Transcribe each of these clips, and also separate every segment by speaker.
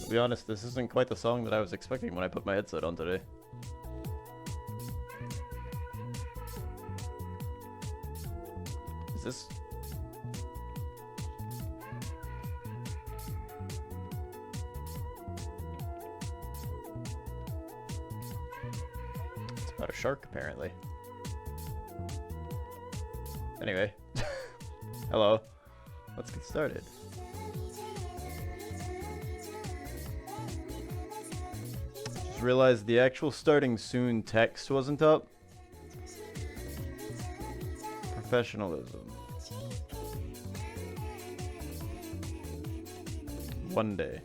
Speaker 1: To be honest, this isn't quite the song that I was expecting when I put my headset on today. Is this... It's about a shark, apparently. Anyway. Hello. Let's get started. Just realized the actual starting soon text wasn't up. Professionalism. One day.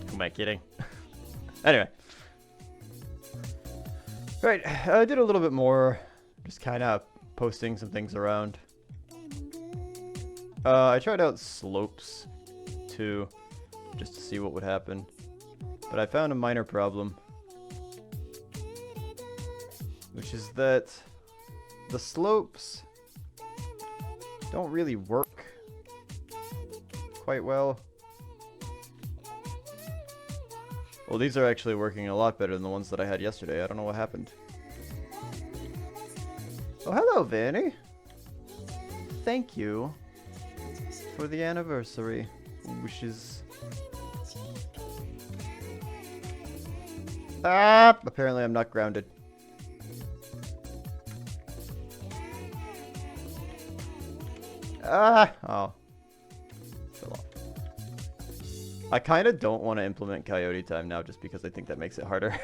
Speaker 1: Who am I kidding? Anyway. Right, I did a little bit more, just kind of posting some things around. I tried out slopes too, just to see what would happen. But I found a minor problem, which is that the slopes don't really work quite well. Well, these are actually working a lot better than the ones that I had yesterday. I don't know what happened. Oh, hello, Vanny. Thank you for the anniversary wishes. Ah! Apparently I'm not grounded. Ah! Oh. Fell off. I kind of don't want to implement coyote time now just because I think that makes it harder.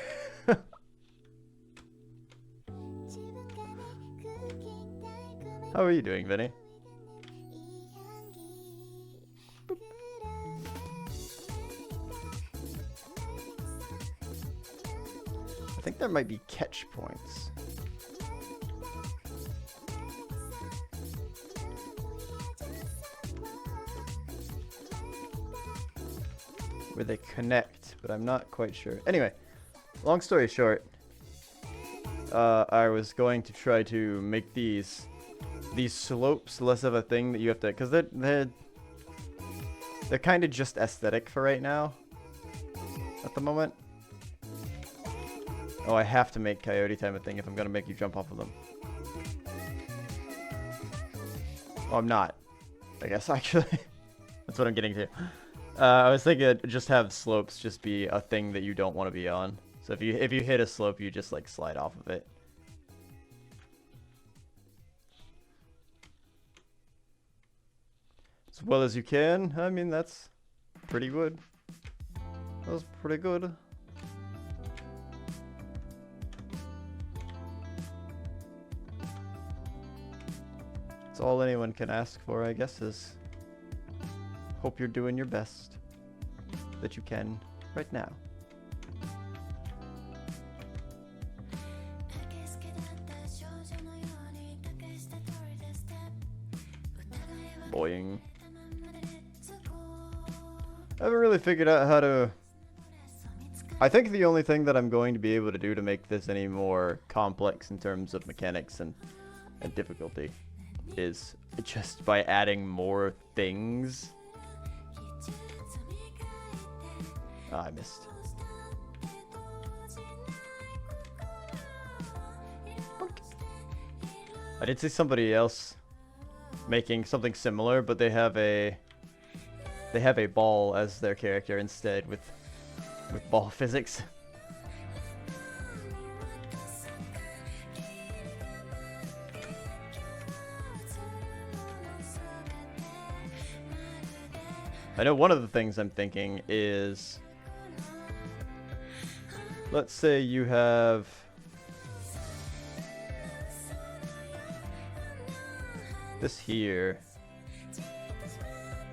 Speaker 1: How are you doing, Vinny? Boop. I think there might be catch points. Where they connect, but I'm not quite sure. Anyway, long story short, I was going to try to make these slopes less of a thing that you have to, because they're kind of just aesthetic for right now at the moment. Oh, I have to make coyote time a thing if I'm gonna make you jump off of them. Oh, I'm not, I guess, actually. That's what I'm getting to. I was thinking I'd just have slopes just be a thing that you don't want to be on. So if you hit a slope, you just like slide off of it. As well as you can. I mean, that's pretty good. That was pretty good. That's all anyone can ask for, I guess, is hope you're doing your best that you can right now. Boing. I haven't really figured out how to... I think the only thing that I'm going to be able to do to make this any more complex in terms of mechanics and difficulty is just by adding more things. Oh, I missed. I did see somebody else making something similar, but they have a ball as their character instead with ball physics. I know one of the things I'm thinking is, let's say you have this here.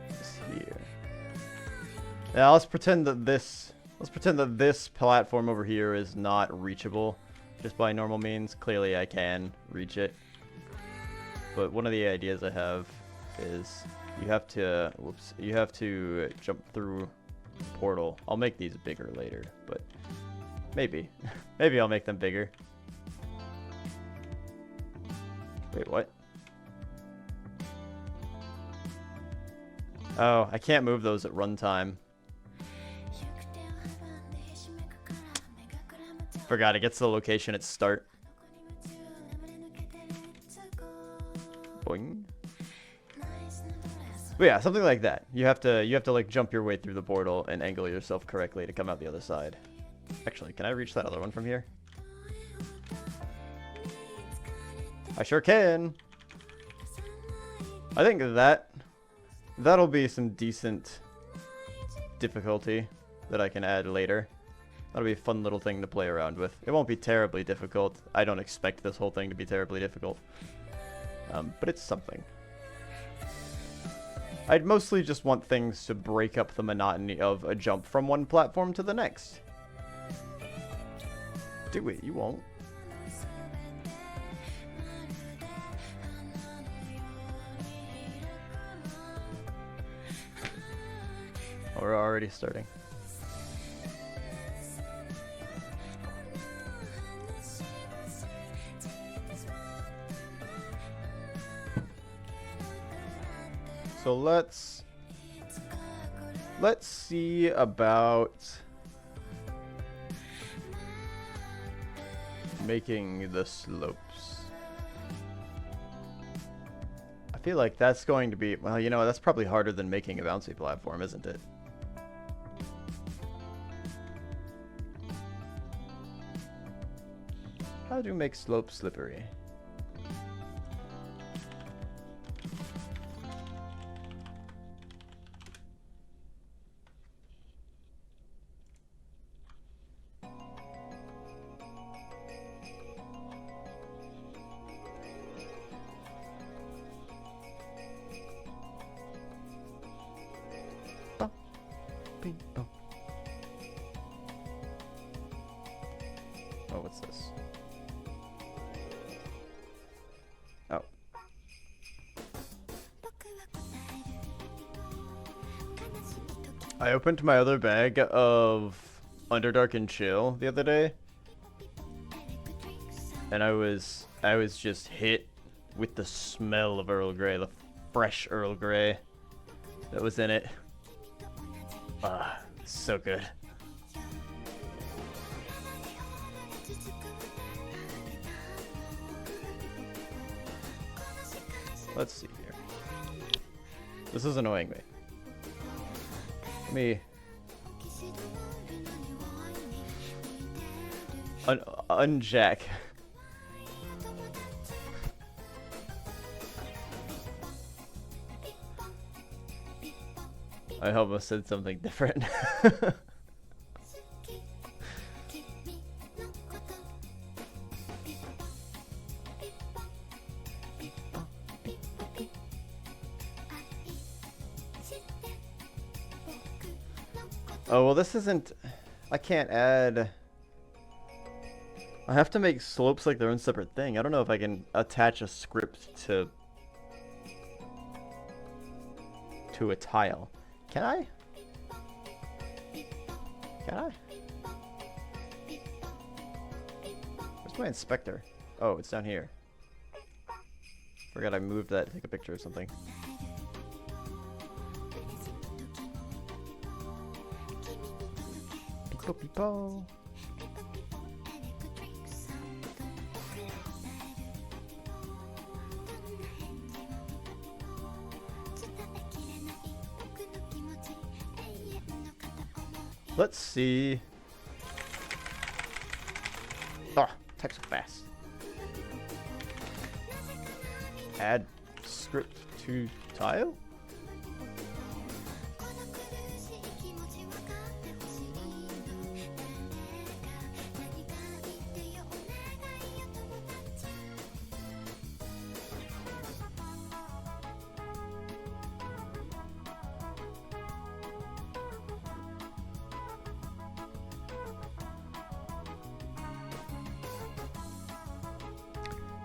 Speaker 1: This here. Now let's pretend that this platform over here is not reachable just by normal means. Clearly I can reach it. But one of the ideas I have is you have to jump through the portal. I'll make these bigger later, but maybe I'll make them bigger. Wait, what? Oh, I can't move those at runtime. Forgot, it gets the location at start. Boing. But yeah, something like that. You have to like jump your way through the portal and angle yourself correctly to come out the other side. Actually, can I reach that other one from here? I sure can. I think that'll be some decent difficulty that I can add later. That'll be a fun little thing to play around with. It won't be terribly difficult. I don't expect this whole thing to be terribly difficult. But it's something. I'd mostly just want things to break up the monotony of a jump from one platform to the next. Do it, you won't. Oh, we're already starting. So let's see about making the slopes. I feel like that's going to be, well, you know, that's probably harder than making a bouncy platform, isn't it? How do you make slopes slippery? Oh, what's this? Oh. I opened my other bag of Underdark and Chill the other day, and I was just hit with the smell of Earl Grey, the fresh Earl Grey that was in it. Ah, so good. Let's see here. This is annoying me. Let me unjack. I almost said something different. Oh, well, this isn't... I can't add... I have to make slopes like their own separate thing. I don't know if I can attach a script to a tile. Can I? Can I? Where's my inspector? Oh, it's down here. Forgot I moved that to take a picture or something. Pico pipo. Let's see. Oh, text so fast. Add script to tile?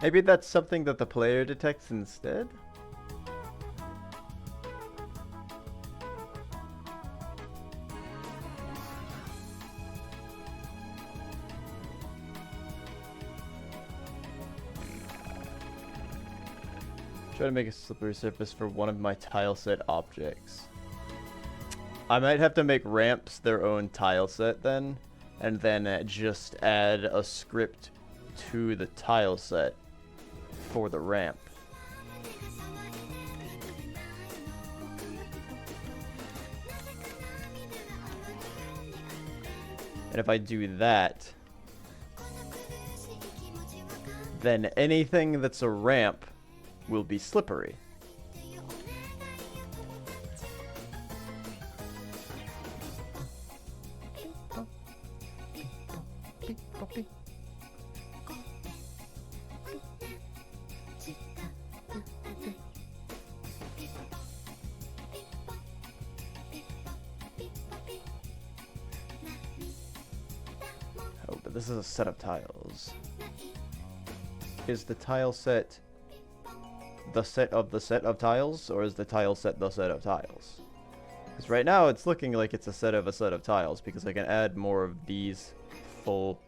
Speaker 1: Maybe that's something that the player detects instead? Try to make a slippery surface for one of my tile set objects. I might have to make ramps their own tile set then, and then just add a script to the tile set for the ramp. And if I do that, then anything that's a ramp will be slippery. Oh, but this is a set of tiles. Is the tile set the set of tiles, or is the tile set the set of tiles? Because right now it's looking like it's a set of tiles, because I can add more of these full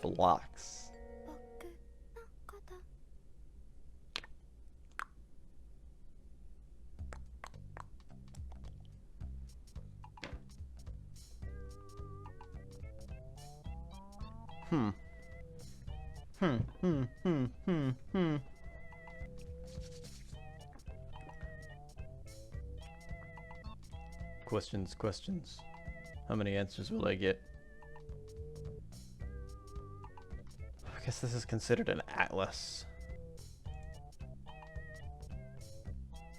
Speaker 1: blocks. Questions. How many answers will I get? I guess this is considered an atlas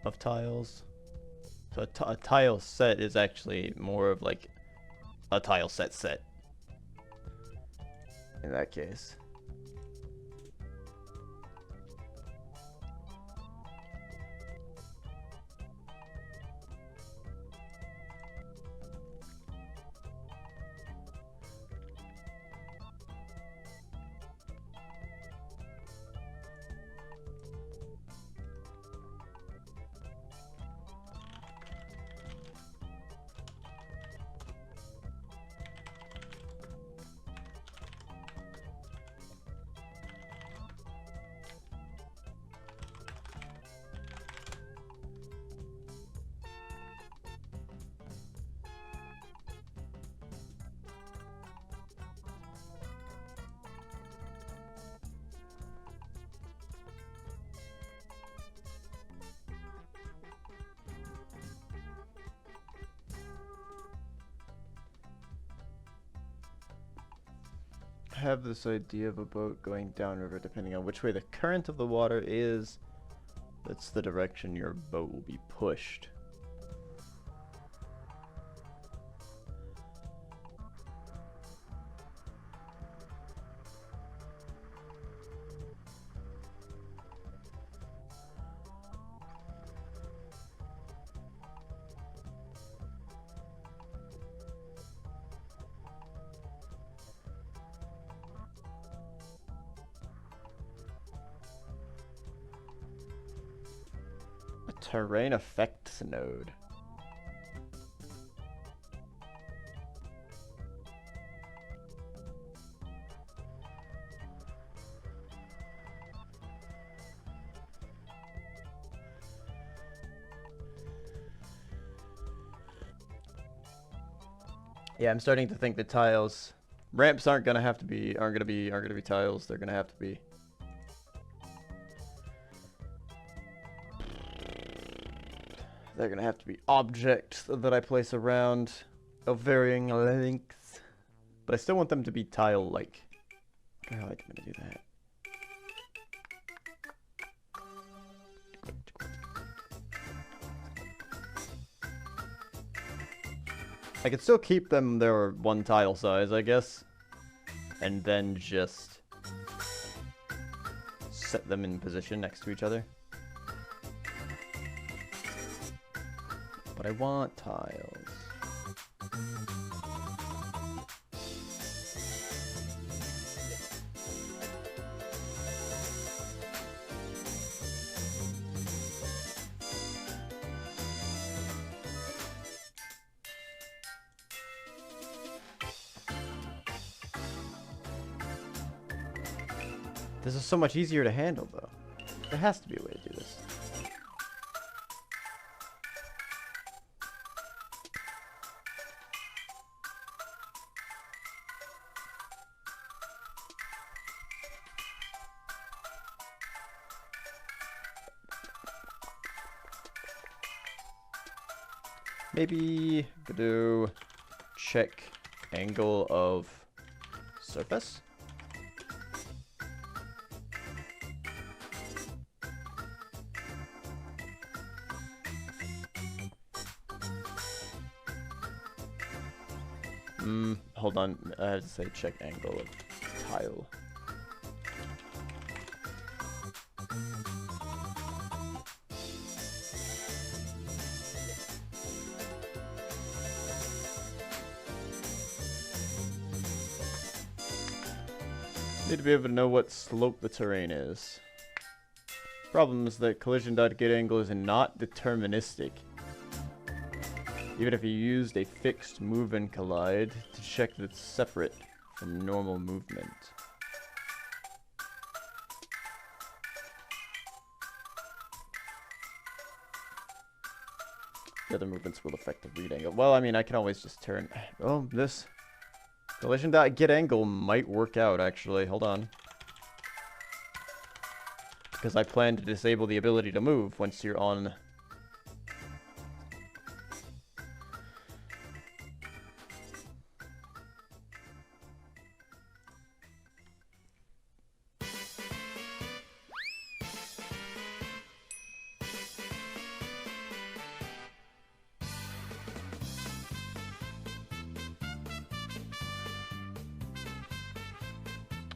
Speaker 1: of tiles. So a tile set is actually more of like a tile set in that case. Have this idea of a boat going downriver. Depending on which way the current of the water is, that's the direction your boat will be pushed. Terrain effects node. Yeah, I'm starting to think the tiles ramps aren't gonna be tiles. They're gonna have to be objects that I place around of varying lengths. But I still want them to be tile-like. How am I gonna do that? I could still keep them their one tile size, I guess. And then just set them in position next to each other. But I want tiles. This is so much easier to handle, though. There has to be a way to do this. Maybe Godot check angle of surface. Hold on. I had to say check angle of tile. Need to be able to know what slope the terrain is. Problem is that collision.getAngle is not deterministic. Even if you used a fixed move and collide to check that it's separate from normal movement. The other movements will affect the read angle. Well, I mean, I can always just turn... Oh, this collision.getAngle might work out, actually. Hold on. Because I plan to disable the ability to move once you're on...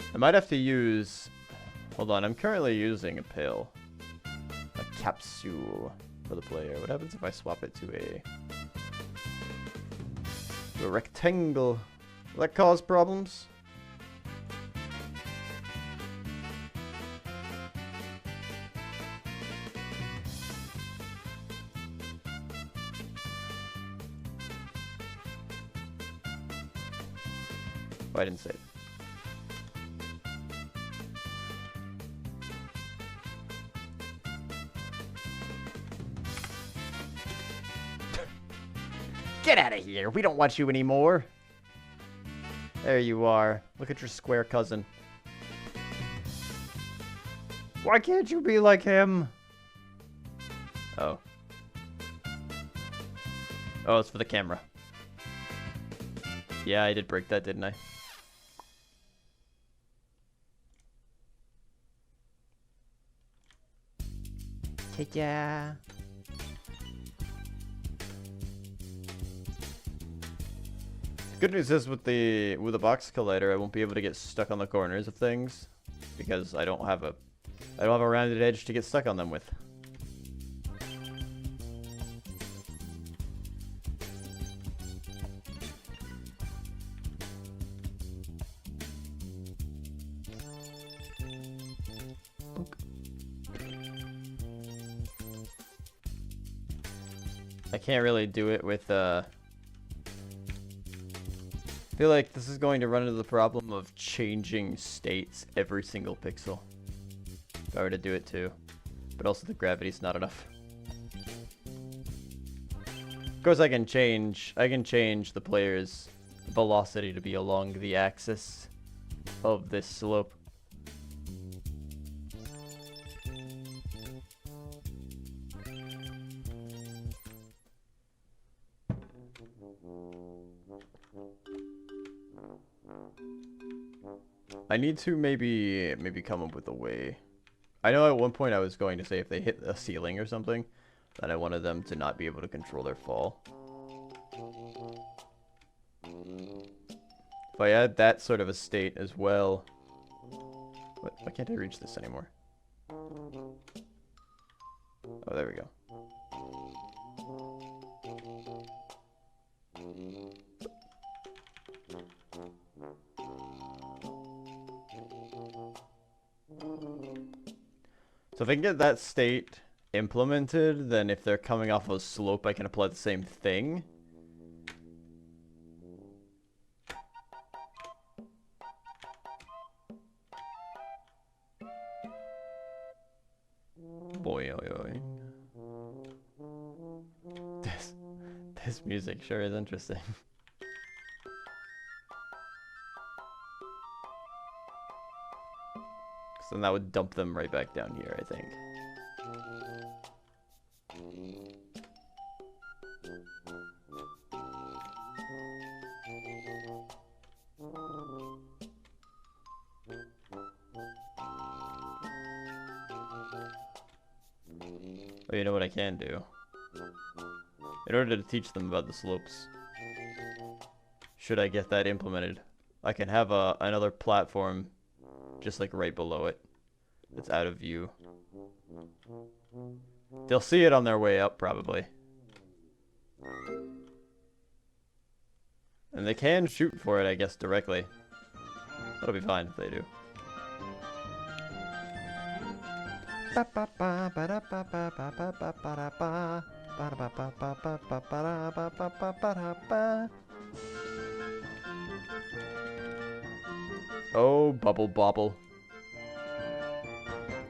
Speaker 1: I might have to use... Hold on, I'm currently using a pill. A capsule for the player. What happens if I swap it to a rectangle? Will that cause problems? Oh, I didn't say it. Get out of here. We don't want you anymore. There you are. Look at your square cousin. Why can't you be like him? Oh. Oh, it's for the camera. Yeah, I did break that, didn't I? Yeah. Good news is with the box collider, I won't be able to get stuck on the corners of things because I don't have a rounded edge to get stuck on them with. I can't really do it with I feel like this is going to run into the problem of changing states every single pixel. If I were to do it too. But also the gravity's not enough. Of course I can change the player's velocity to be along the axis of this slope. I need to maybe come up with a way. I know at one point I was going to say if they hit a ceiling or something, that I wanted them to not be able to control their fall. If I add that sort of a state as well... Why can't I reach this anymore? Oh, there we go. So if I can get that state implemented, then if they're coming off of a slope, I can apply the same thing. Boy, oy, oy. This music sure is interesting. So then that would dump them right back down here, I think. But you know what I can do? In order to teach them about the slopes, should I get that implemented, I can have another platform just like right below it. It's out of view. They'll see it on their way up, probably. And they can shoot for it, I guess, directly. That'll be fine if they do. Oh, Bubble Bobble.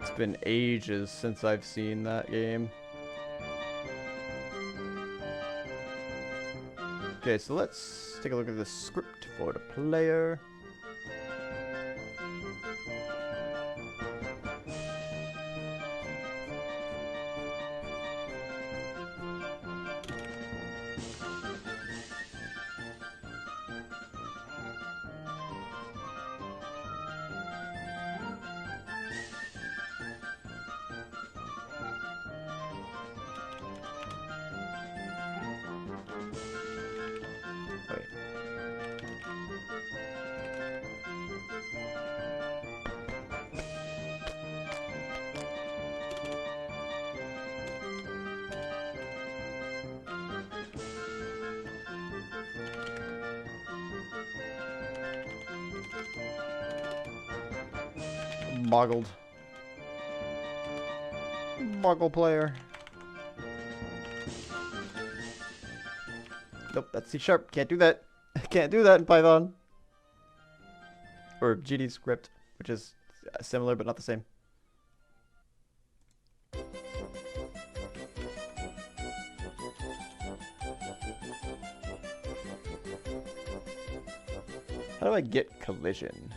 Speaker 1: It's been ages since I've seen that game. Okay, so let's take a look at the script for the player. Wait. Boggled. Boggle player. Nope, that's C#. Can't do that. Can't do that in Python. Or GD script, which is similar but not the same. How do I get collision?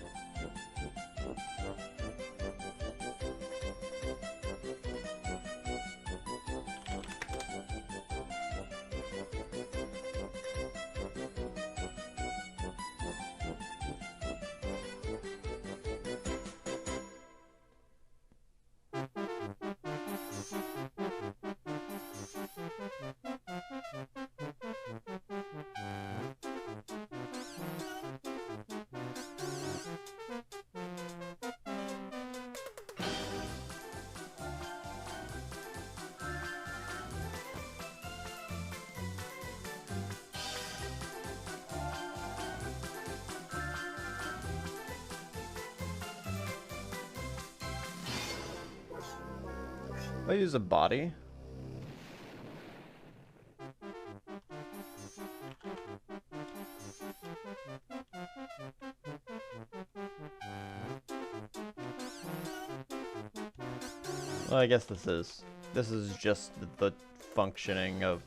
Speaker 1: I use a body. Well, I guess this is just the functioning of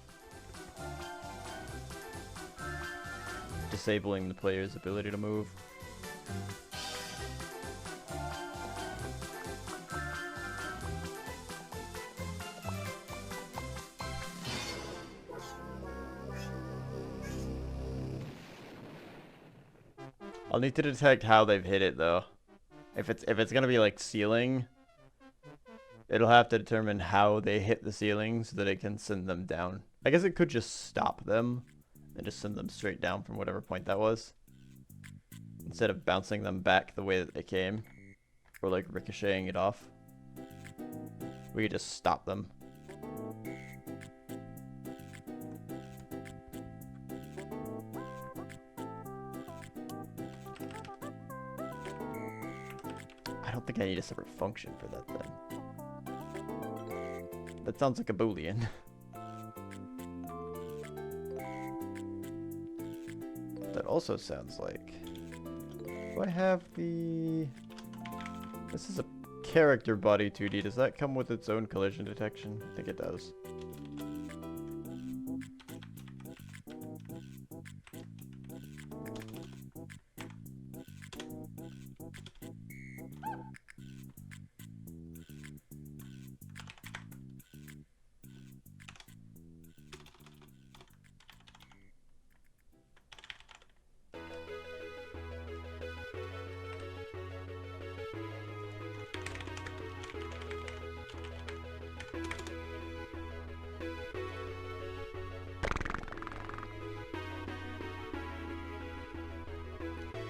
Speaker 1: disabling the player's ability to move. I'll need to detect how they've hit it though. If it's gonna be like ceiling, it'll have to determine how they hit the ceiling so that it can send them down. I guess it could just stop them and just send them straight down from whatever point that was, instead of bouncing them back the way that they came, or like ricocheting it off. We could just stop them. I don't think I need a separate function for that then. That sounds like a Boolean. That also sounds like... Do I have the... This is a character body 2D. Does that come with its own collision detection? I think it does.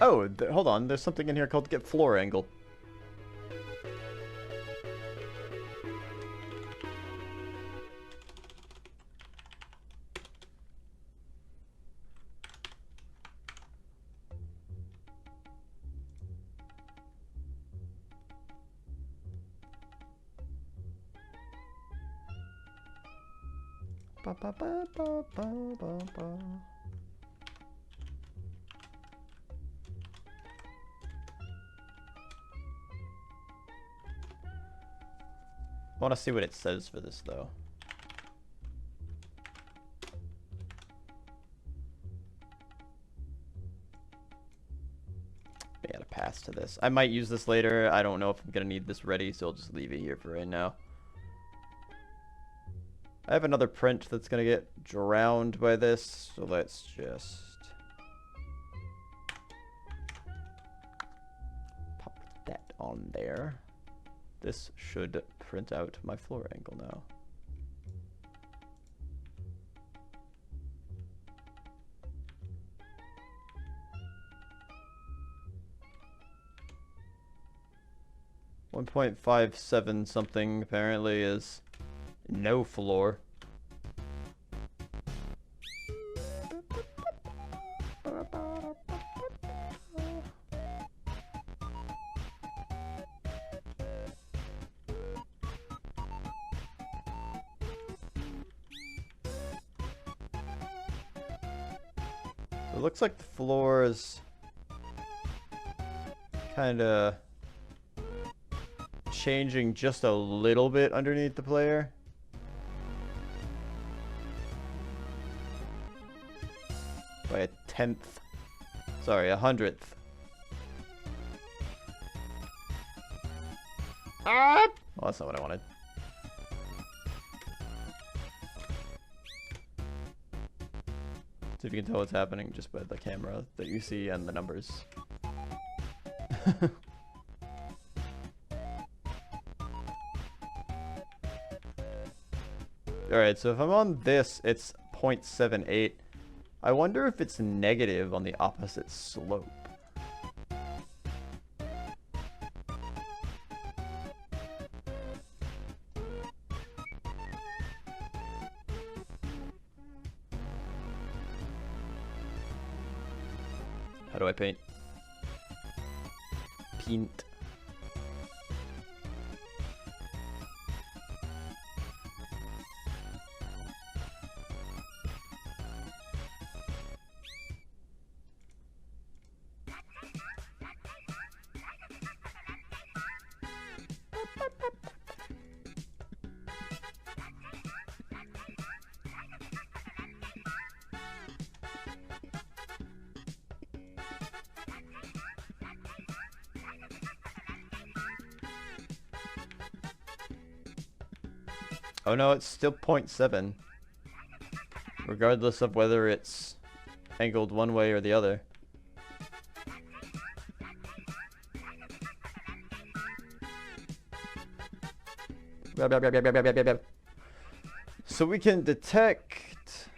Speaker 1: Oh, hold on. There's something in here called get floor angle. Ba, ba, ba, ba, ba, ba, ba. I want to see what it says for this, though. I gotta pass to this. I might use this later. I don't know if I'm gonna need this ready, so I'll just leave it here for right now. I have another print that's gonna get drowned by this, so let's just pop that on there. This should print out my floor angle now. .57 something apparently is no floor. It looks like the floor is kind of changing just a little bit underneath the player. By a 1/10. Sorry, 100th. Ah! Well, that's not what I wanted. See if you can tell what's happening just by the camera that you see and the numbers. Alright, so if I'm on this, it's 0.78. I wonder if it's negative on the opposite slope. How do I paint? Paint. Oh no, it's still 0.7. Regardless of whether it's angled one way or the other. So we can detect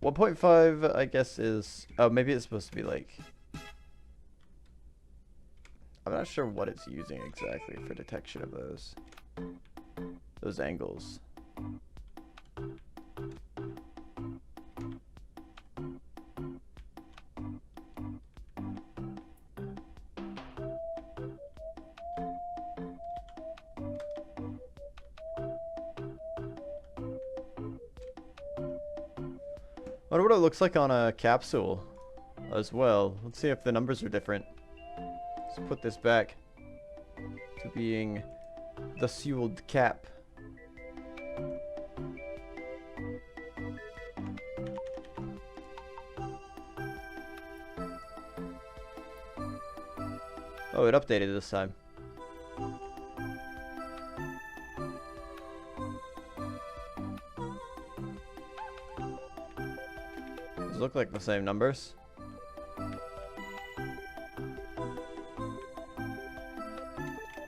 Speaker 1: 1.5, I guess is, oh, maybe it's supposed to be like, I'm not sure what it's using exactly for detection of those angles. I wonder what it looks like on a capsule as well. Let's see if the numbers are different. Let's put this back to being the sealed cap. Oh, it updated this time. These look like the same numbers.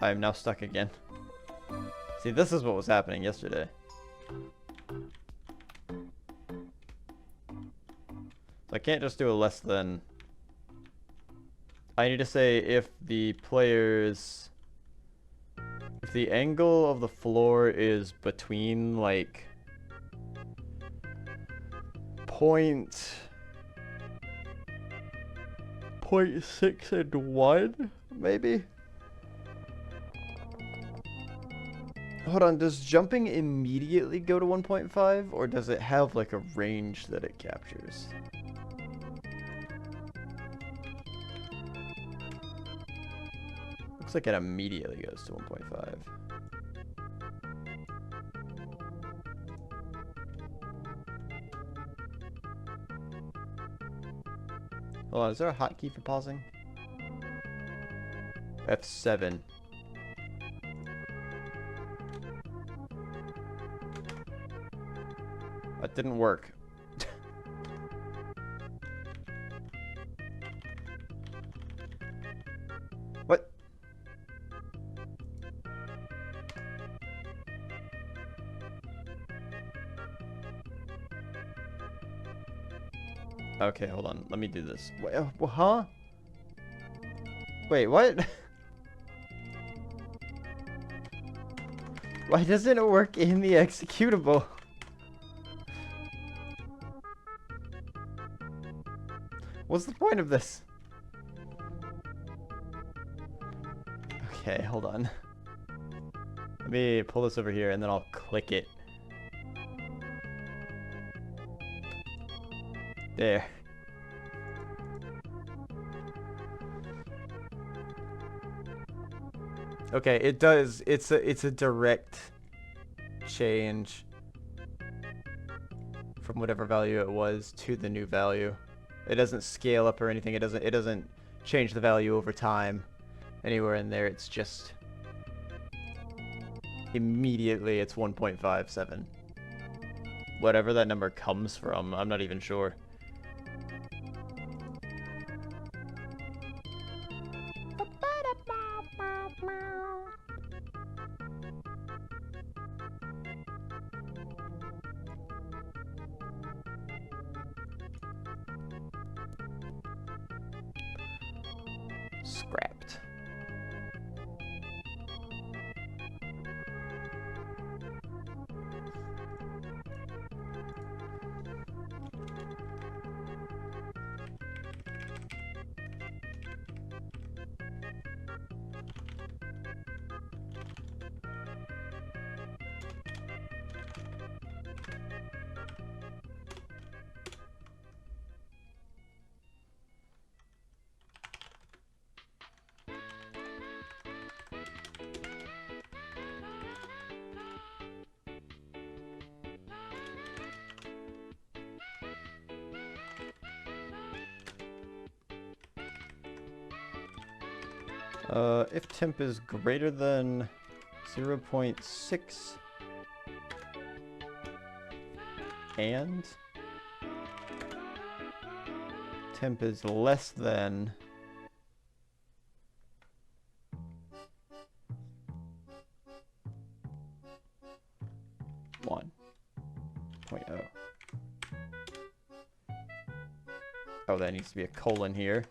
Speaker 1: I am now stuck again. See, this is what was happening yesterday. I can't just do a less than. I need to say if the players... If the angle of the floor is between, like... point 0.6 and 1, maybe? Hold on, does jumping immediately go to 1.5, or does it have, like, a range that it captures? Looks like it immediately goes to 1.5. Hold on, is there a hotkey for pausing? F7. That didn't work. What? Okay, hold on. Let me do this. Wait, huh? Wait, what? Why doesn't it work in the executable? What's the point of this? Okay, hold on. Let me pull this over here and then I'll click it. There. Okay, it does. It's a direct change from whatever value it was to the new value. It doesn't scale up or anything. It doesn't change the value over time anywhere in there. It's just immediately it's 1.57. Whatever that number comes from, I'm not even sure. Scrapped. If temp is greater than 0.6 and temp is less than 1.0. Oh, that needs to be a colon here.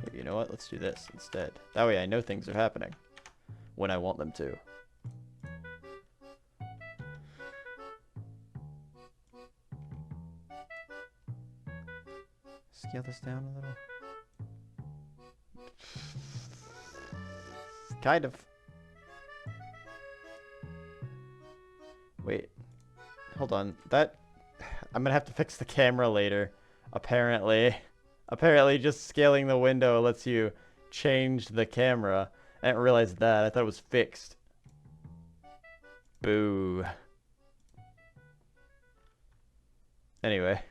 Speaker 1: Maybe, you know what? Let's do this instead. That way I know things are happening when I want them to. Scale this down a little. Kind of. Wait. Hold on. That... I'm gonna have to fix the camera later. Apparently. Apparently just scaling the window lets you change the camera. I didn't realize that. I thought it was fixed. Boo. Anyway.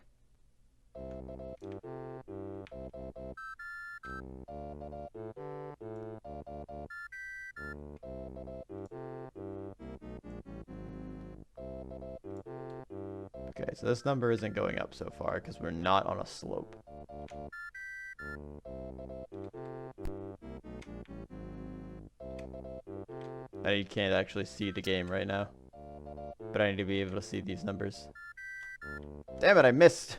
Speaker 1: Okay. Okay, so this number isn't going up so far because we're not on a slope. I know you can't actually see the game right now, but I need to be able to see these numbers. Damn it, I missed!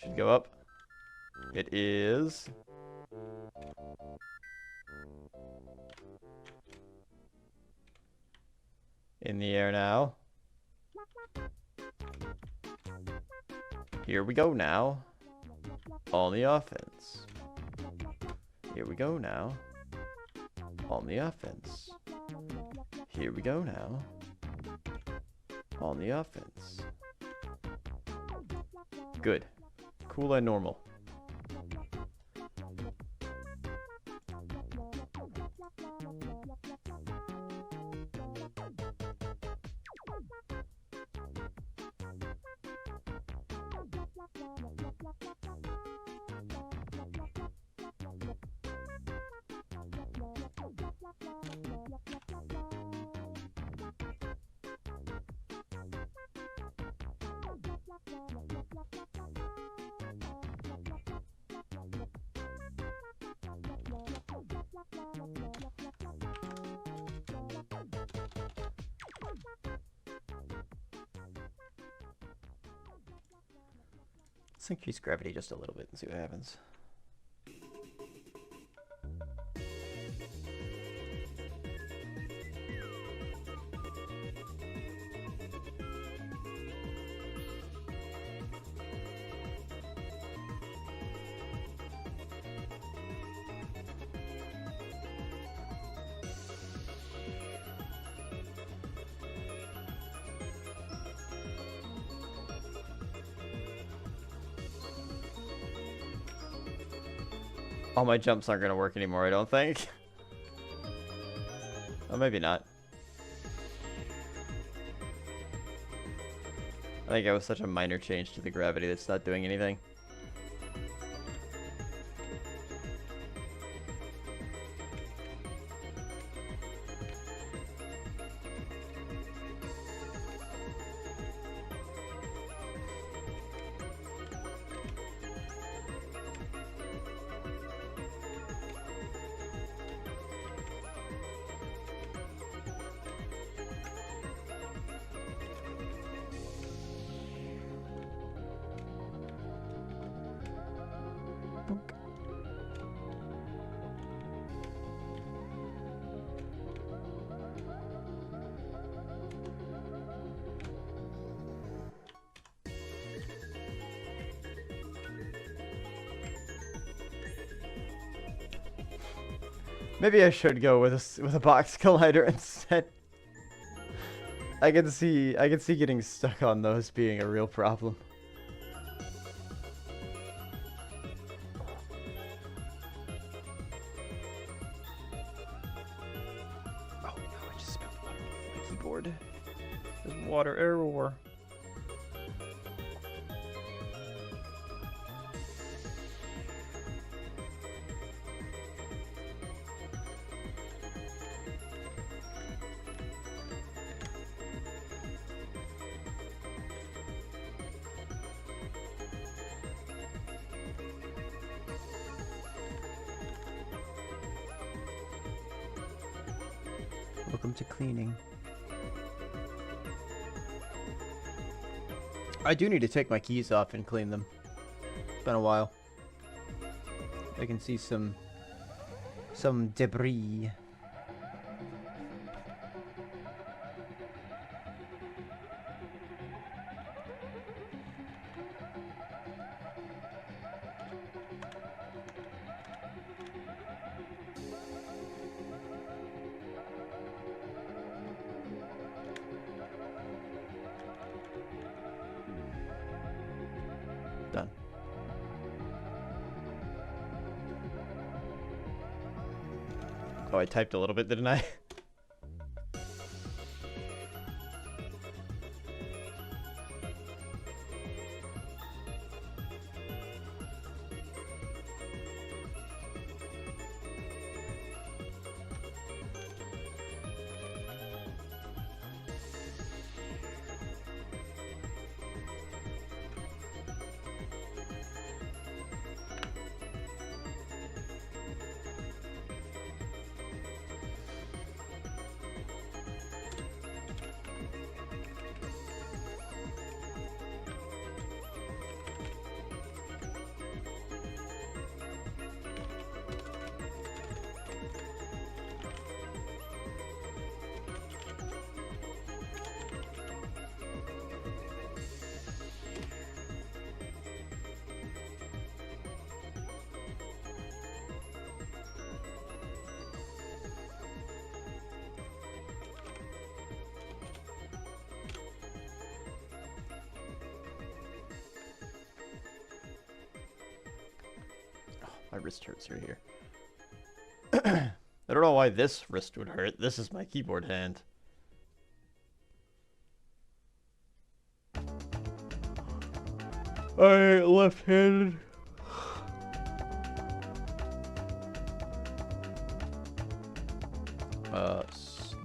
Speaker 1: Should go up. It is... in the air now. Here we go now. On the offense. Here we go now. On the offense. Here we go now. On the offense. Good. Cool and normal. Let's increase gravity just a little bit and see what happens. All my jumps aren't going to work anymore, I don't think. Oh, maybe not. I think it was such a minor change to the gravity that's not doing anything. Maybe I should go with a box collider instead. I can see getting stuck on those being a real problem. Oh no, I just spilled water all over my keyboard. There's water everywhere. Welcome to cleaning. I do need to take my keys off and clean them. It's been a while. I can see some debris. Done. Oh, I typed a little bit, didn't I? My wrist hurts right here. I don't know why this wrist would hurt. This is my keyboard hand. I left-handed.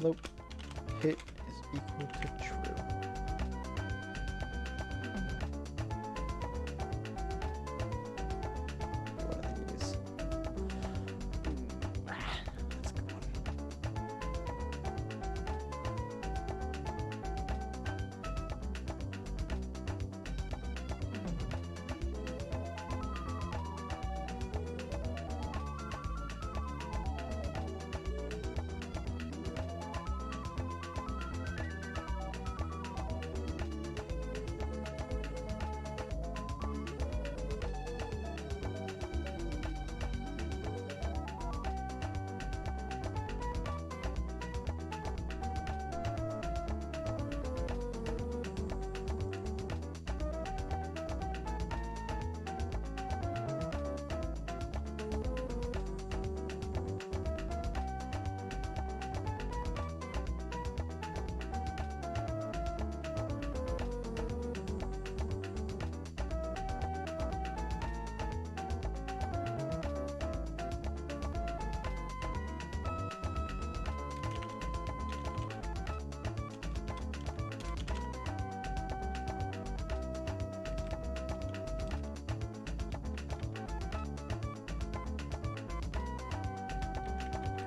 Speaker 1: Slope hit is equal to true. One of these. That's a good one.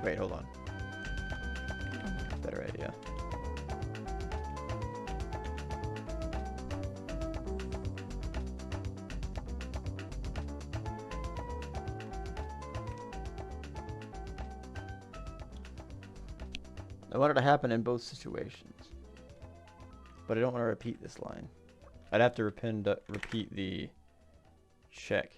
Speaker 1: Wait, hold on. Better idea. I want it to happen in both situations. But I don't want to repeat this line. I'd have to repeat the check.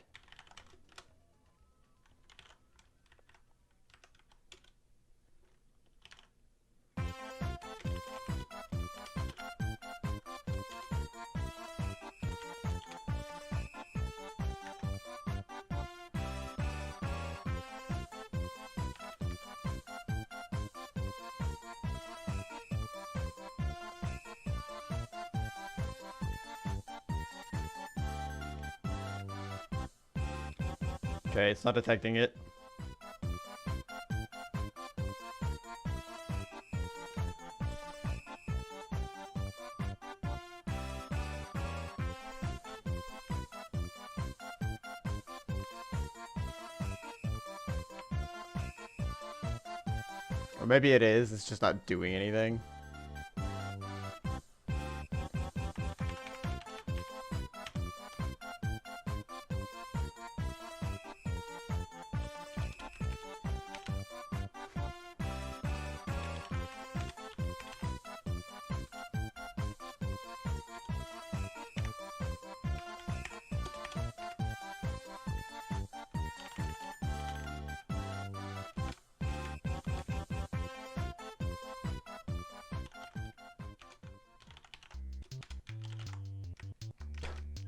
Speaker 1: Okay, it's not detecting it. Or maybe it is, it's just not doing anything.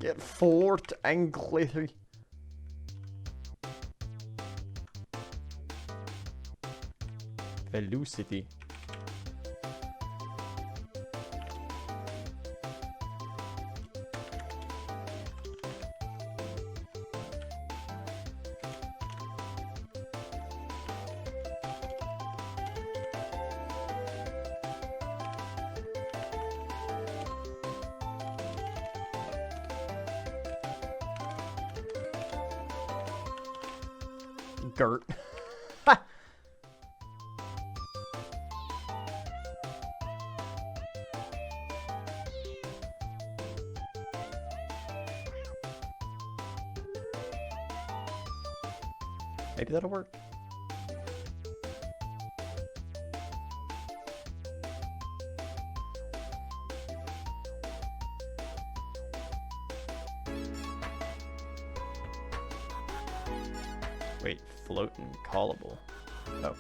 Speaker 1: Get fort and glittery. Velocity. Gert. Maybe that'll work. Wait, float and callable. Oh.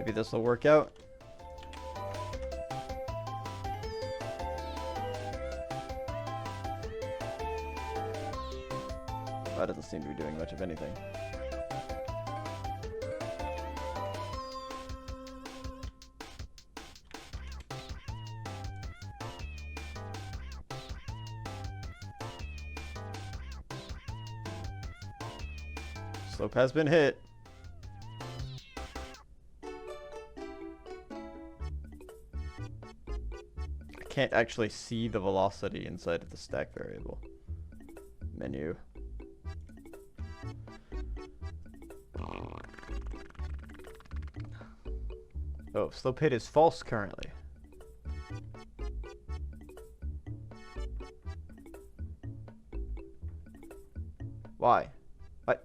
Speaker 1: Maybe this will work out. That doesn't seem to be doing much of anything. Slope has been hit. I can't actually see the velocity inside of the stack variable menu. Oh, slope hit is false currently. Why? What?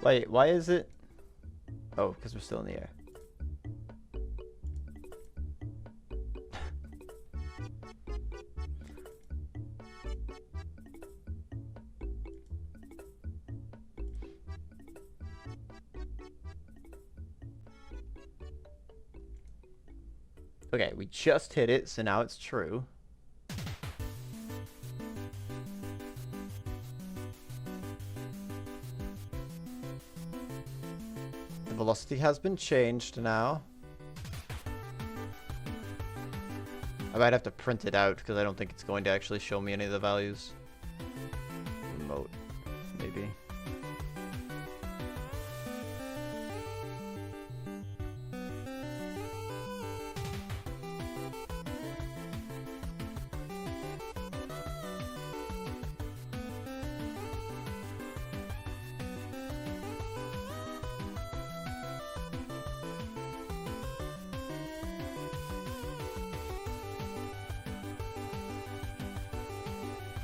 Speaker 1: Wait, why is it? Oh, because we're still in the air. Okay, we just hit it, so now it's true. The velocity has been changed now. I might have to print it out because I don't think it's going to actually show me any of the values. Remote, maybe.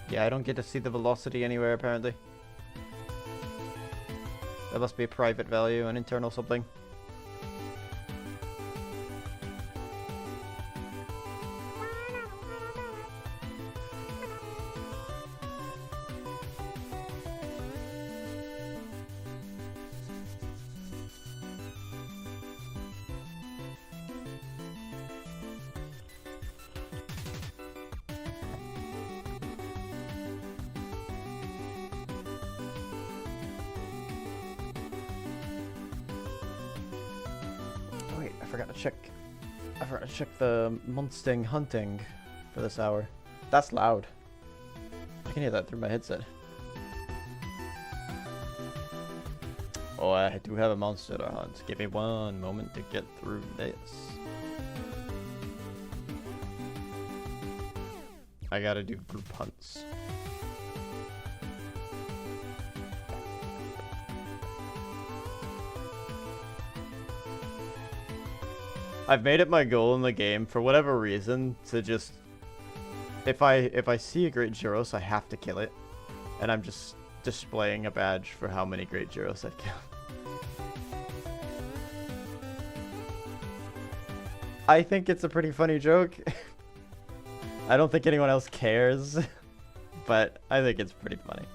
Speaker 1: Yeah, I don't get to see the velocity anywhere, apparently. That must be a private value, an internal something. Wait, I forgot to check the Mustang hunting for this hour. That's loud. I can hear that through my headset. Oh, I do have a monster to hunt. Give me one moment to get through this. I gotta do group hunts. I've made it my goal in the game, for whatever reason, to just... If I see a Great Gyros, I have to kill it. And I'm just displaying a badge for how many Great Gyros I've killed. I think it's a pretty funny joke. I don't think anyone else cares, but I think it's pretty funny.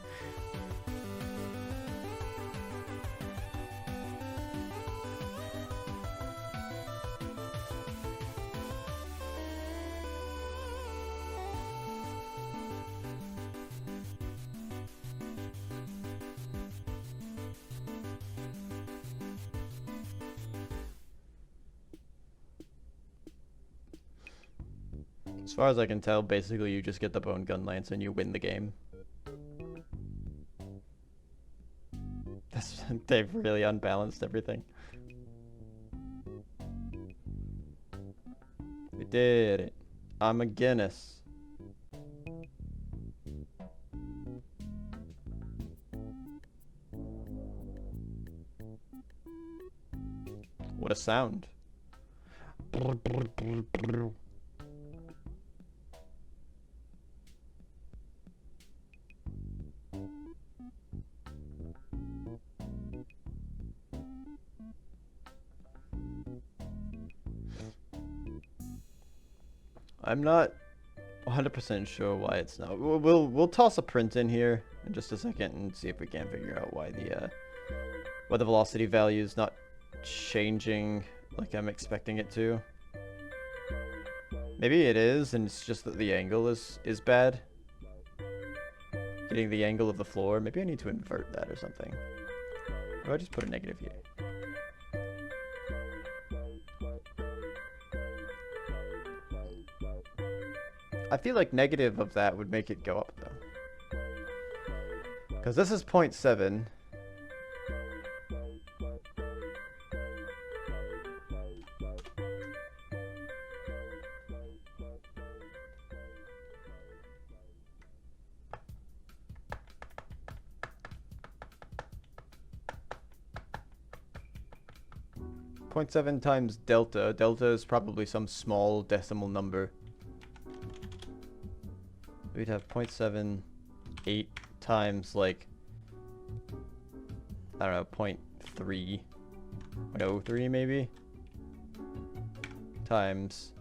Speaker 1: As far as I can tell, basically you just get the bone gun lance and you win the game. They've really unbalanced everything. We did it. I'm a Guinness. What a sound. I'm not 100% sure why it's not. We'll toss a print in here in just a second and see if we can figure out why the velocity value is not changing like I'm expecting it to. Maybe it is, and it's just that the angle is bad. Getting the angle of the floor. Maybe I need to invert that or something. Or I just put a negative here. I feel like negative of that would make it go up though. Because this is 0.7. .7 times delta. Delta is probably some small decimal number. We'd have 0.78 times like, I don't know, 0.3, 0.03 maybe, times,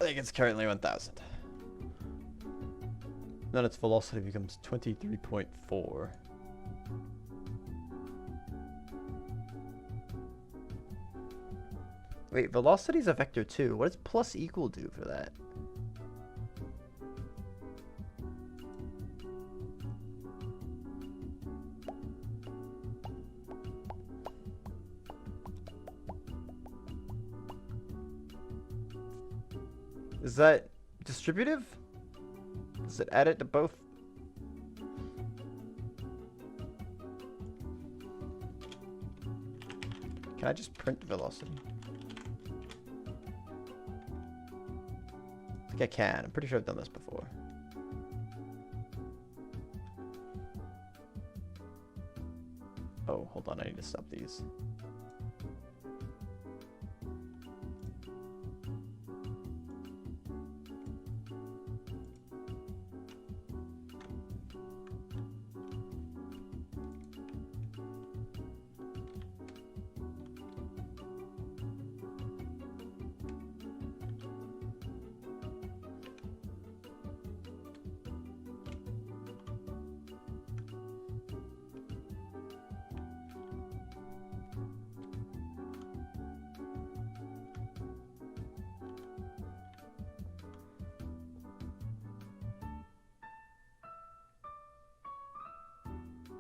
Speaker 1: I think it's currently 1000. Then its velocity becomes 23.4. Wait, velocity is a vector too. What does plus equal do for that? Is that distributive? Does it add it to both? Can I just print velocity? I think I can. I'm pretty sure I've done this before. Oh, hold on. I need to stop these.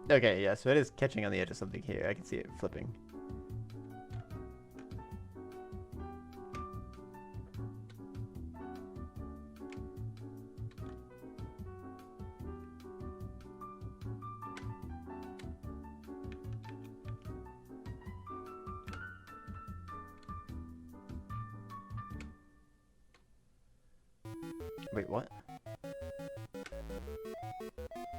Speaker 1: Okay, yeah, so it is catching on the edge of something here. I can see it flipping. Wait, what?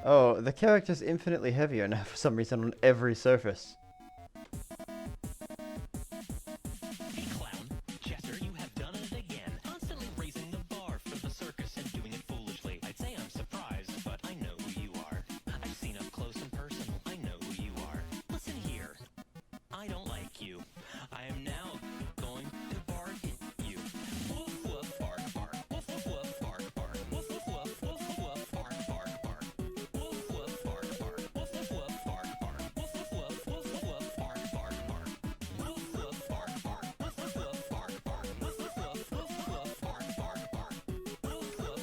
Speaker 1: Oh, the character's infinitely heavier now for some reason on every surface.
Speaker 2: Hey clown, Chester, you have done it again. Constantly raising the bar for the circus and doing it foolishly. I'd say I'm surprised, but I know who you are. I've seen up close and personal. I know who you are. Listen here. I don't like you. I am now going to bark at you. Woof woof bark bark. Woof woof woof bark bark. Woof woof woof woof woof bark bark bark. Woof woof bark bark. Woof woof woof bark bark. Woof woof woof woof woof bark bark bark. Woof woof bark bark. Woof woof woof bark bark. Woof woof woof woof woof bark bark bark. Woof woof bark bark. Woof woof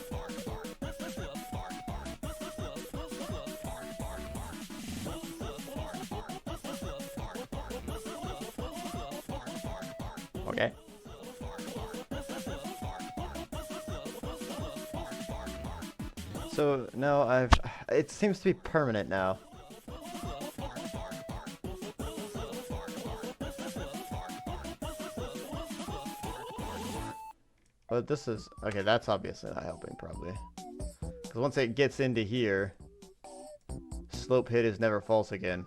Speaker 2: woof bark bark. Woof woof woof woof woof bark bark bark. Woof woof bark bark. Woof woof woof bark bark. Woof woof woof woof woof bark bark bark.
Speaker 1: Okay. So now it seems to be permanent now. But this is... Okay, that's obviously not helping, probably. Because once it gets into here, slope hit is never false again.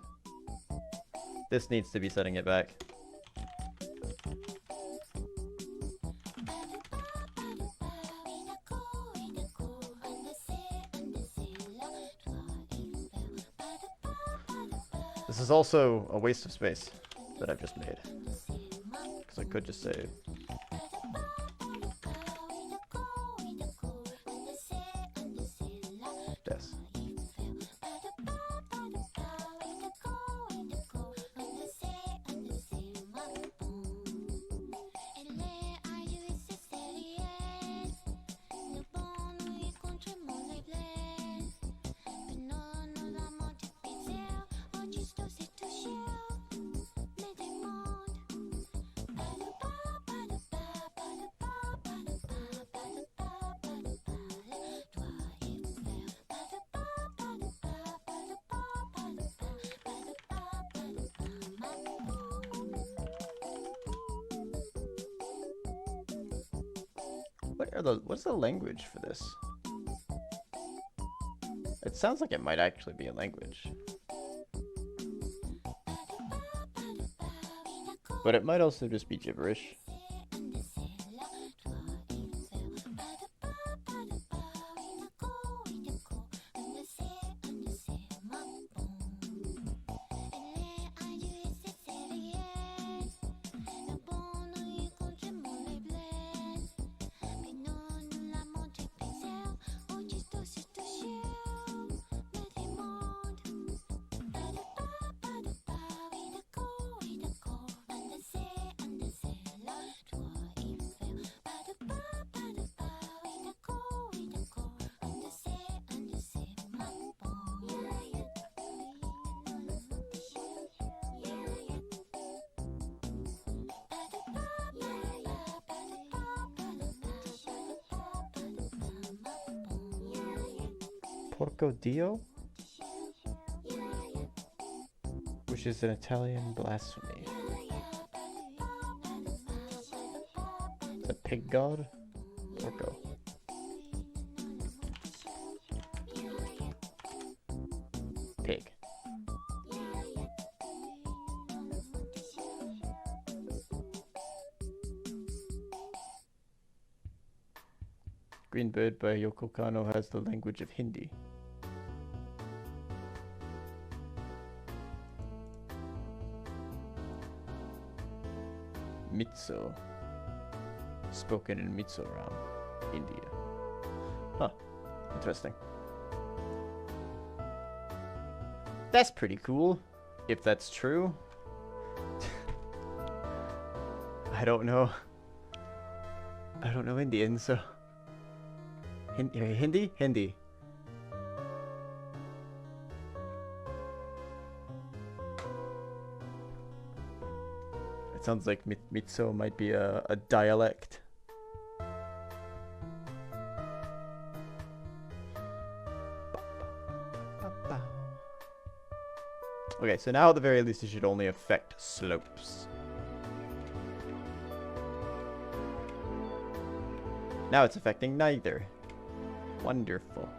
Speaker 1: This needs to be setting it back. This is also a waste of space that I've just made. Because I could just say... Yes. What's the language for this? It sounds like it might actually be a language. But it might also just be gibberish. Porco Dio? Which is an Italian blasphemy. Is a pig god? Porco. Pig. Green Bird by Yoko Kanno has the language of Hindi. Mitso. Spoken in Mizoram, India. Huh. Interesting. That's pretty cool, if that's true. I don't know. I don't know Indian, so... Hindi? Hindi. It sounds like Mitso might be a dialect. Okay, so now at the very least it should only affect slopes. Now it's affecting neither. Wonderful.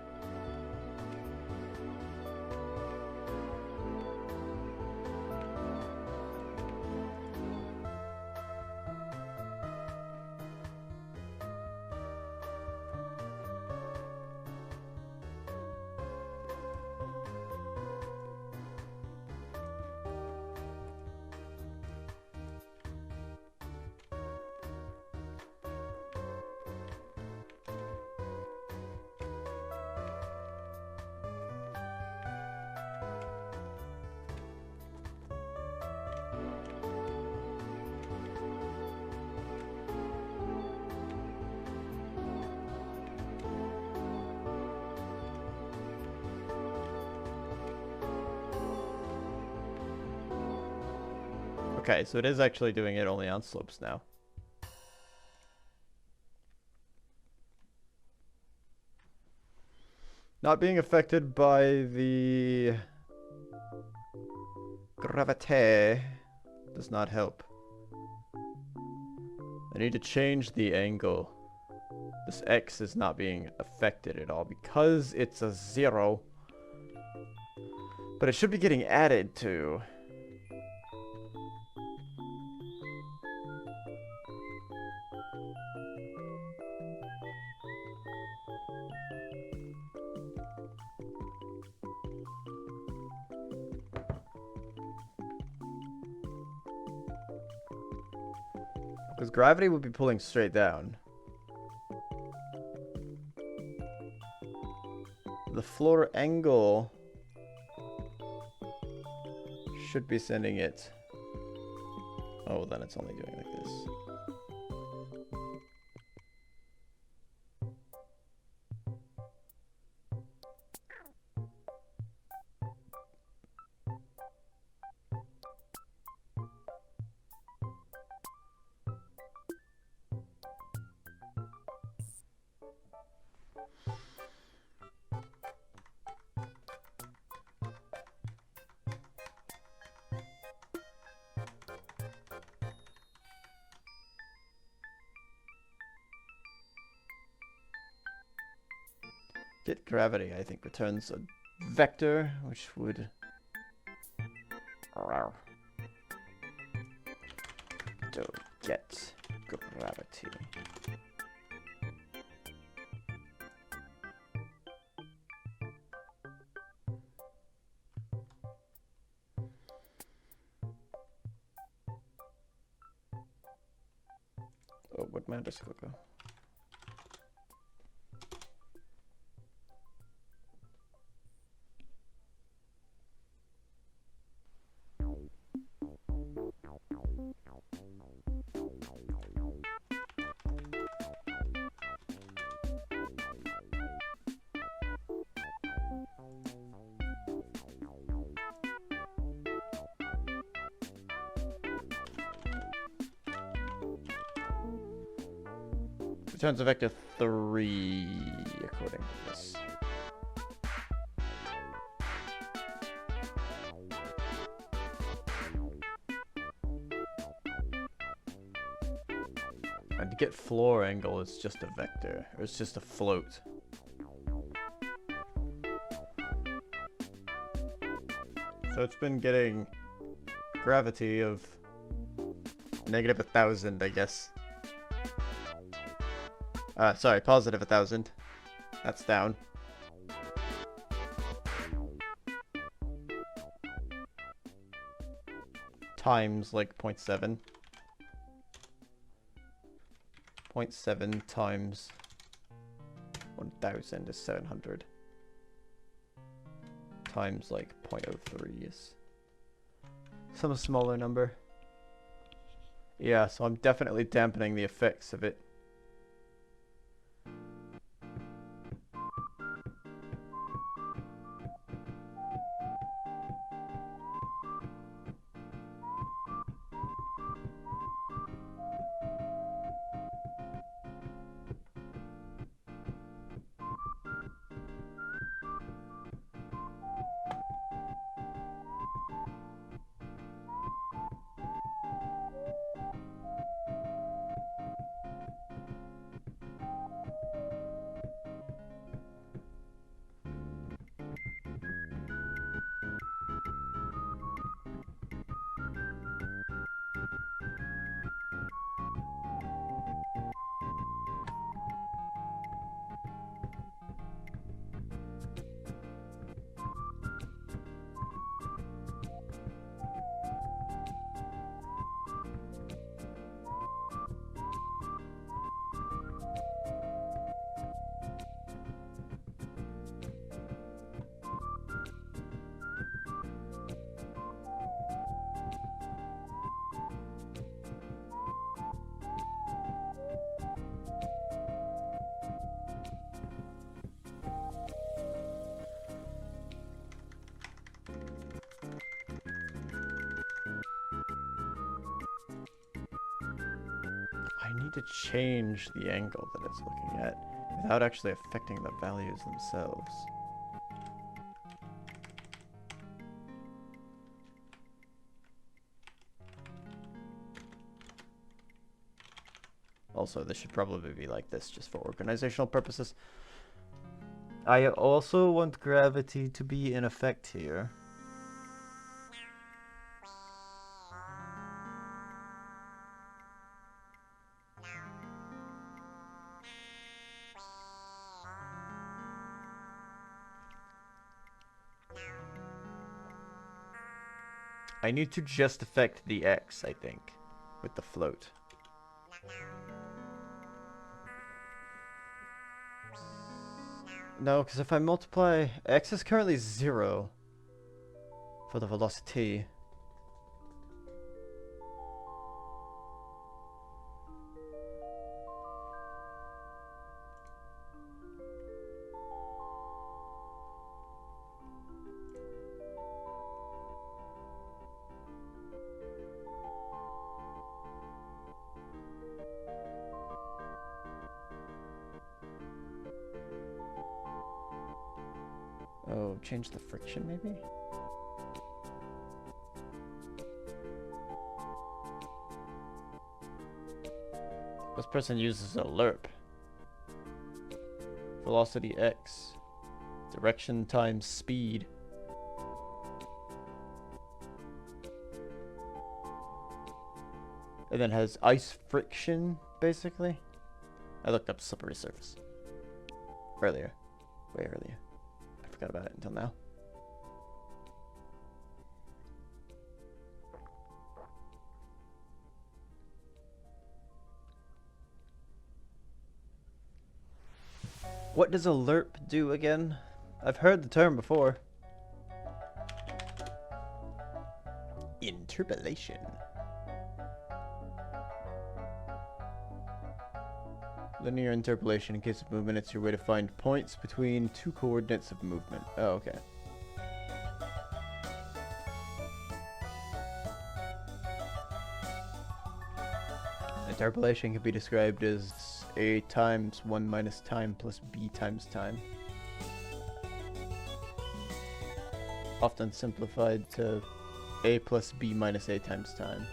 Speaker 1: Okay, so it is actually doing it only on slopes now. Not being affected by the gravité does not help. I need to change the angle This X is not being affected at all because it's a 0. But it should be getting added to. Because gravity would be pulling straight down. The floor angle should be sending it. Oh, then it's only doing like this. Get gravity, I think, returns a vector, which would... To get gravity. Oh, where'd my underscore go? Returns a vector 3 according to this. And to get floor angle, it's just a vector, or it's just a float. So it's been getting gravity of negative 1,000, I guess. Sorry, positive 1,000. That's down. Times like 0.7. 0.7 times 1,000 is 700. Times like 0.03 is some smaller number. Yeah, so I'm definitely dampening the effects of it. I need to change the angle that it's looking at without actually affecting the values themselves. Also, this should probably be like this just for organizational purposes. I also want gravity to be in effect here. I need to just affect the X, I think, with the float. No, because if I multiply... X is currently 0 for the velocity. Oh, change the friction maybe? This person uses a lerp. Velocity X. Direction times speed. And then has ice friction, basically. I looked up slippery surface. Earlier. Way earlier. I forgot about it until now. What does a lerp do again? I've heard the term before. Interpolation. Linear interpolation. In case of movement, it's your way to find points between two coordinates of movement. Oh, okay. Interpolation can be described as a times 1 minus time plus b times time. Often simplified to a plus b minus a times time.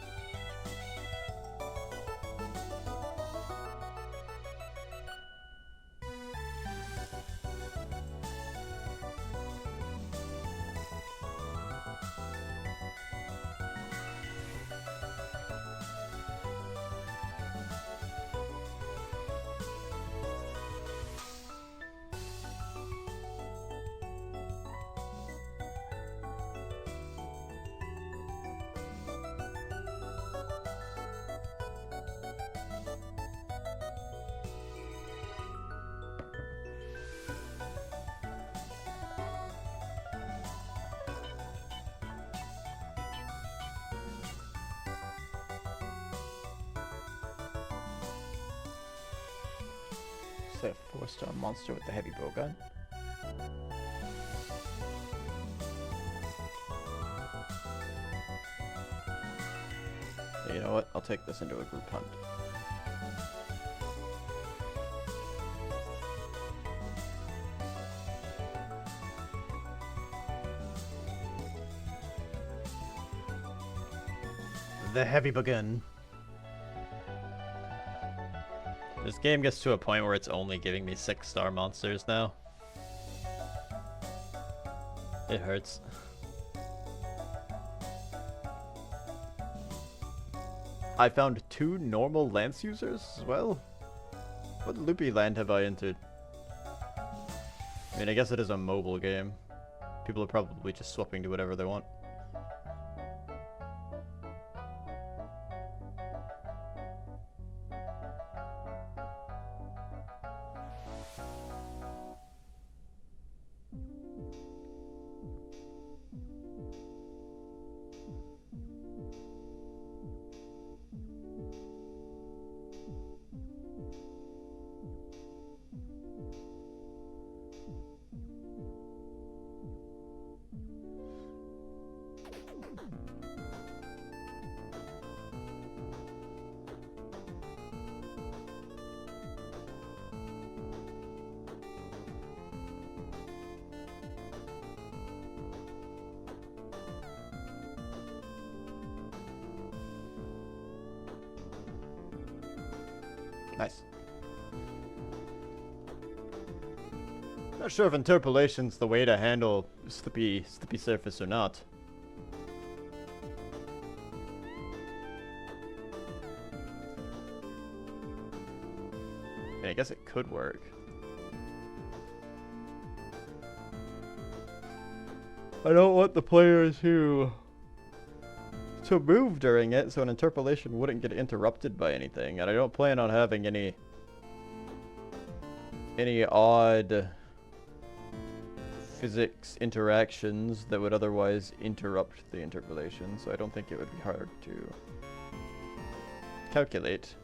Speaker 1: Say a 4-star monster with the heavy bowgun. You know what? I'll take this into a group hunt. The heavy bowgun. This game gets to a point where it's only giving me 6-star monsters now. It hurts. I found 2 normal lance users as well. What loopy land have I entered? I mean, I guess it is a mobile game. People are probably just swapping to whatever they want. Nice. Not sure if interpolation's the way to handle slippy surface or not. I mean, I guess it could work. I don't want the players to move during it, so an interpolation wouldn't get interrupted by anything, and I don't plan on having any odd physics interactions that would otherwise interrupt the interpolation, so I don't think it would be hard to calculate.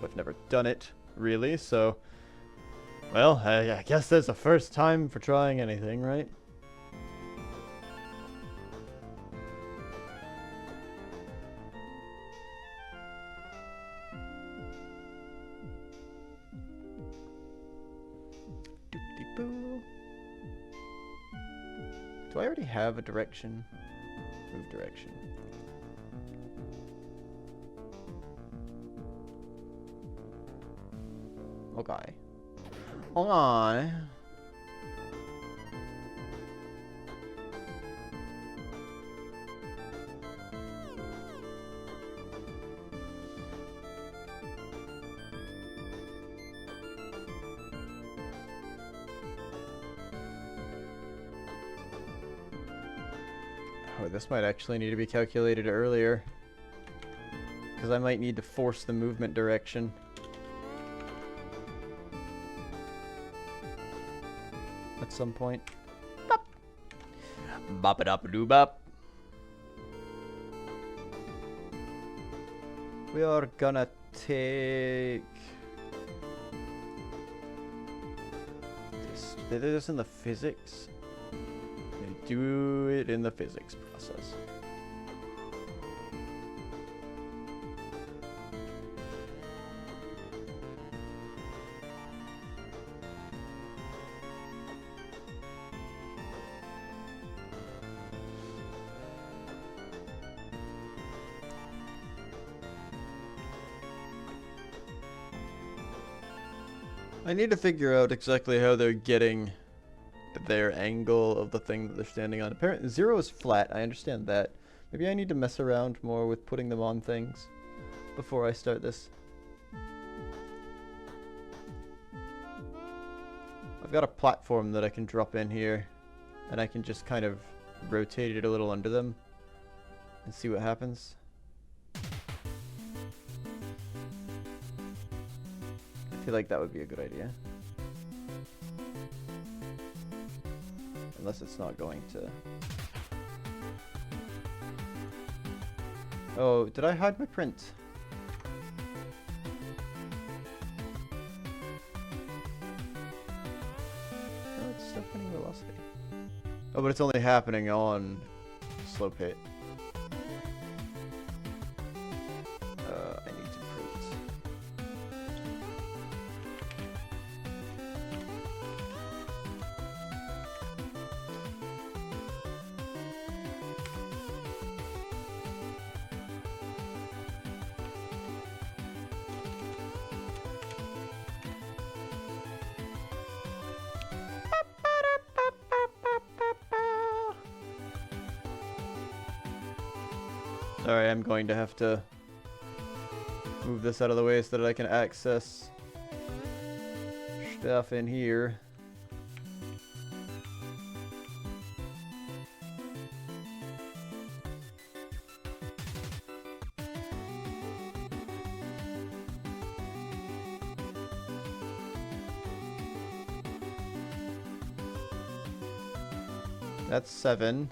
Speaker 1: I've never done it, really, so... Well, I guess there's a first time for trying anything, right? Do I already have a direction? Move direction. Okay. Okay. Oh, this might actually need to be calculated earlier, because I might need to force the movement direction. At some point. Bop! Bop it up a doo bop. We are gonna take this. They do this in the physics. They do it in the physics process. I need to figure out exactly how they're getting their angle of the thing that they're standing on. Apparently, 0 is flat. I understand that. Maybe I need to mess around more with putting them on things before I start this. I've got a platform that I can drop in here, and I can just kind of rotate it a little under them and see what happens. I feel like that would be a good idea. Unless it's not going to... Oh, did I hide my print? Oh, it's still printing velocity. Oh, but it's only happening on slope hit. I need to print. Sorry, I'm going to have to move this out of the way so that I can access stuff in here. That's 7.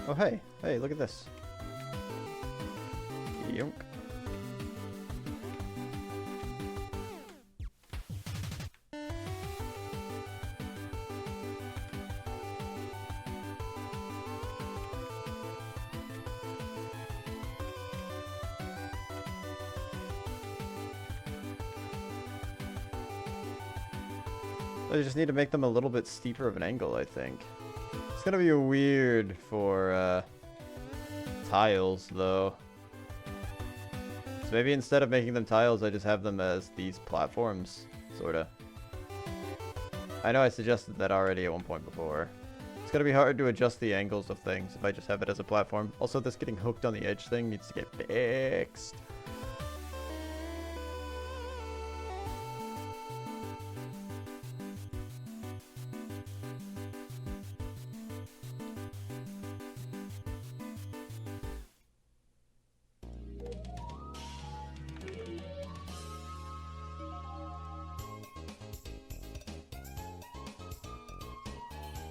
Speaker 1: Oh, hey. Hey, look at this. Yonk. I just need to make them a little bit steeper of an angle, I think. It's gonna be weird for tiles, though. So maybe instead of making them tiles, I just have them as these platforms, sorta. I know I suggested that already at one point before. It's gonna be hard to adjust the angles of things if I just have it as a platform. Also, this getting hooked on the edge thing needs to get fixed.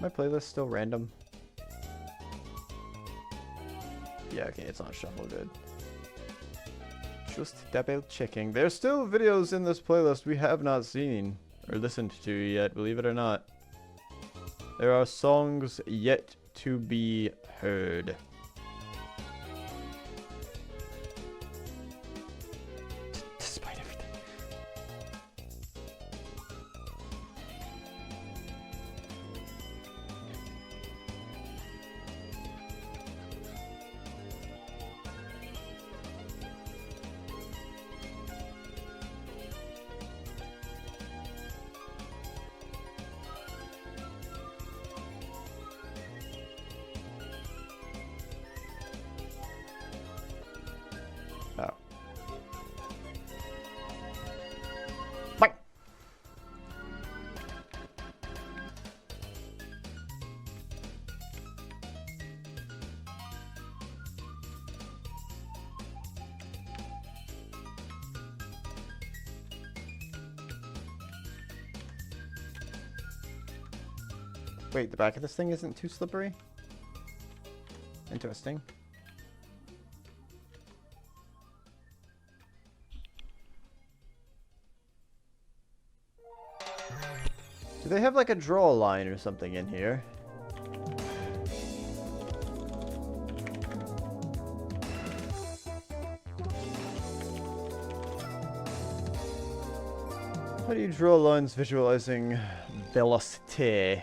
Speaker 1: My playlist still random? Yeah, okay, it's on shuffle, good. Just double checking. There's still videos in this playlist we have not seen or listened to yet, believe it or not. There are songs yet to be heard. Despite everything. Oh. Bye. Wait, the back of this thing isn't too slippery? Interesting. Do they have like a draw line or something in here? How do you draw lines visualizing velocity?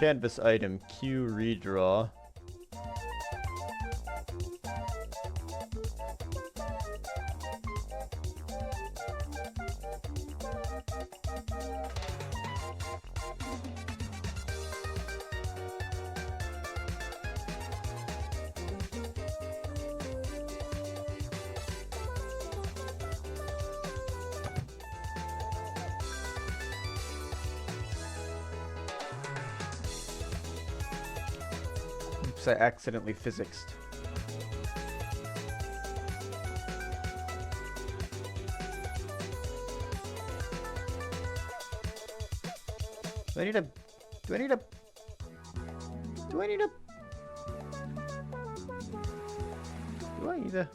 Speaker 1: Canvas item, Q redraw. Oops, I accidentally physicsed. Do I need a... Do I need a... Do I need a... Do I need a...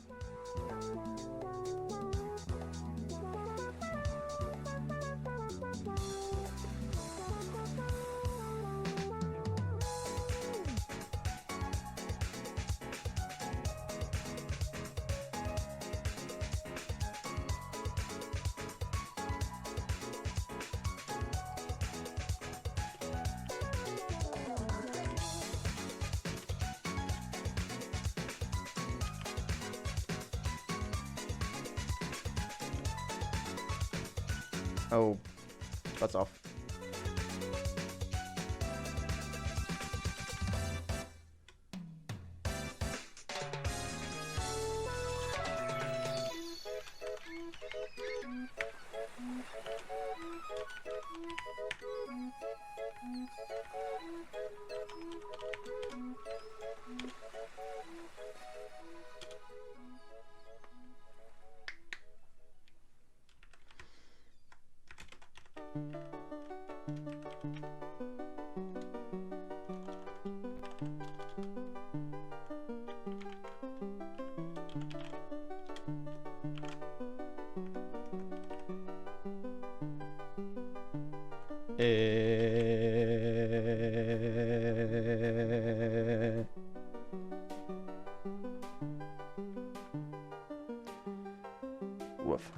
Speaker 1: Oh, that's off. Woof.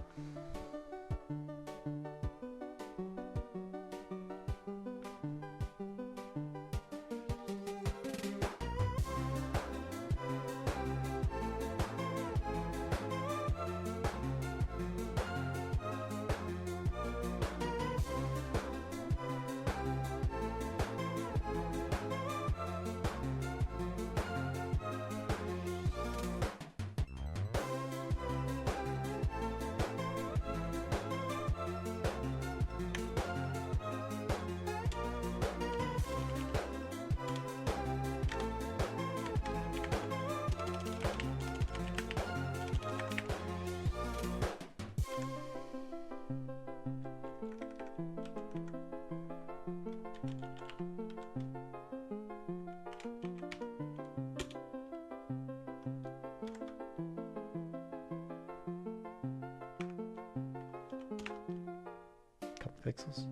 Speaker 1: pixels.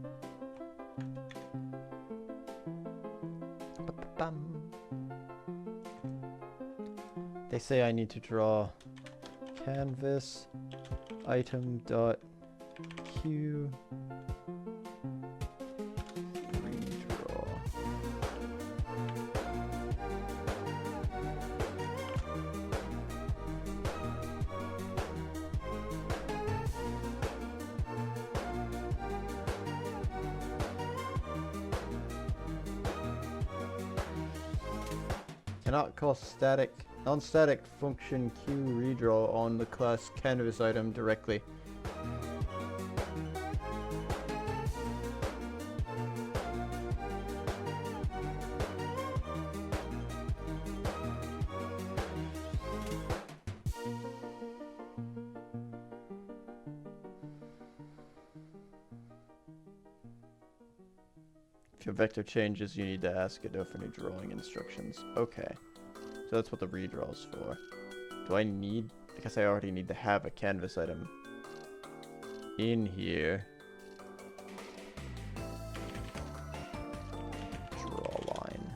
Speaker 1: Ba-ba-bum. They say I need to draw canvas item dot q redraw. Cannot call non-static function q redraw on the class canvas item directly. If your vector changes, you need to ask Godot for new drawing instructions. Okay. So that's what the redraw is for. Do I need... I guess I already need to have a canvas item in here. Draw line.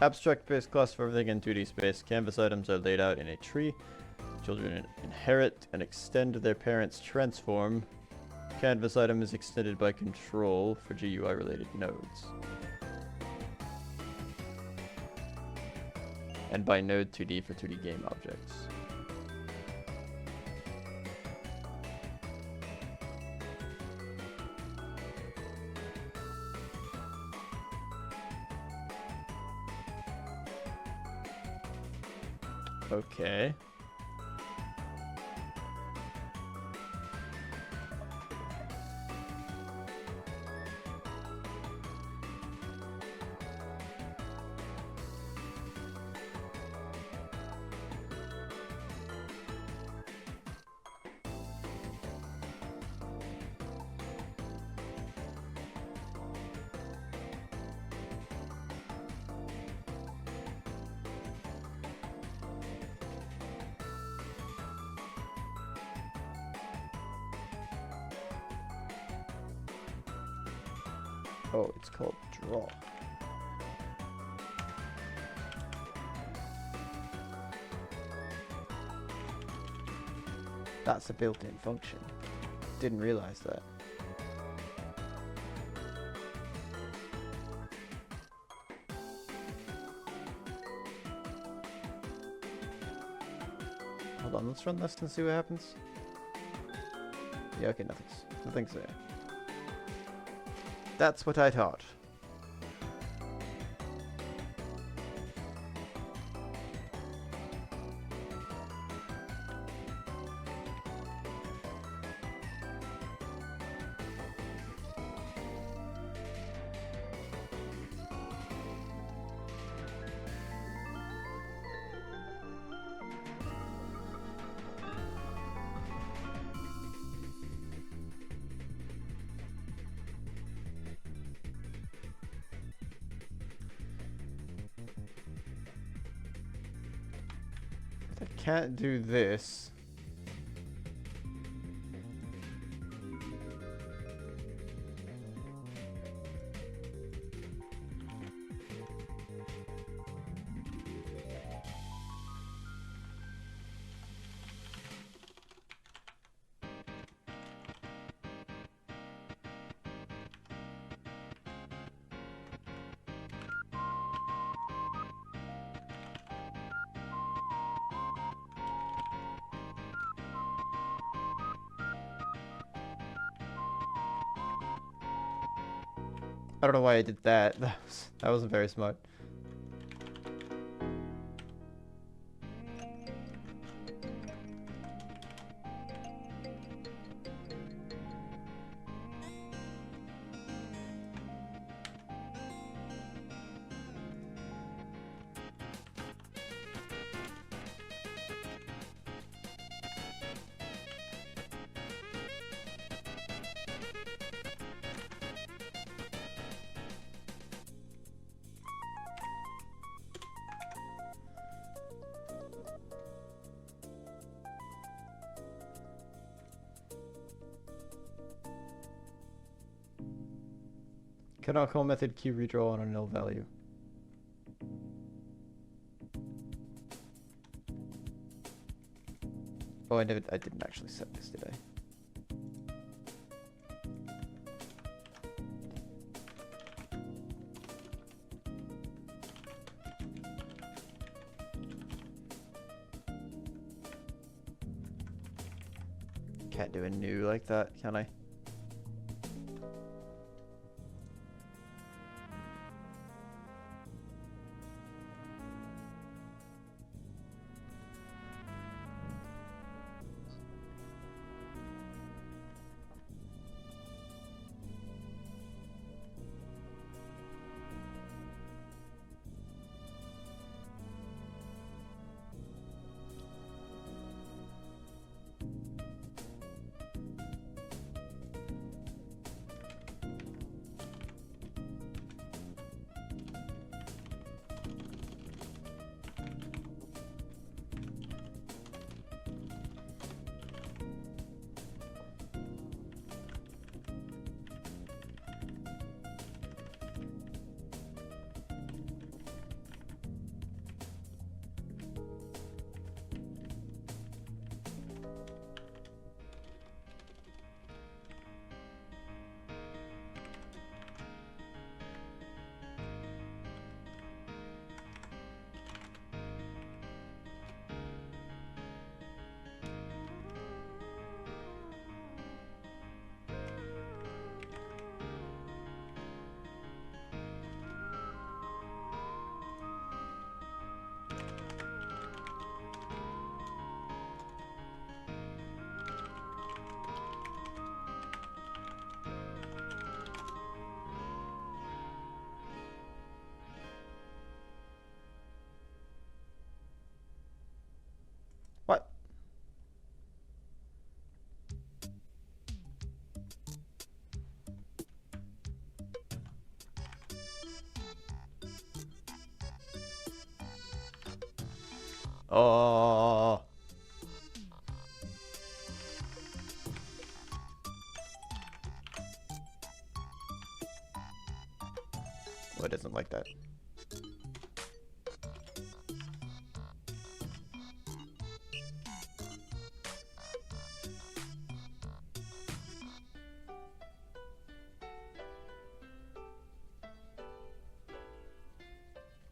Speaker 1: Abstract-based class for everything in 2D space. Canvas items are laid out in a tree. Children inherit and extend their parents' transform. Canvas item is extended by control for GUI-related nodes. And by node 2D for 2D game objects. Okay. Oh, it's called draw. That's a built-in function. Didn't realize that. Hold on, let's run this and see what happens. Yeah, okay, nothing's there. That's what I thought. I can't do this. I don't know why I did that. That wasn't very smart. Cannot call method key redraw on a null value. Oh, I didn't actually set this, did I? Can't do a new like that, can I? What? Oh. Oh, it doesn't like that.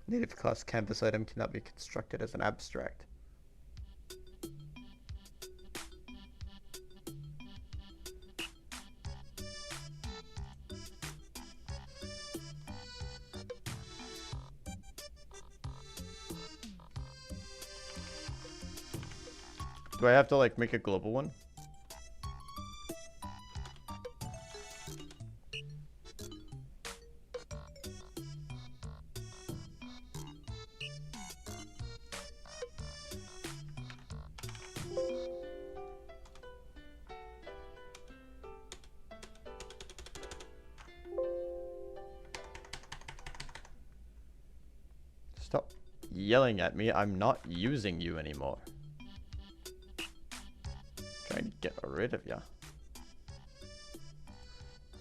Speaker 1: Native class canvas item cannot be constructed as an abstract. Do I have to like make a global one? Stop yelling at me. I'm not using you anymore. Trying to get rid of ya.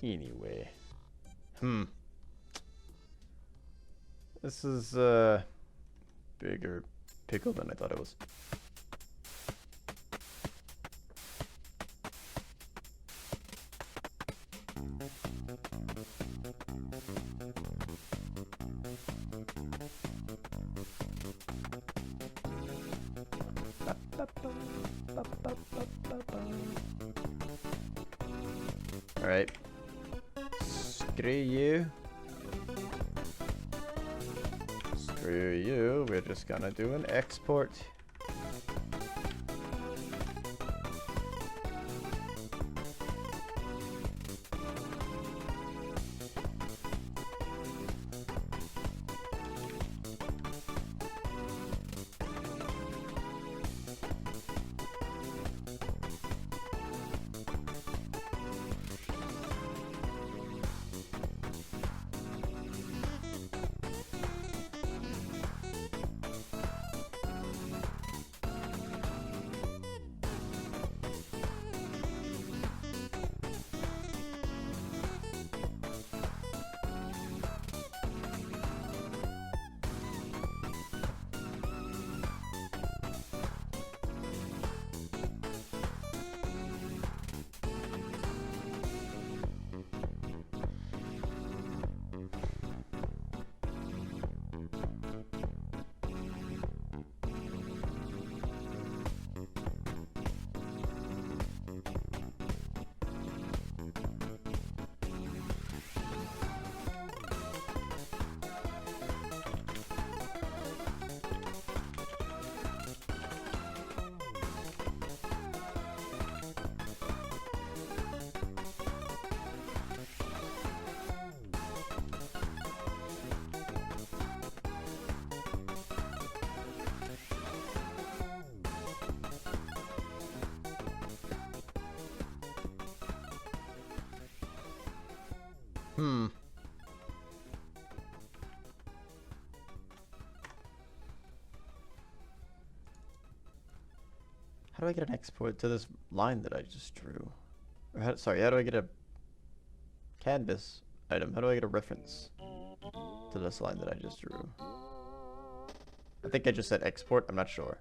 Speaker 1: Anyway. This is a bigger pickle than I thought it was. Alright. Screw you. Screw you. We're just gonna do an export. How do I get an export to this line that I just drew? Or sorry, how do I get a canvas item? How do I get a reference to this line that I just drew? I think I just said export, I'm not sure.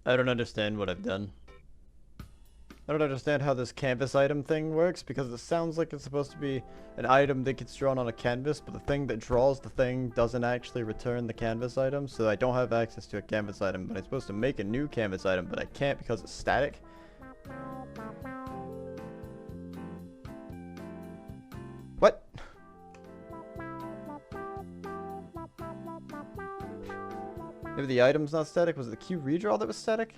Speaker 1: I don't understand what I've done. I don't understand how this canvas item thing works, because it sounds like it's supposed to be an item that gets drawn on a canvas, but the thing that draws the thing doesn't actually return the canvas item, so I don't have access to a canvas item, but I'm supposed to make a new canvas item, but I can't because it's static. What? Maybe the item's not static? Was it the Q redraw that was static?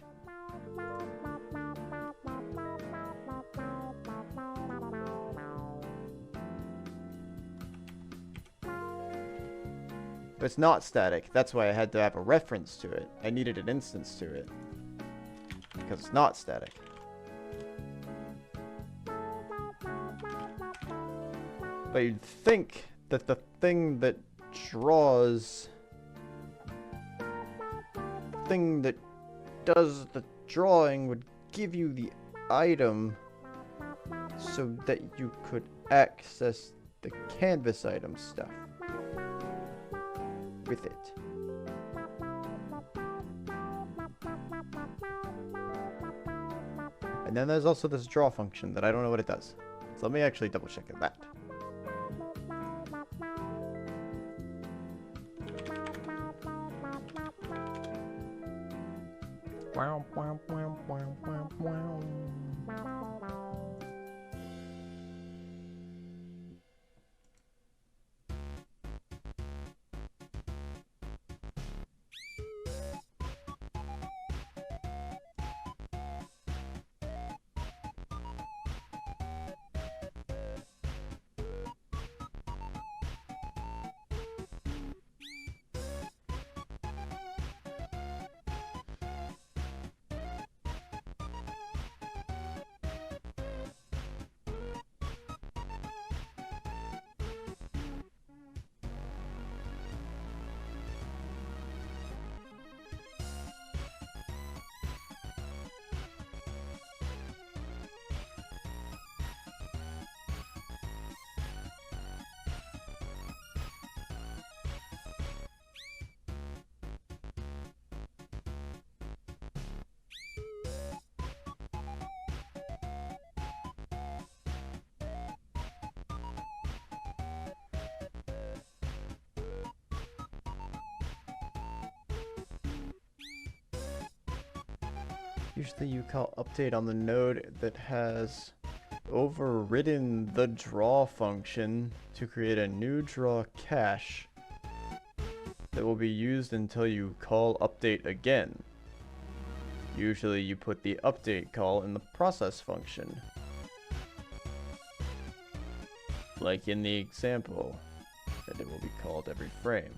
Speaker 1: But it's not static. That's why I had to have a reference to it. I needed an instance to it. Because it's not static. But you'd think that the thing that draws... the thing that does the drawing would give you the item so that you could access the canvas item stuff with it. And then there's also this draw function that I don't know what it does. So let me actually double check that. Wow, wow, wow, wow, wow, wow. Usually you call update on the node that has overridden the draw function to create a new draw cache that will be used until you call update again. Usually you put the update call in the process function, like in the example, and it will be called every frame.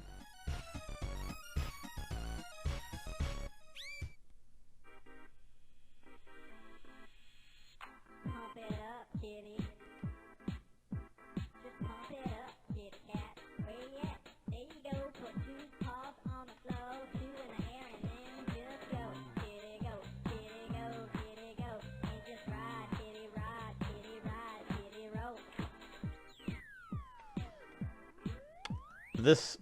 Speaker 1: This,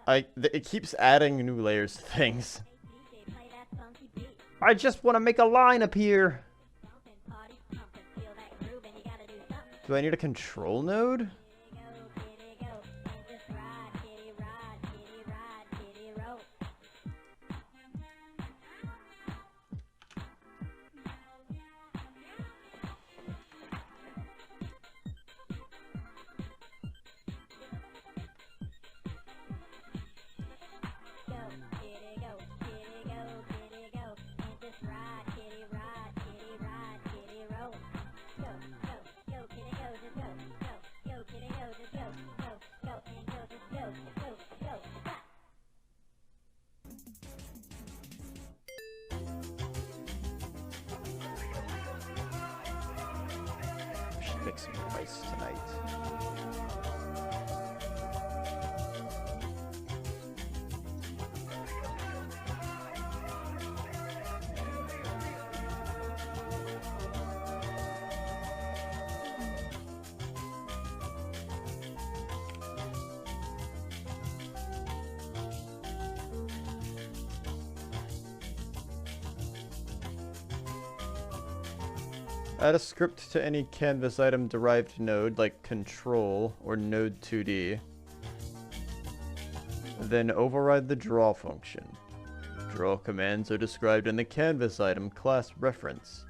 Speaker 1: it keeps adding new layers to things. I just want to make a line appear. Do I need a control node? Make some rice tonight. Add a script to any canvas item derived node like control or node 2D. Then override the draw function. Draw commands are described in the canvas item class reference.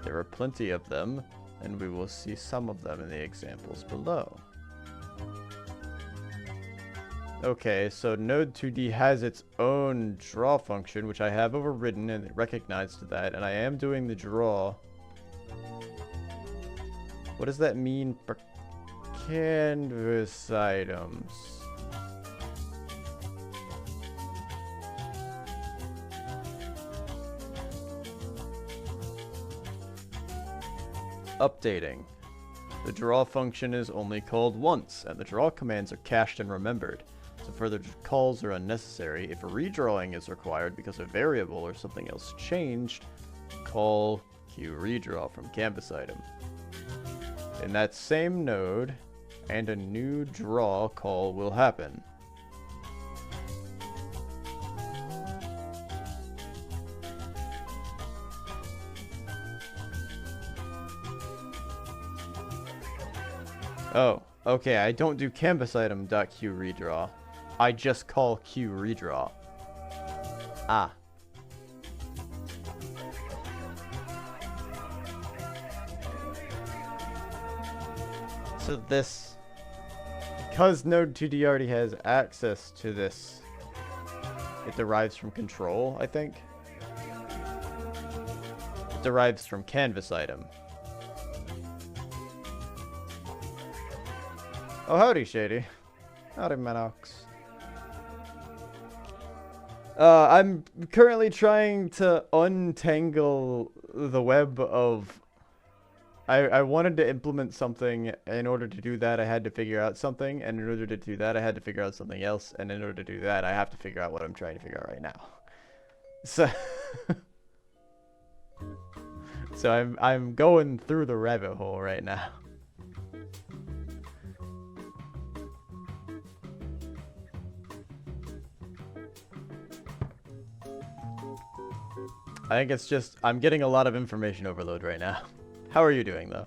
Speaker 1: There are plenty of them, and we will see some of them in the examples below. Okay, so node 2D has its own draw function, which I have overridden and it recognized that, and I am doing the draw. What does that mean for canvas items? Updating. The draw function is only called once, and the draw commands are cached and remembered, so further calls are unnecessary. If a redrawing is required because a variable or something else changed, call QRedraw from canvas item. In that same node, and a new draw call will happen. Oh, okay, I don't do canvas item.QRedraw. I just call QRedraw. Ah. So this, because Node 2D already has access to this, it derives from control, I think. It derives from canvas item. Oh, howdy, Shady. Howdy, Manox. I'm currently trying to untangle the web of... I wanted to implement something. In order to do that, I had to figure out something. And in order to do that, I had to figure out something else. And in order to do that, I have to figure out what I'm trying to figure out right now. So... so I'm going through the rabbit hole right now. I think it's just, I'm getting a lot of information overload right now. How are you doing, though?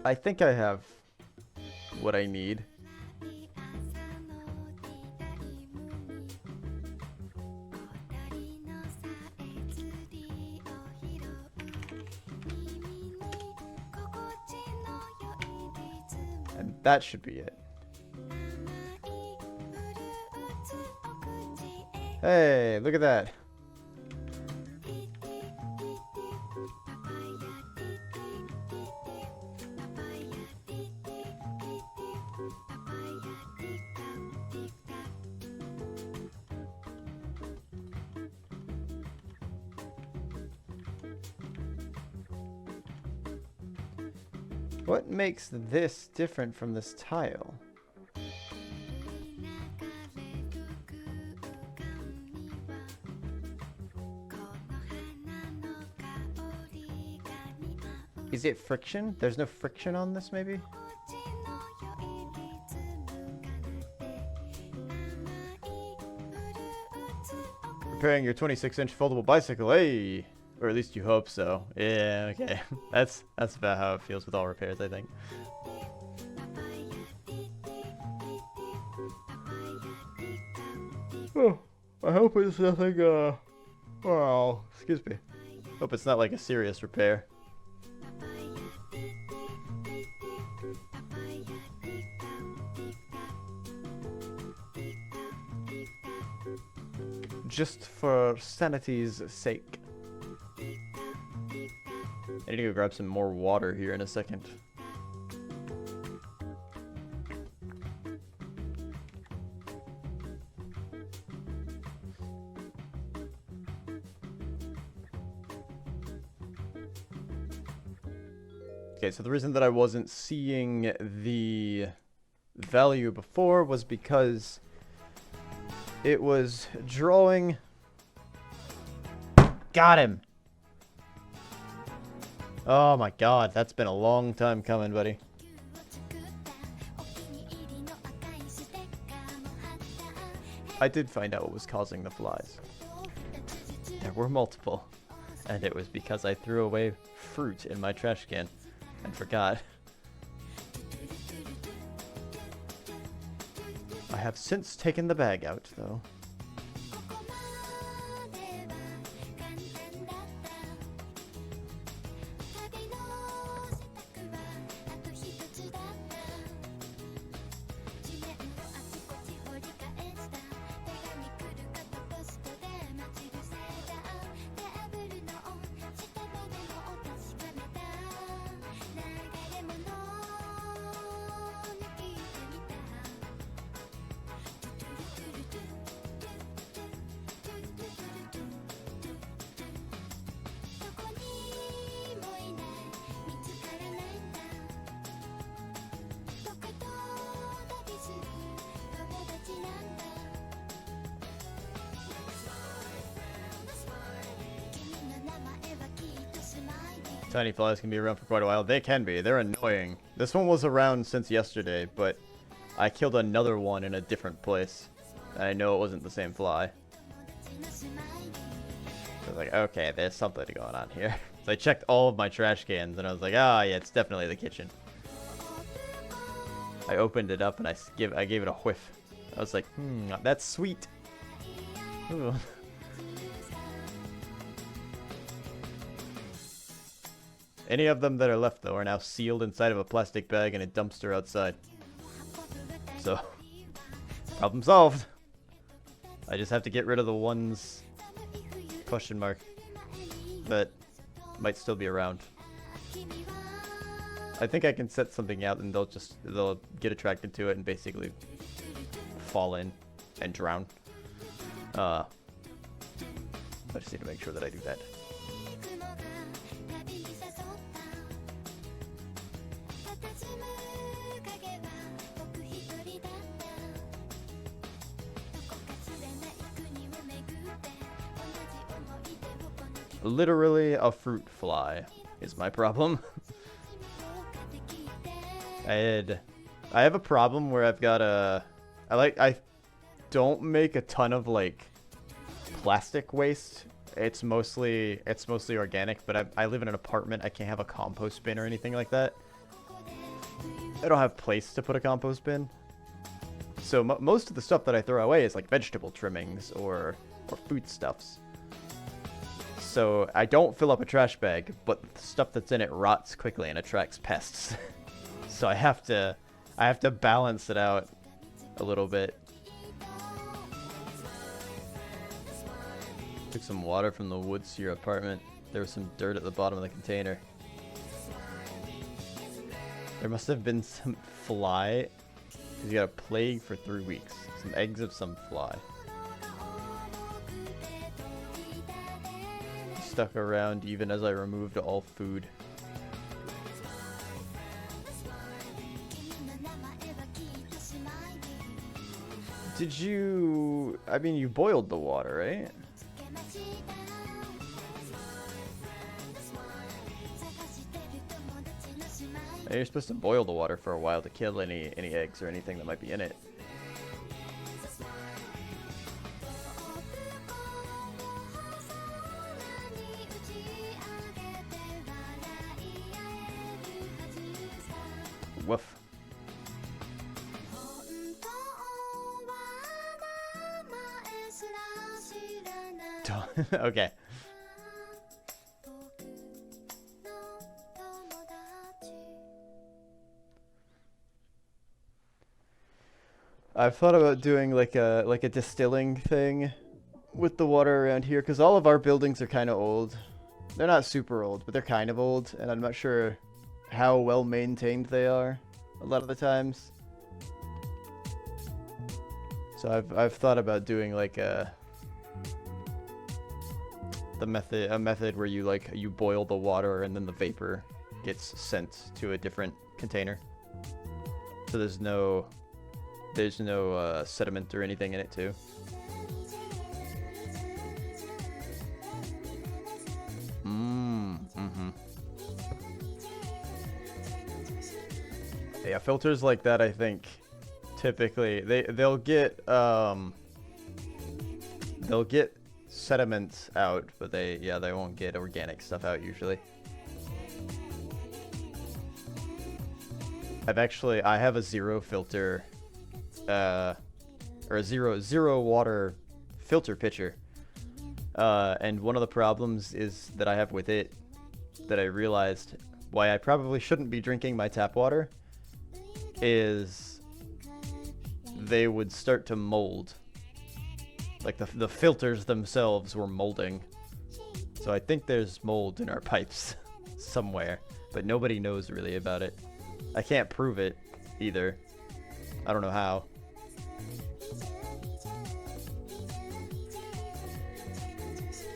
Speaker 1: I think I have what I need. And that should be it. Hey, look at that. What makes this different from this tile? Is it friction? There's no friction on this, maybe? repairing your 26-inch foldable bicycle, hey! Or at least you hope so. Yeah, okay. That's about how it feels with all repairs, I think. Oh, I hope it's nothing, well, excuse me. Hope it's not like a serious repair. Just for sanity's sake. I need to go grab some more water here in a second. Okay, so the reason that I wasn't seeing the value before was because it was drawing. Got him! Oh my god, that's been a long time coming, buddy. I did find out what was causing the flies. There were multiple, and it was because I threw away fruit in my trash can and forgot. I have since taken the bag out, though. Tiny flies can be around for quite a while. They can be. They're annoying. This one was around since yesterday, but I killed another one in a different place. And I know it wasn't the same fly. I was like, okay, there's something going on here. So I checked all of my trash cans, and I was like, ah, yeah, it's definitely the kitchen. I opened it up, and I gave it a whiff. I was like, that's sweet. Ooh. Any of them that are left, though, are now sealed inside of a plastic bag in a dumpster outside. So, problem solved. I just have to get rid of the ones, question mark, that might still be around. I think I can set something out and they'll get attracted to it and basically fall in and drown. I just need to make sure that I do that. Literally a fruit fly is my problem. I have a problem where I've got I don't make a ton of like plastic waste. It's mostly organic, but I live in an apartment. I can't have a compost bin or anything like that. I don't have place to put a compost bin. So most of the stuff that I throw away is like vegetable trimmings or foodstuffs. So I don't fill up a trash bag, but the stuff that's in it rots quickly and attracts pests. So I have to balance it out a little bit. Took some water from the woods to your apartment. There was some dirt at the bottom of the container. There must have been some fly, because you got a plague for 3 weeks. Some eggs of some fly. Stuck around even as I removed all food. Did you... I mean, you boiled the water, right? You're supposed to boil the water for a while to kill any eggs or anything that might be in it. Woof. Okay. I've thought about doing like a distilling thing with the water around here, because all of our buildings are kind of old. They're not super old, but they're kind of old, and I'm not sure how well maintained they are a lot of the times. So I've thought about doing like a method where you boil the water and then the vapor gets sent to a different container. So there's no sediment or anything in it too. Yeah, filters like that, I think, typically they'll get sediment out, but they won't get organic stuff out usually. I have a zero filter, or a zero water filter pitcher, and one of the problems is that I have with it, that I realized why I probably shouldn't be drinking my tap water, is they would start to mold. Like the filters themselves were molding. So I think there's mold in our pipes somewhere, but nobody knows really about it. I can't prove it either. I don't know how.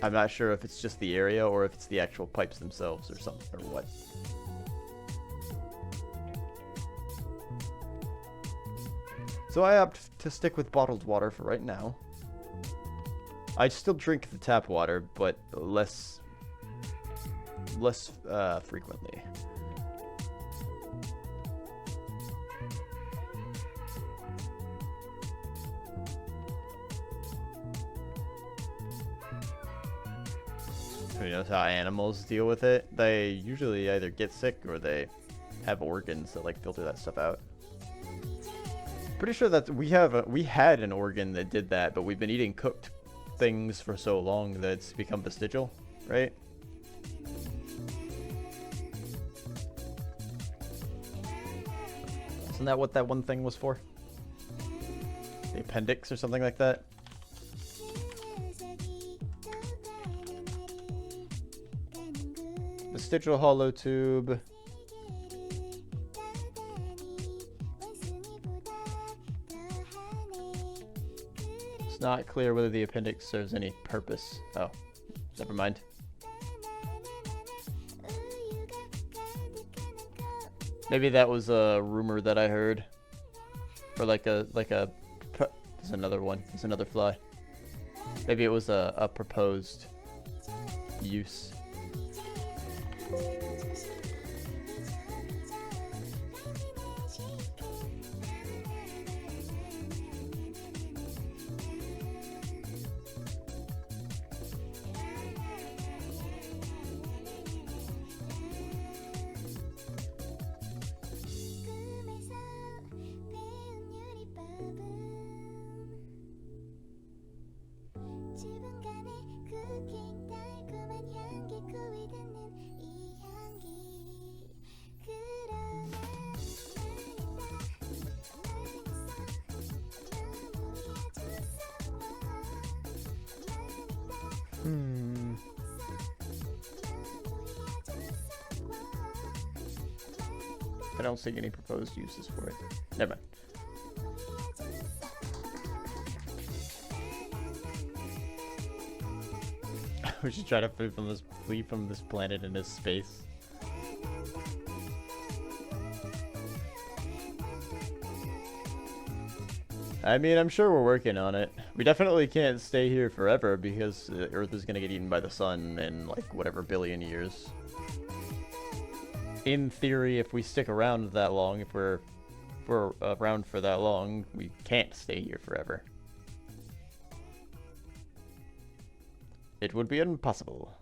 Speaker 1: I'm not sure if it's just the area or if it's the actual pipes themselves or something or what. So I opt to stick with bottled water for right now. I still drink the tap water, but less frequently. Who knows how animals deal with it? They usually either get sick or they have organs that like filter that stuff out. Pretty sure that we had an organ that did that, but we've been eating cooked things for so long that it's become vestigial, right? Isn't that what that one thing was for? The appendix or something like that? Vestigial hollow tube. It's not clear whether the appendix serves any purpose. Oh, never mind. Maybe that was a rumor that I heard. Or there's another one. There's another fly. Maybe it was a proposed use. I don't see any proposed uses for it. Never mind. We should try to flee from this planet into space. I mean, I'm sure we're working on it. We definitely can't stay here forever because Earth is gonna get eaten by the sun in like whatever billion years. In theory, if we stick around that long, if we're around for that long, we can't stay here forever. It would be impossible.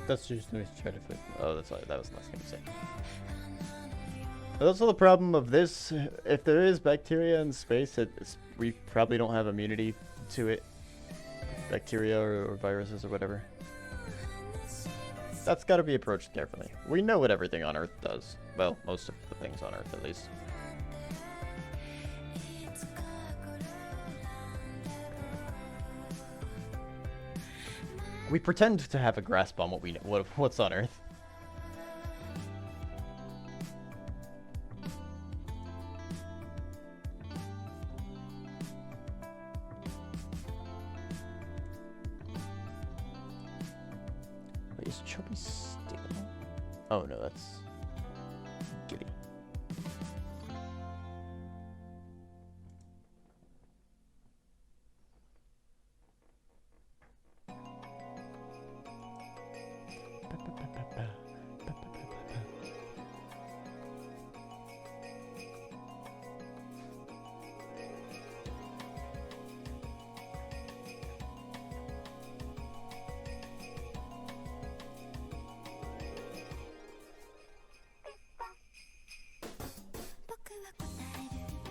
Speaker 3: That's just me trying to flip.
Speaker 1: Oh, that was the last thing to say. Also, the problem of this, if there is bacteria in space, we probably don't have immunity to it. Bacteria or viruses or whatever. That's got to be approached carefully. We know what everything on Earth does. Well, most of the things on Earth, at least. We pretend to have a grasp on what's on Earth. Wait, is Chubby still? Oh no, that's Giddy.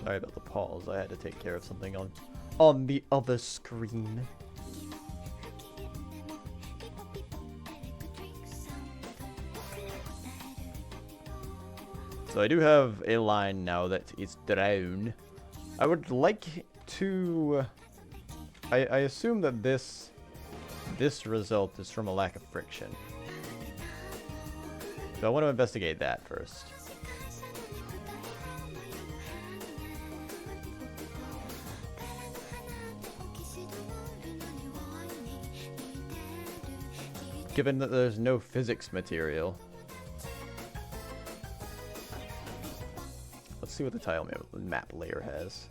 Speaker 1: Sorry about the pause. I had to take care of something on the other screen. So I do have a line now that is down. I would like to... I assume that this result is from a lack of friction. So I want to investigate that first. Given that there's no physics material. Let's see what the tile map layer has.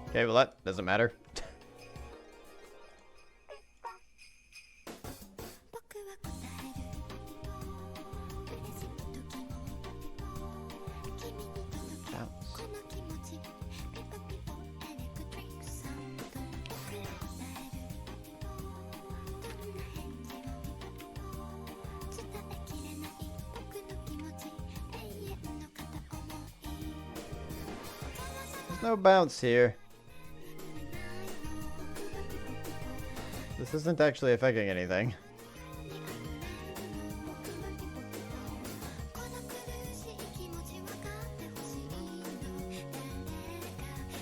Speaker 1: Okay, well that doesn't matter. There's no bounce here. This isn't actually affecting anything.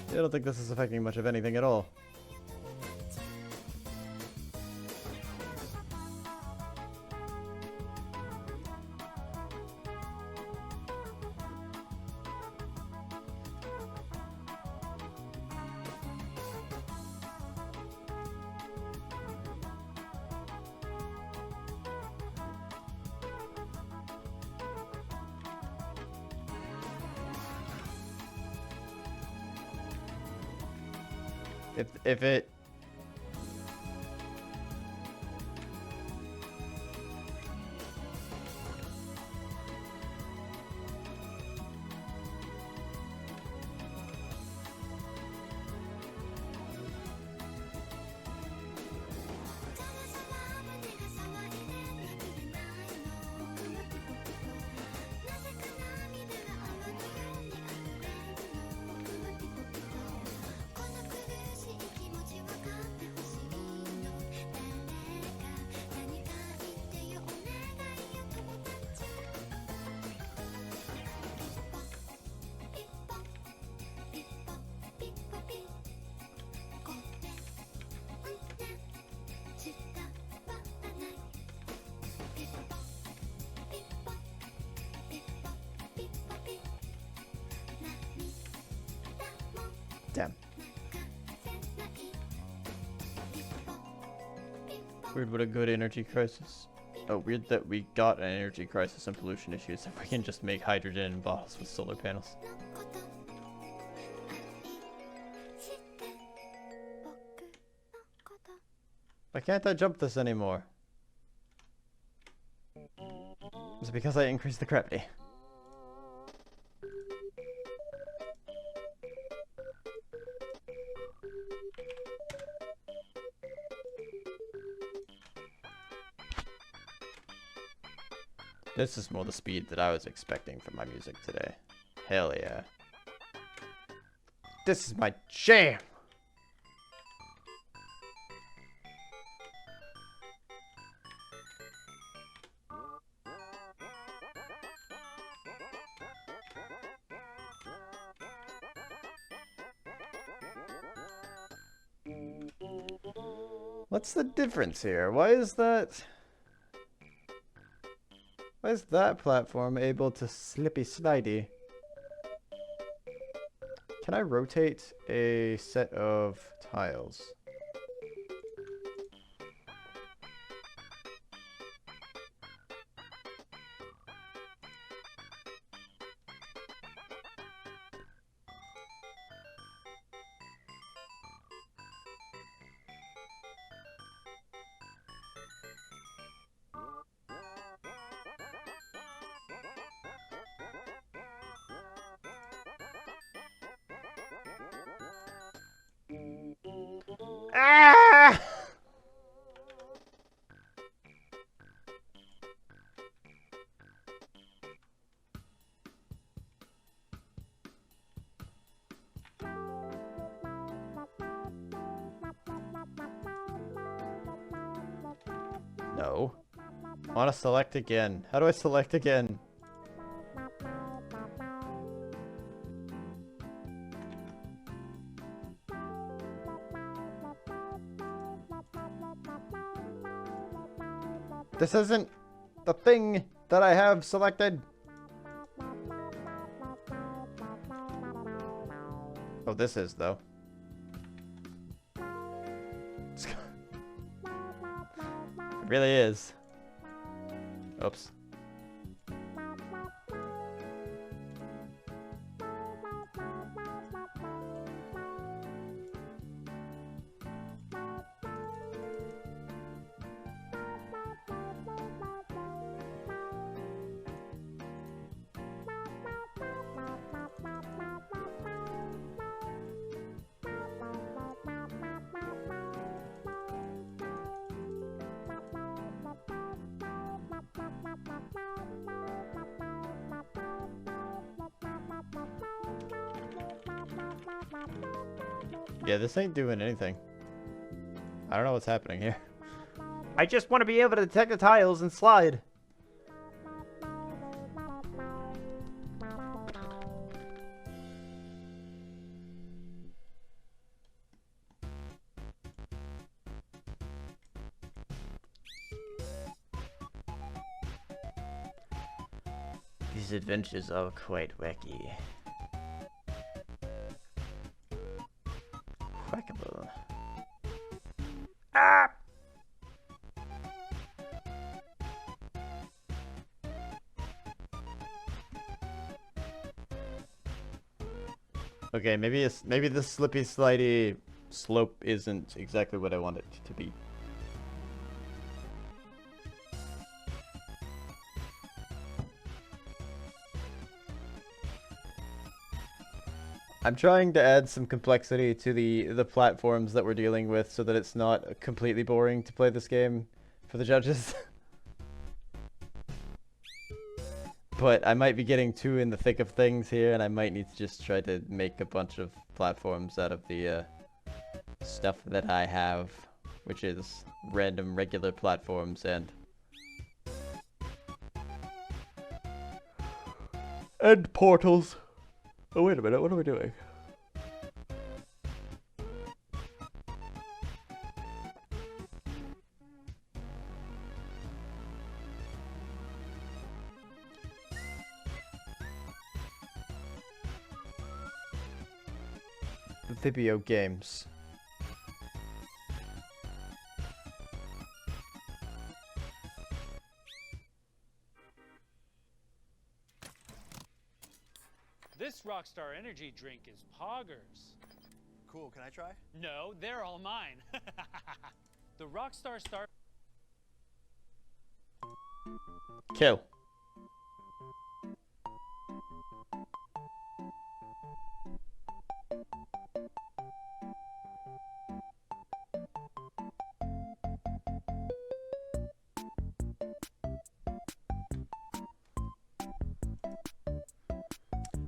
Speaker 1: I don't think this is affecting much of anything at all. If it... Damn. Weird what a good energy crisis. Oh, weird that we got an energy crisis and pollution issues if we can just make hydrogen in bottles with solar panels. Why can't I jump this anymore? Is it because I increased the gravity? This is more the speed that I was expecting from my music today. Hell yeah. This is my jam! What's the difference here? Why is that platform able to slippy slidey? Can I rotate a set of tiles? Ah! No. I want to select again. How do I select again? This isn't the thing that I have selected. Oh, this is, though. It really is. Oops. Yeah, this ain't doing anything. I don't know what's happening here. I just want to be able to detect the tiles and slide. These adventures are quite wacky. Whackable. Ah! Okay, maybe the slippy slidey slope isn't exactly what I want it to be. I'm trying to add some complexity to the platforms that we're dealing with so that it's not completely boring to play this game for the judges. But I might be getting too in the thick of things here, and I might need to just try to make a bunch of platforms out of the stuff that I have, which is random regular platforms and portals. Oh, wait a minute, what are we doing? Video games.
Speaker 3: This Rockstar energy drink is poggers.
Speaker 4: Cool, can I try?
Speaker 3: No, they're all mine. The Rockstar Star...
Speaker 1: Kill.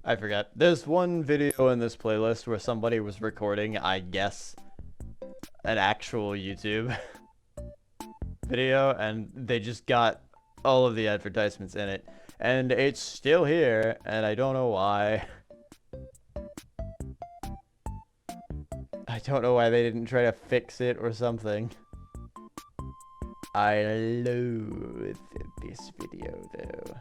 Speaker 1: I forgot. There's one video in this playlist where somebody was recording, I guess, an actual YouTube video, and they just got all of the advertisements in it. And it's still here, and I don't know why. I don't know why they didn't try to fix it or something. I loathe this video, though.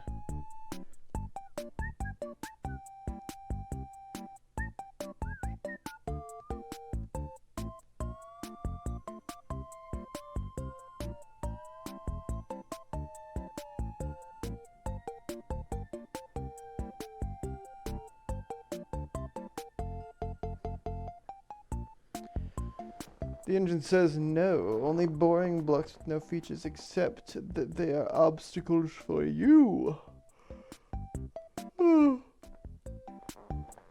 Speaker 1: The engine says no, only boring blocks with no features except that they are obstacles for you.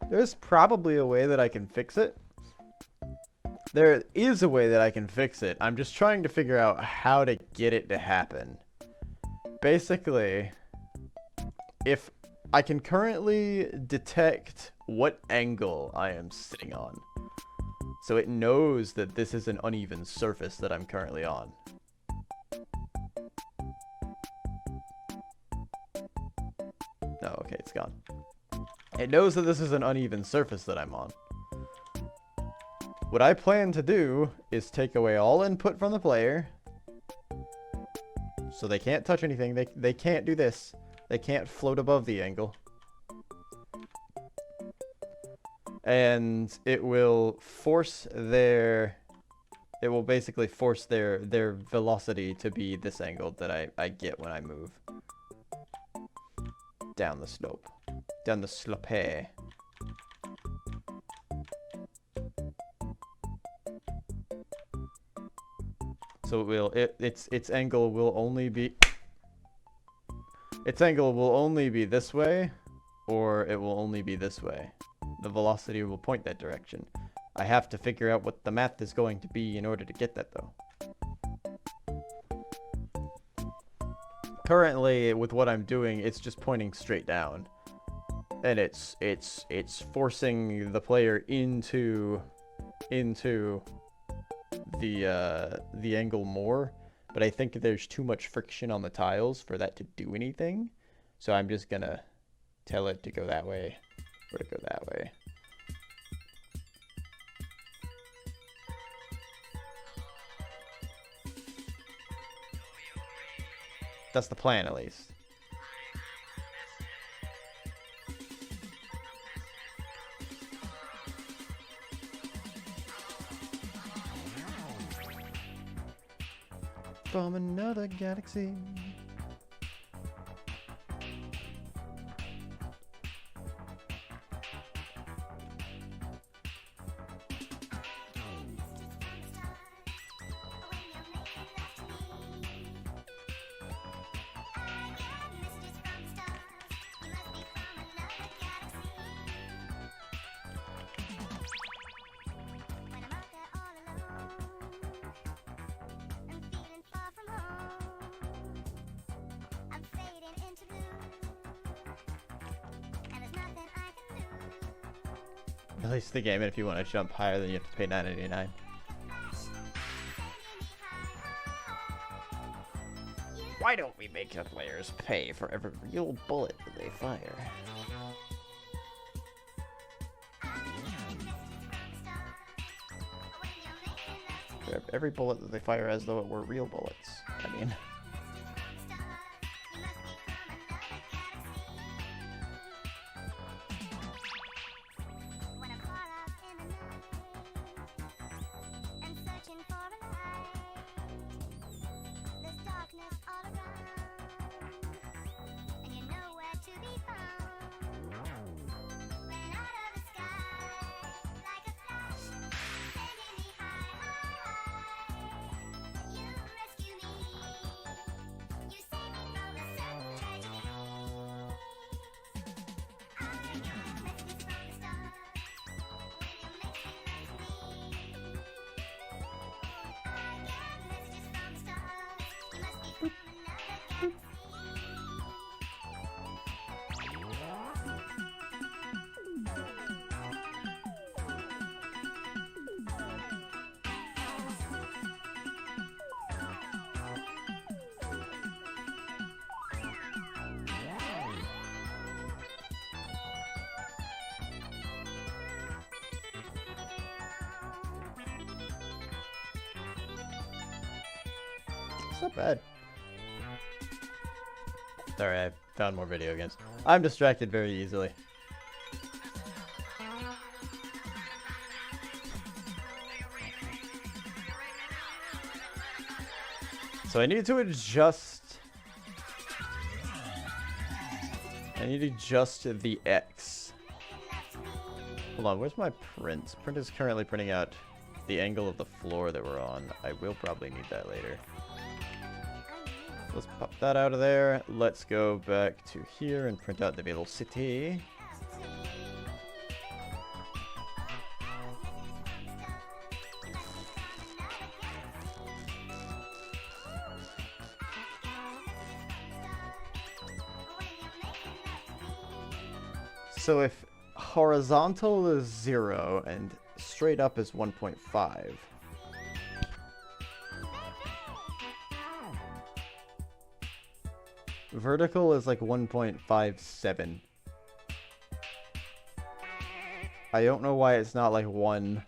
Speaker 1: There's probably a way that I can fix it. There is a way that I can fix it. I'm just trying to figure out how to get it to happen. Basically, if I can currently detect what angle I am sitting on, so it knows that this is an uneven surface that I'm currently on. Oh, okay, it's gone. It knows that this is an uneven surface that I'm on. What I plan to do is take away all input from the player. So they can't touch anything. They can't do this. They can't float above the angle. And it will force their... It will basically force their velocity to be this angle that I get when I move. Down the slope. Down the slope. So it will, its angle will only be... Its angle will only be this way, or it will only be this way. The velocity will point that direction. I have to figure out what the math is going to be in order to get that, though. Currently, with what I'm doing, it's just pointing straight down. And it's forcing the player into the angle more. But I think there's too much friction on the tiles for that to do anything. So I'm just gonna tell it to go that way. Or to go that way. That's the plan, at least. From another galaxy. Release the game, and if you want to jump higher, then you have to pay $9.99. Why don't we make the players pay for every real bullet that they fire? For every bullet that they fire as though it were real bullets. I mean... It's not bad. Sorry, I found more video games. I'm distracted very easily. So I need to adjust. I need to adjust the X. Hold on, where's my print? Print is currently printing out the angle of the floor that we're on. I will probably need that later. Let's pop that out of there. Let's go back to here and print out the velocity. So if horizontal is 0 and straight up is 1.5. Vertical is like 1.57. I don't know why it's not like 1.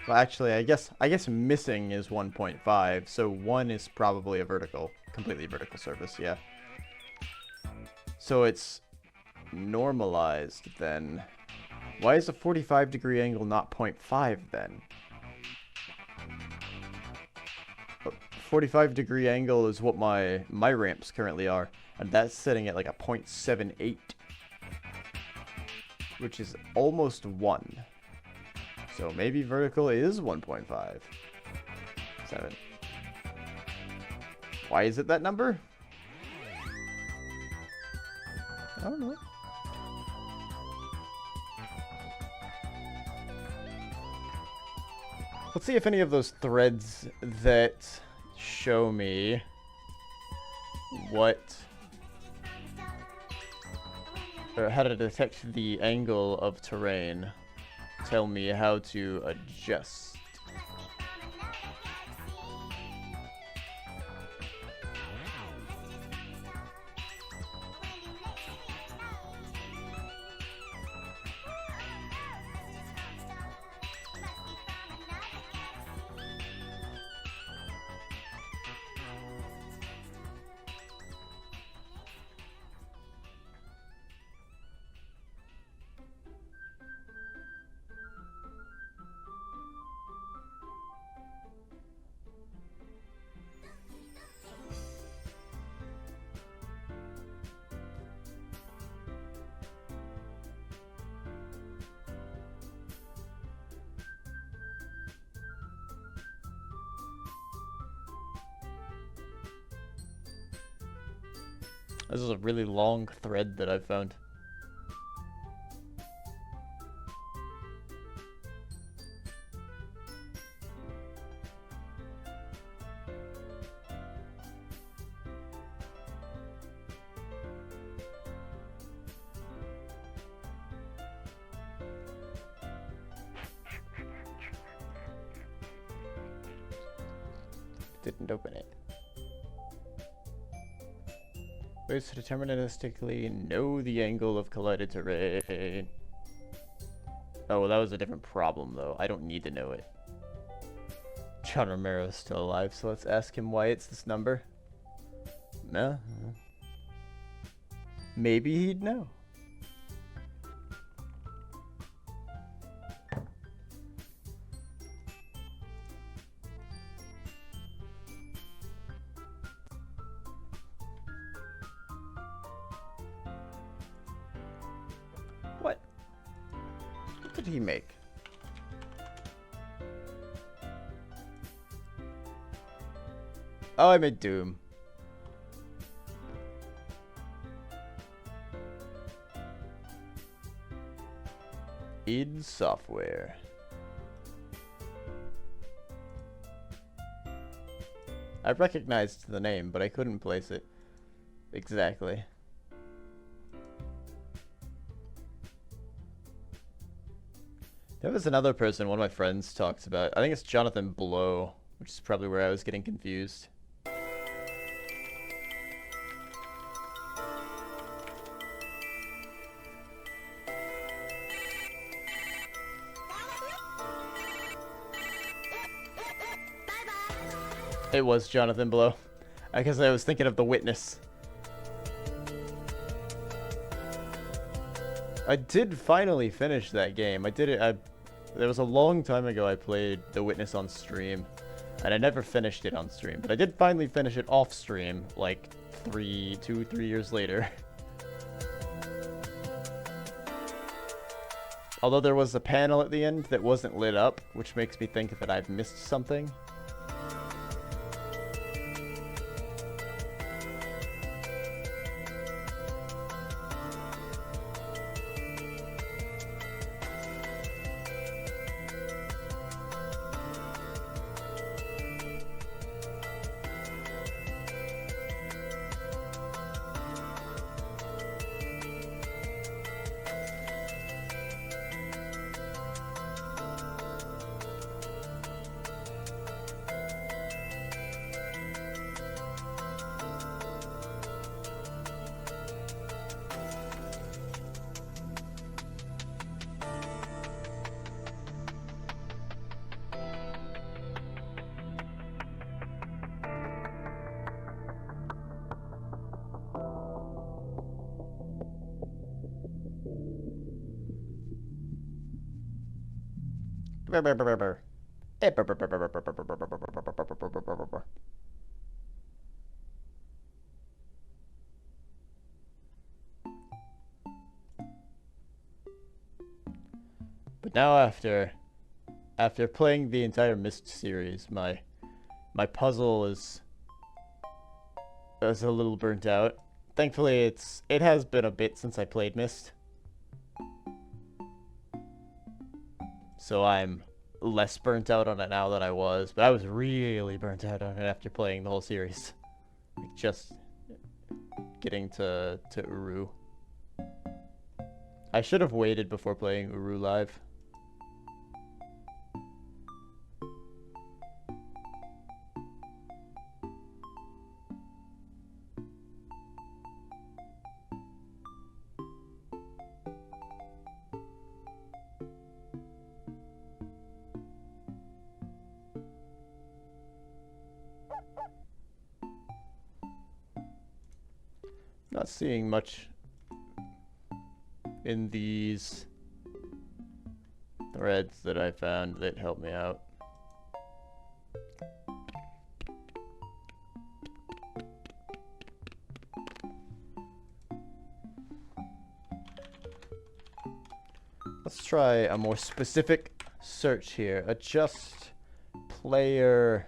Speaker 1: Well, actually, I guess missing is 1.5, so 1 is probably a vertical, completely vertical surface, yeah. So it's normalized then. Why is a 45-degree angle not 0.5 then? A 45-degree angle is what my ramps currently are, and that's sitting at like a 0.78, which is almost 1. So maybe vertical is 1.5. 7. Why is it that number? I don't know. Let's see if any of those threads that show me what or how to detect the angle of terrain tell me how to adjust. This is a really long thread that I've found. Didn't open it. Ways to deterministically know the angle of collided terrain. Oh, well, that was a different problem, though. I don't need to know it. John Romero's still alive, so let's ask him why it's this number. No. Maybe he'd know. What? What did he make? Oh, I made Doom. id Software. I recognized the name, but I couldn't place it exactly. There was another person one of my friends talks about. I think it's Jonathan Blow, which is probably where I was getting confused. It was Jonathan Blow. I guess I was thinking of The Witness. I did finally finish that game. I did it. There was a long time ago I played The Witness on stream, and I never finished it on stream. But I did finally finish it off stream, like 3 years later. Although there was a panel at the end that wasn't lit up, which makes me think that I've missed something. But now after playing the entire Myst series, my puzzle is a little burnt out. Thankfully, it has been a bit since I played Myst, so I'm less burnt out on it now than I was. But I was really burnt out on it after playing the whole series, like just getting to Uru. I should have waited before playing Uru live. Not seeing much in these threads that I found that help me out. Let's try a more specific search here. Adjust player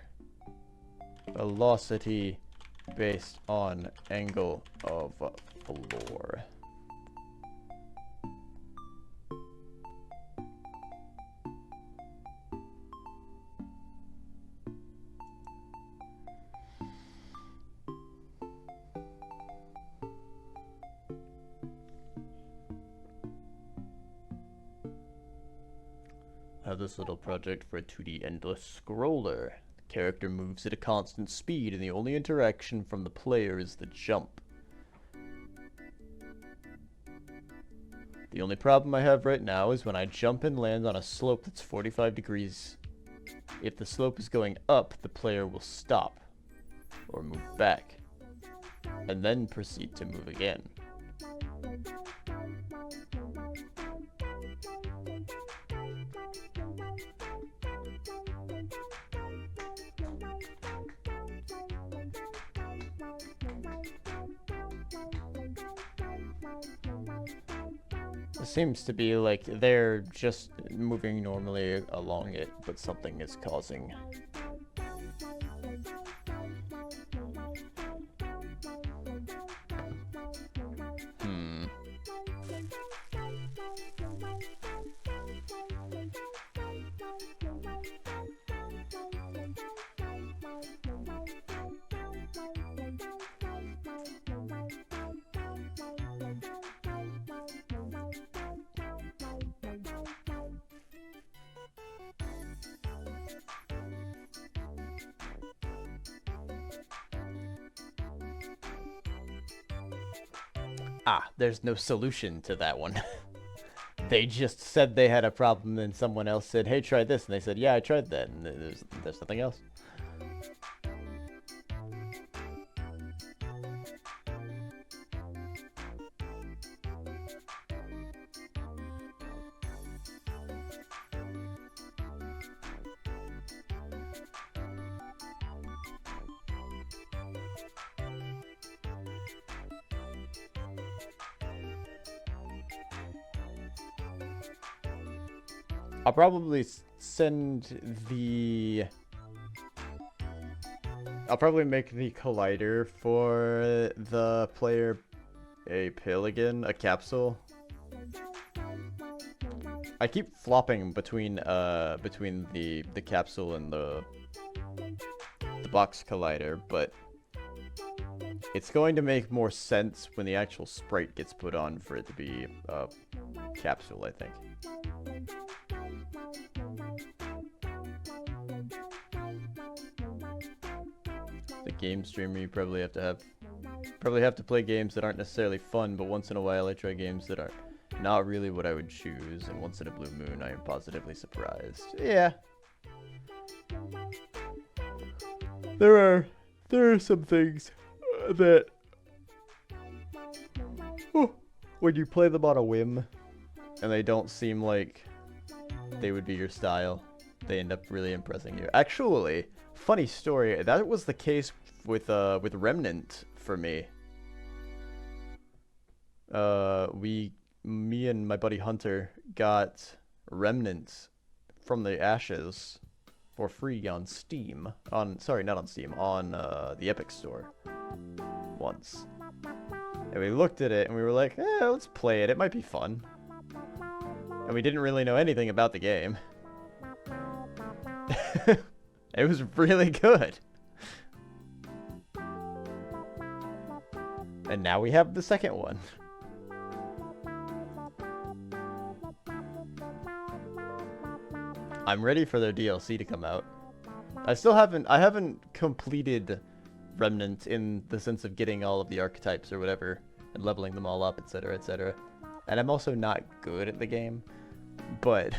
Speaker 1: velocity based on angle of floor. I have this little project for a 2D endless scroller. The character moves at a constant speed, and the only interaction from the player is the jump. The only problem I have right now is when I jump and land on a slope that's 45 degrees. If the slope is going up, the player will stop, or move back, and then proceed to move again. It seems to be like they're just moving normally along it, but something is causing. Ah, there's no solution to that one. They just said they had a problem, and someone else said, hey, try this. And they said, yeah, I tried that. And there's nothing else. I'll probably send the... I'll probably make the collider for the player a pill again, a capsule. I keep flopping between the capsule and the box collider, but it's going to make more sense when the actual sprite gets put on for it to be a capsule, I think. The game streamer, you probably have to play games that aren't necessarily fun, but once in a while I try games that are not really what I would choose, and once in a blue moon I am positively surprised. Yeah. There are some things that when you play them on a whim and they don't seem like they would be your style, they end up really impressing you. Actually, funny story, that was the case with Remnant for me. Me and my buddy Hunter got Remnant from the Ashes for free on Steam. Sorry, not on Steam, on the Epic Store once. And we looked at it and we were like, let's play it. It might be fun. And we didn't really know anything about the game. It was really good. And now we have the second one. I'm ready for their DLC to come out. I haven't completed Remnant in the sense of getting all of the archetypes or whatever and leveling them all up, etc., etc. And I'm also not good at the game, but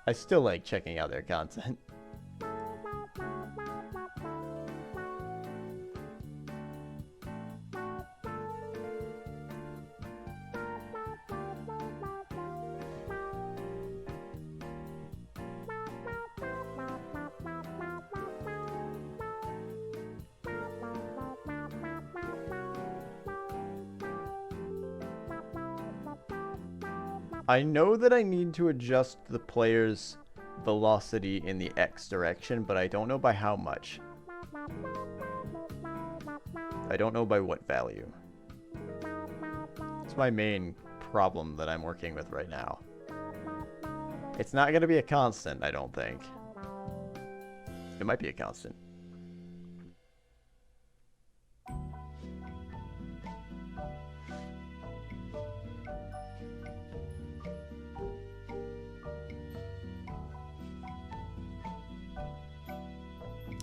Speaker 1: I still like checking out their content. I know that I need to adjust the player's velocity in the X direction, but I don't know by how much. I don't know by what value. It's my main problem that I'm working with right now. It's not going to be a constant, I don't think. It might be a constant.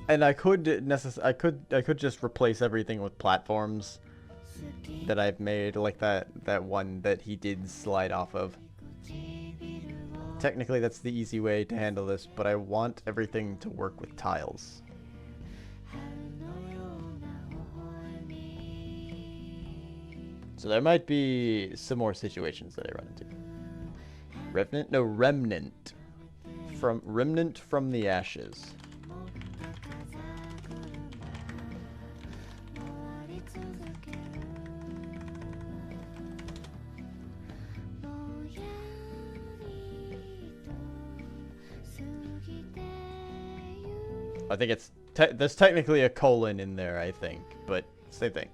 Speaker 1: And I could just replace everything with platforms that I've made, like that one that he did slide off of. Technically that's the easy way to handle this, but I want everything to work with tiles. So there might be some more situations that I run into. Revenant? No, Remnant. Remnant from the Ashes. I think it's there's technically a colon in there, I think, but same thing.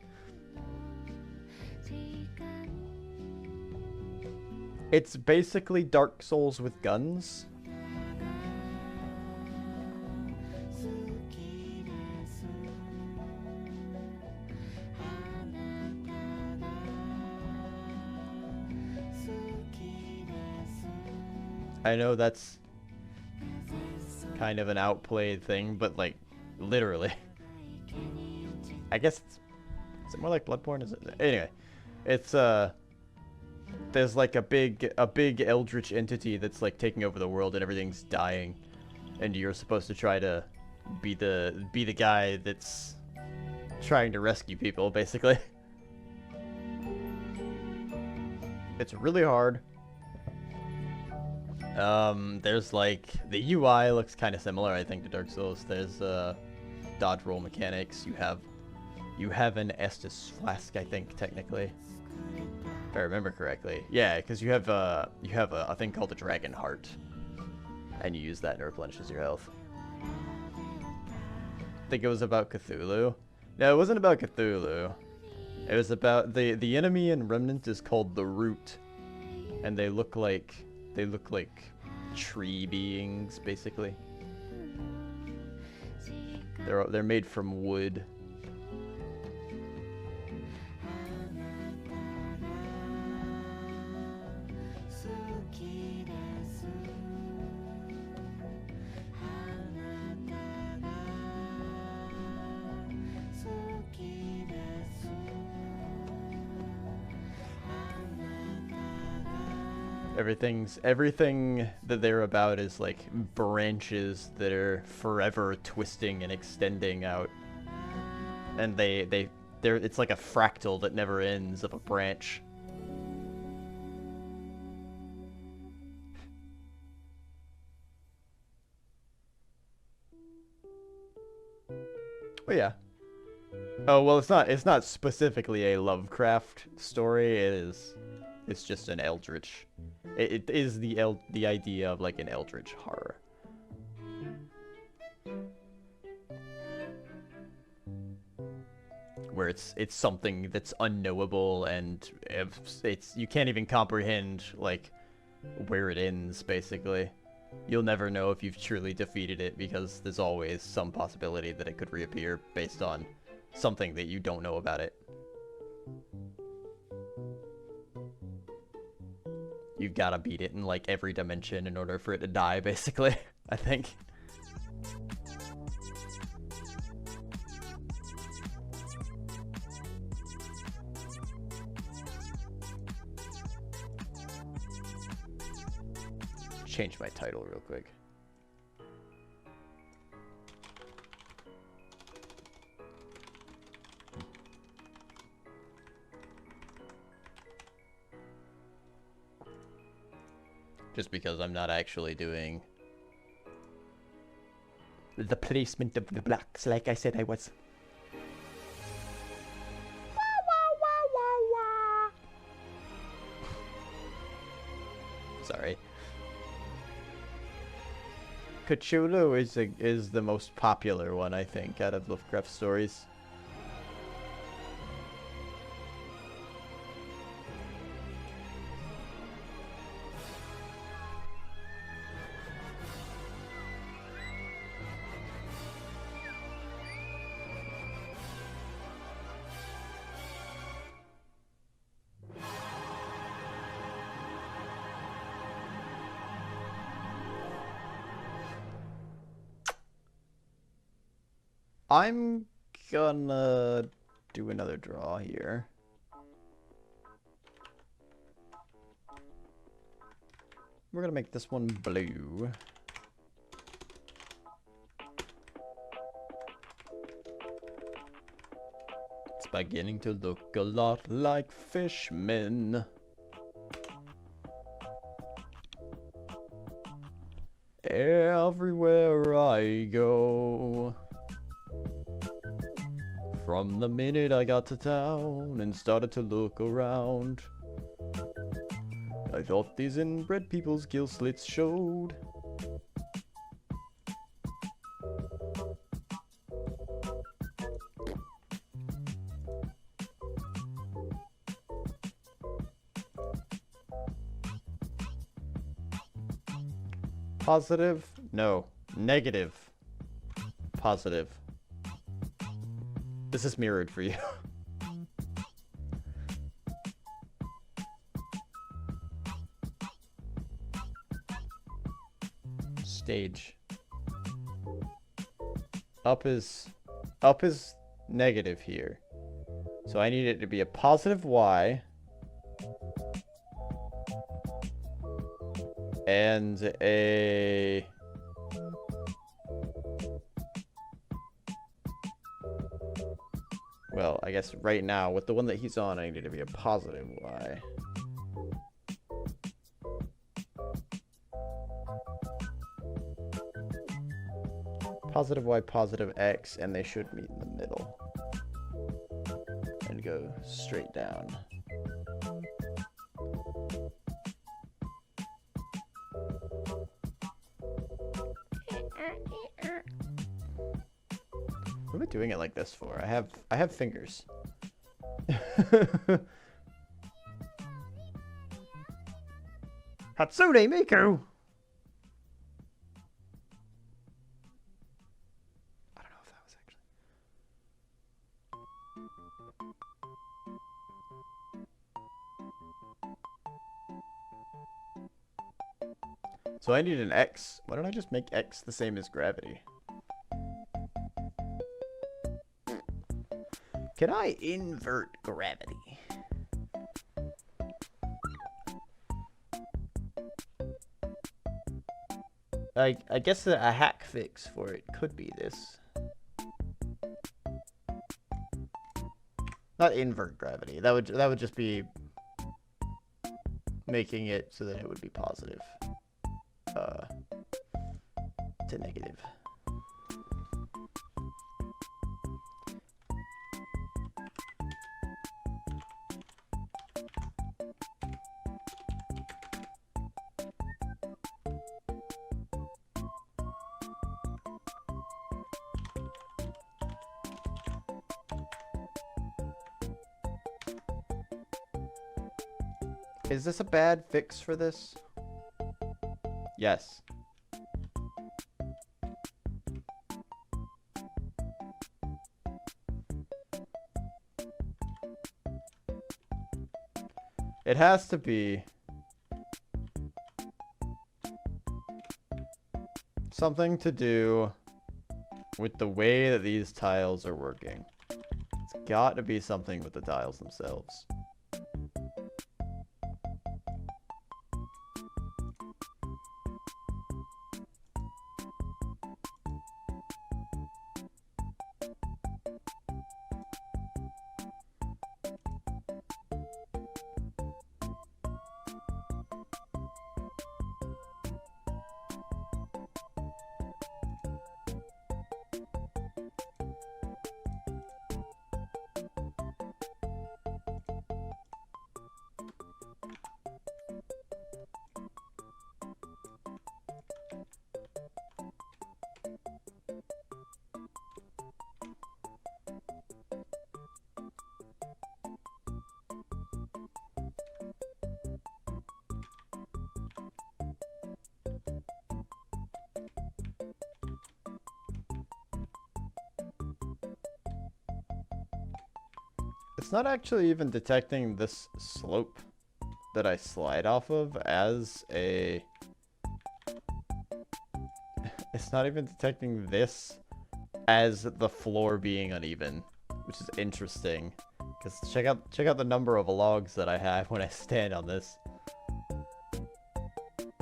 Speaker 1: It's basically Dark Souls with guns. I know that's kind of an outplayed thing, but like literally. I guess is it more like Bloodborne? Is it? Anyway, it's there's like a big eldritch entity that's like taking over the world and everything's dying, and you're supposed to try to be the guy that's trying to rescue people, basically. It's really hard. There's like, the UI looks kind of similar, I think, to Dark Souls. There's dodge roll mechanics. You have an Estus flask, I think, technically, if I remember correctly. Yeah, because you have a thing called the Dragon Heart, And you use that and it replenishes your health. I think it was about Cthulhu. No, it wasn't about Cthulhu. It was about the enemy in Remnant is called the Root. And they look like tree beings, basically. They're made from wood. Everything that they're about is like branches that are forever twisting and extending out, and it's like a fractal that never ends of a branch. Oh yeah. Oh well, it's not specifically a Lovecraft story. It's just an eldritch. It is the idea of like an eldritch horror. Where it's something that's unknowable and you can't even comprehend like where it ends, basically. You'll never know if you've truly defeated it because there's always some possibility that it could reappear based on something that you don't know about it. You've got to beat it in like every dimension in order for it to die, basically, I think. Change my title real quick. Just because I'm not actually doing the placement of the blocks like I said I was. Sorry. Cthulhu is the most popular one, I think, out of Lovecraft stories. I'm gonna do another draw here. We're gonna make this one blue. It's beginning to look a lot like fishmen. Everywhere I go. From the minute I got to town and started to look around, I thought these inbred people's gill slits showed. Positive? No. Negative. Positive. This is mirrored for you. Stage. Up is negative here. So I need it to be a positive Y. And a... Well, I guess right now, with the one that he's on, I need it to be a positive Y. Positive Y, positive X, and they should meet in the middle. And go straight down. What am I doing it like this for? I have fingers. Hatsune Miku! I don't know if that was actually... So I need an X. Why don't I just make X the same as gravity? Can I invert gravity? I guess a hack fix for it could be this. Not invert gravity. That would just be making it so that it would be positive to negative. Is this a bad fix for this? Yes. It has to be something to do with the way that these tiles are working. It's got to be something with the tiles themselves. It's not actually even detecting this slope that I slide off of as a... It's not even detecting this as the floor being uneven, which is interesting. Because check out the number of logs that I have when I stand on this.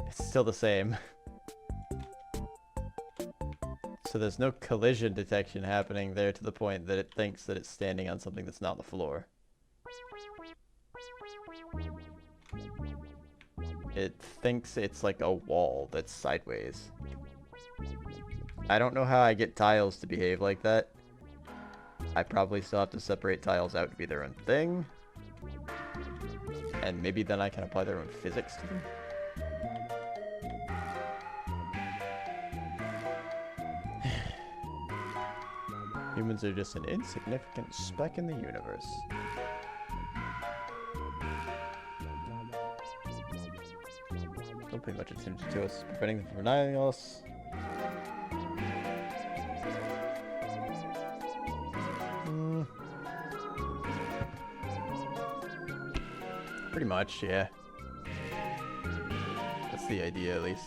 Speaker 1: It's still the same. So there's no collision detection happening there to the point that it thinks that it's standing on something that's not the floor. It thinks it's like a wall that's sideways. I don't know how I get tiles to behave like that. I probably still have to separate tiles out to be their own thing. And maybe then I can apply their own physics to them. Humans are just an insignificant speck in the universe. Don't pay much attention to us, preventing them from annihilating us. Pretty much, yeah. That's the idea, at least.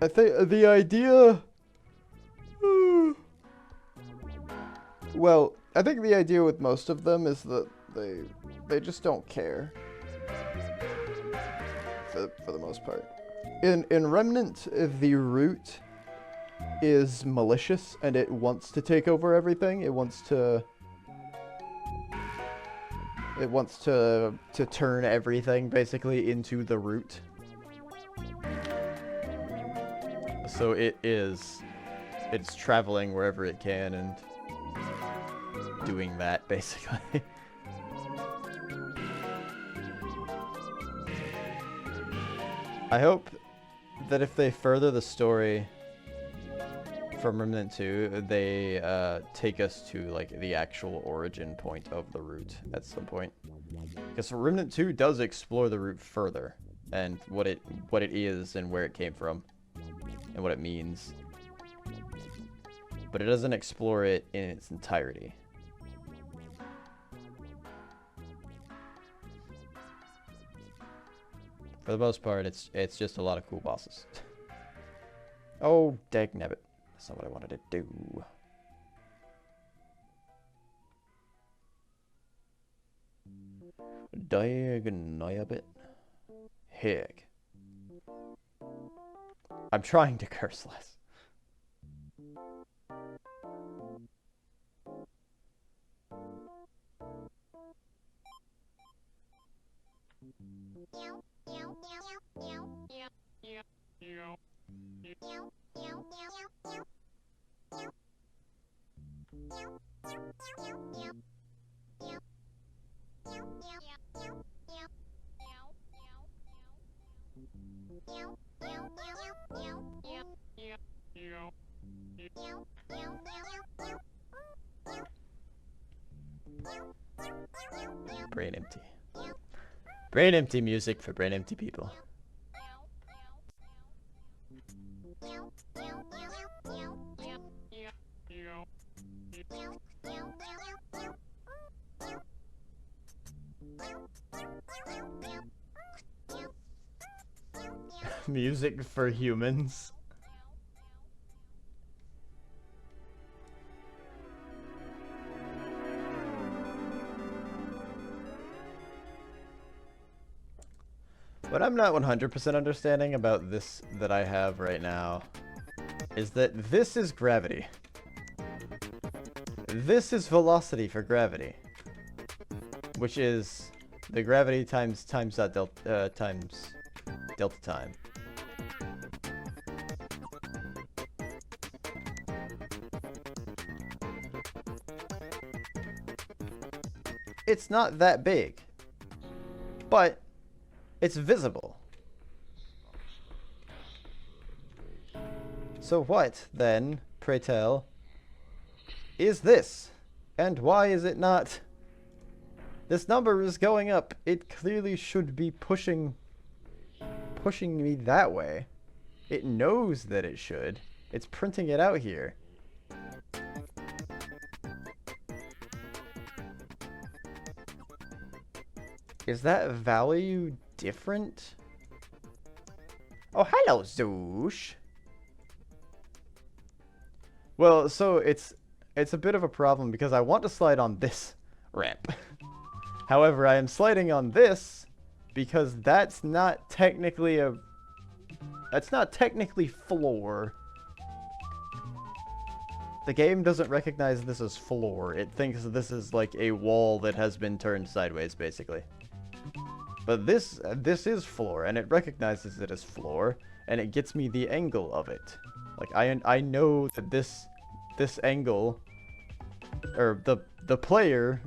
Speaker 1: I think the idea... Well, I think the idea with most of them is that they just don't care. For the most part. In Remnant, the root is malicious and it wants to take over everything. It wants to turn everything basically into the root. So it's traveling wherever it can and doing that, basically. I hope that if they further the story from Remnant 2, they take us to like the actual origin point of the route at some point. Because Remnant 2 does explore the route further and what it is and where it came from and what it means. But it doesn't explore it in its entirety. For the most part, it's just a lot of cool bosses. Oh, dagnabbit. That's not what I wanted to do. Dagnabbit. Heck. I'm trying to curse less. Brain empty. Brain empty music for brain empty people. Music for humans. What I'm not 100% understanding about this that I have right now is that this is gravity. This is velocity for gravity, which is the gravity times that delta times delta time. It's not that big, but it's visible. So what, then, pray tell, is this? And why is it not? This number is going up. It clearly should be pushing me that way. It knows that it should. It's printing it out here. Is that value different? Oh, hello, Zoosh. Well, so it's a bit of a problem because I want to slide on this ramp. However, I am sliding on this because that's not technically floor. The game doesn't recognize this as floor. It thinks this is like a wall that has been turned sideways, basically. But this is floor, and it recognizes it as floor, and it gets me the angle of it. Like I know that this angle, or the player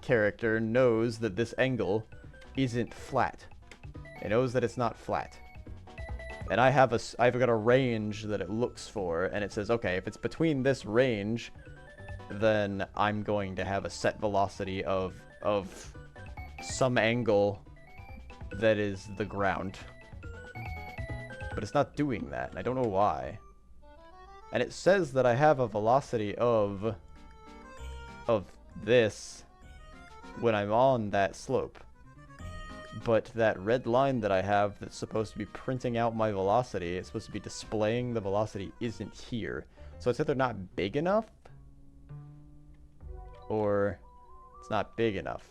Speaker 1: character knows that this angle isn't flat. It knows that it's not flat. And I've got a range that it looks for, and it says, okay, if it's between this range, then I'm going to have a set velocity of some angle that is the ground. But it's not doing that, and I don't know why. And it says that I have a velocity of this when I'm on that slope. But that red line that I have that's supposed to be printing out my velocity, it's supposed to be displaying the velocity, isn't here. So it's either not big enough, or it's not big enough.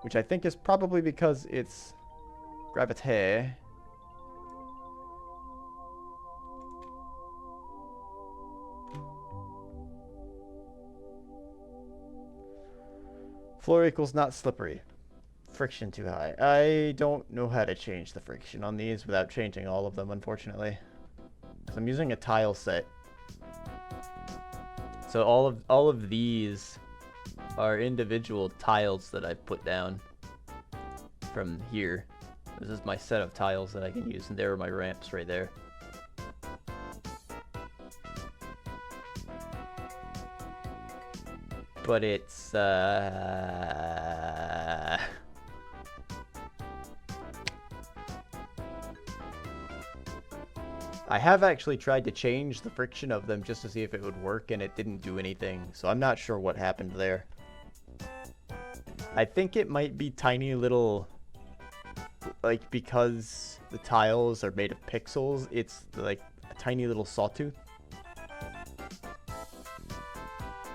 Speaker 1: Which I think is probably because it's gravity. Floor equals not slippery. friction too high. I don't know how to change the friction on these without changing all of them, unfortunately. So I'm using a tile set. So all of these are individual tiles that I've put down from here. This is my set of tiles that I can use, and there are my ramps right there. But it's I have actually tried to change the friction of them just to see if it would work, and it didn't do anything, so I'm not sure what happened there. I think it might be tiny little, like, because the tiles are made of pixels, it's like a tiny little sawtooth.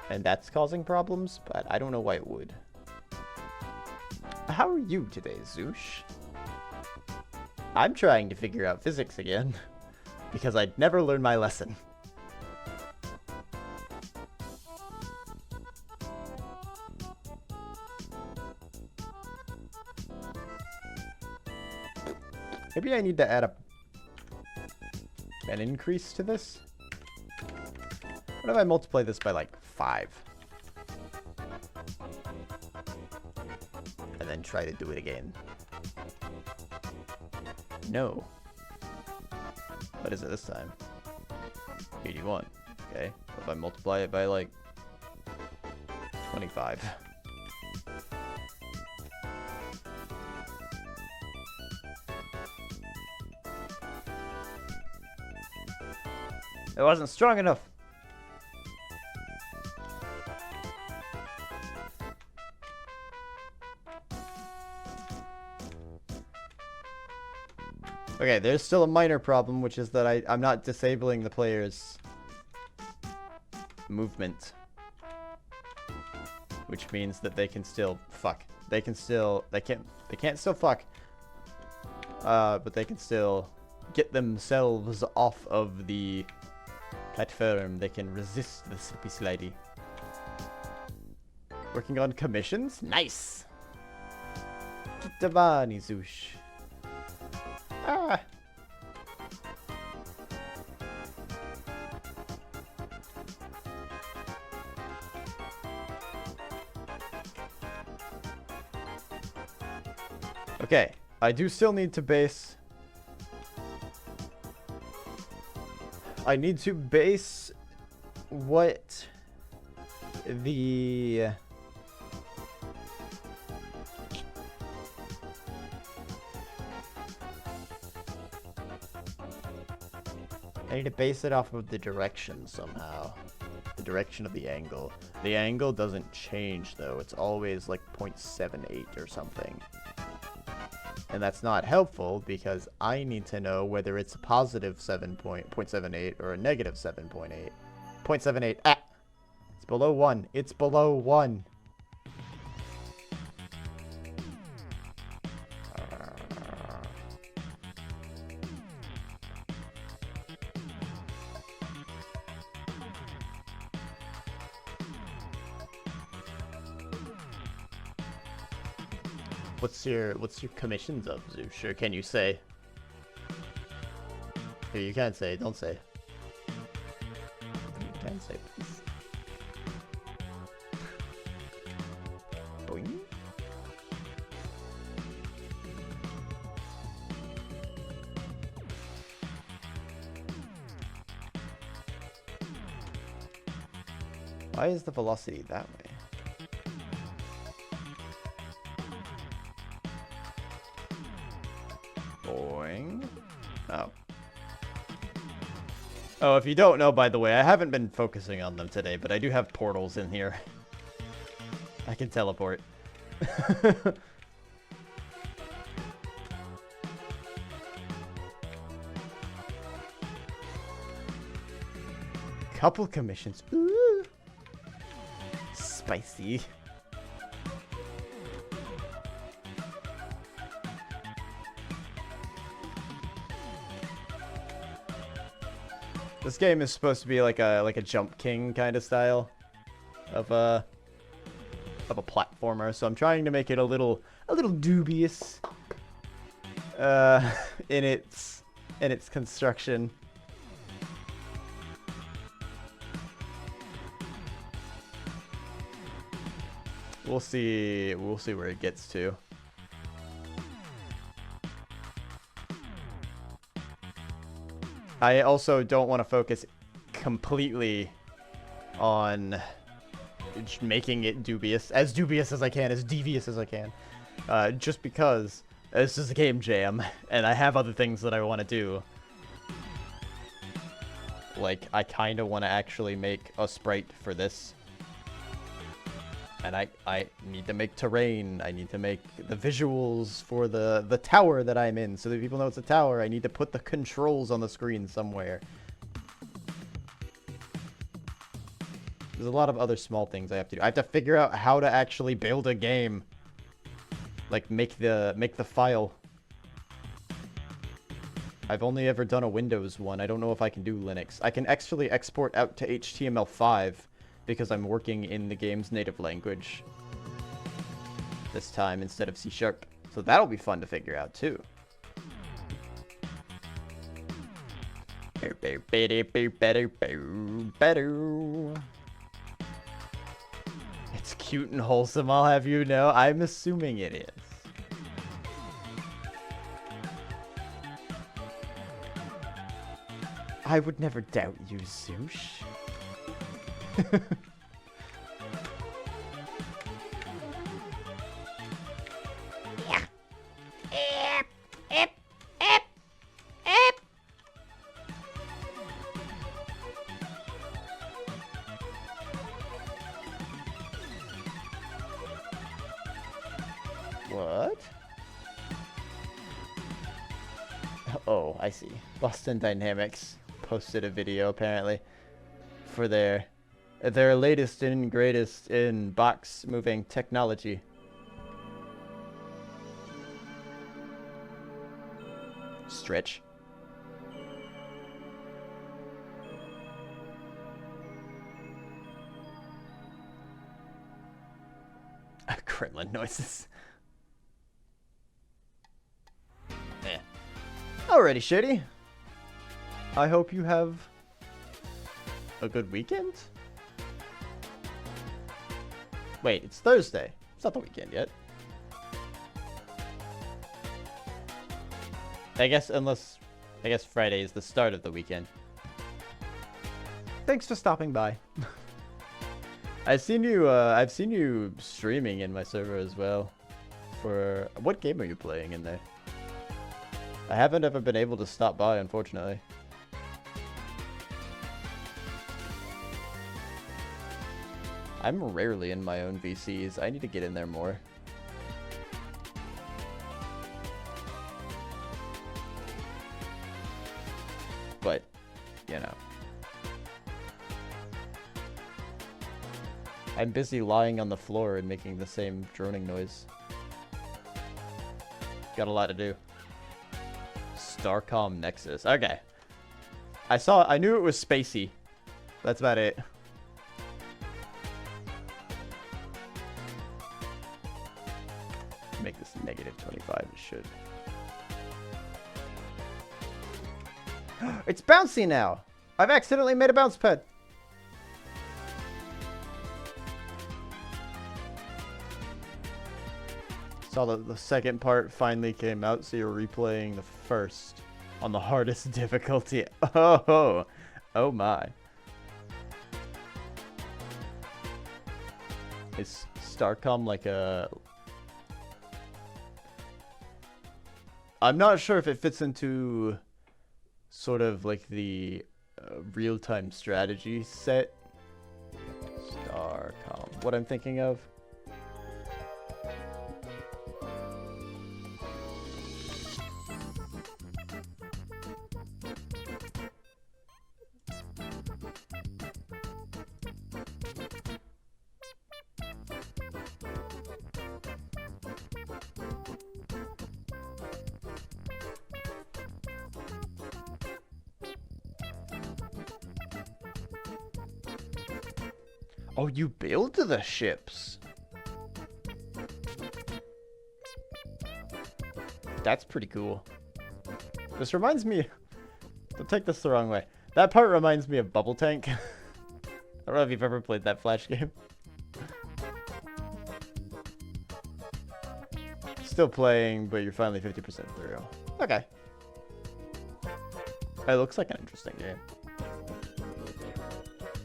Speaker 1: And that's causing problems, but I don't know why it would. How are you today, Zoosh? I'm trying to figure out physics again. Because I'd never learned my lesson. Maybe I need to add an increase to this. What if I multiply this by like 5? And then try to do it again. No. What is it this time? 81. Okay. If I multiply it by like 25. It wasn't strong enough. Okay, there's still a minor problem, which is that I'm not disabling the player's movement. Which means that they can still fuck. They can't still fuck. But they can still get themselves off of the platform. They can resist the slippy slidey. Working on commissions? Nice! Davani Zoosh. Ah. Okay, I do still need to base. I need to base what the I need to base it off of the direction somehow. The direction of the angle. The angle doesn't change though. It's always like 0.78 or something. And that's not helpful because I need to know whether it's a positive 0.78 or a negative 7.8. 0.78. Ah! It's below 1. It's below 1. What's your commissions of, Zoosh? Or can you say? Here, you can't say. Don't say. You can say, please. Boing. Why is the velocity that way? Boing. Oh. Oh, if you don't know, by the way, I haven't been focusing on them today, but I do have portals in here. I can teleport. Couple commissions. Ooh. Spicy. This game is supposed to be like a Jump King kind of style of of a platformer, so I'm trying to make it a little dubious in its construction. We'll see where it gets to. I also don't want to focus completely on making it dubious as I can, as devious as I can. Just because this is a game jam, and I have other things that I want to do. Like, I kind of want to actually make a sprite for this. And I need to make terrain. I need to make the visuals for the tower that I'm in, so that people know it's a tower. I need to put the controls on the screen somewhere. There's a lot of other small things I have to do. I have to figure out how to actually build a game. Like, make the file. I've only ever done a Windows one. I don't know if I can do Linux. I can actually export out to HTML5. Because I'm working in the game's native language this time instead of C#. So that'll be fun to figure out too. It's cute and wholesome, I'll have you know. I'm assuming it is. I would never doubt you, Zoosh. What? Oh, I see. Boston Dynamics posted a video apparently for their latest and greatest in box moving technology. Stretch. Gremlin noises. Eh. Alrighty, shitty. I hope you have a good weekend. Wait, it's Thursday. It's not the weekend yet. I guess Friday is the start of the weekend. Thanks for stopping by. I've seen you streaming in my server as well. For what game are you playing in there? I haven't ever been able to stop by, unfortunately. I'm rarely in my own VCs. I need to get in there more. But, you know. I'm busy lying on the floor and making the same droning noise. Got a lot to do. Starcom Nexus. Okay. I knew it was spacey. That's about it. Make this -25, it should. It's bouncy now! I've accidentally made a bounce pad! Saw that the second part finally came out, so you're replaying the first on the hardest difficulty. Oh my. Is Starcom like a... I'm not sure if it fits into sort of like the real-time strategy set. Starcom. What I'm thinking of? Oh, you build the ships. That's pretty cool. This reminds me... Don't take this the wrong way. That part reminds me of Bubble Tank. I don't know if you've ever played that Flash game. Still playing, but you're finally 50% through. Okay. It looks like an interesting game.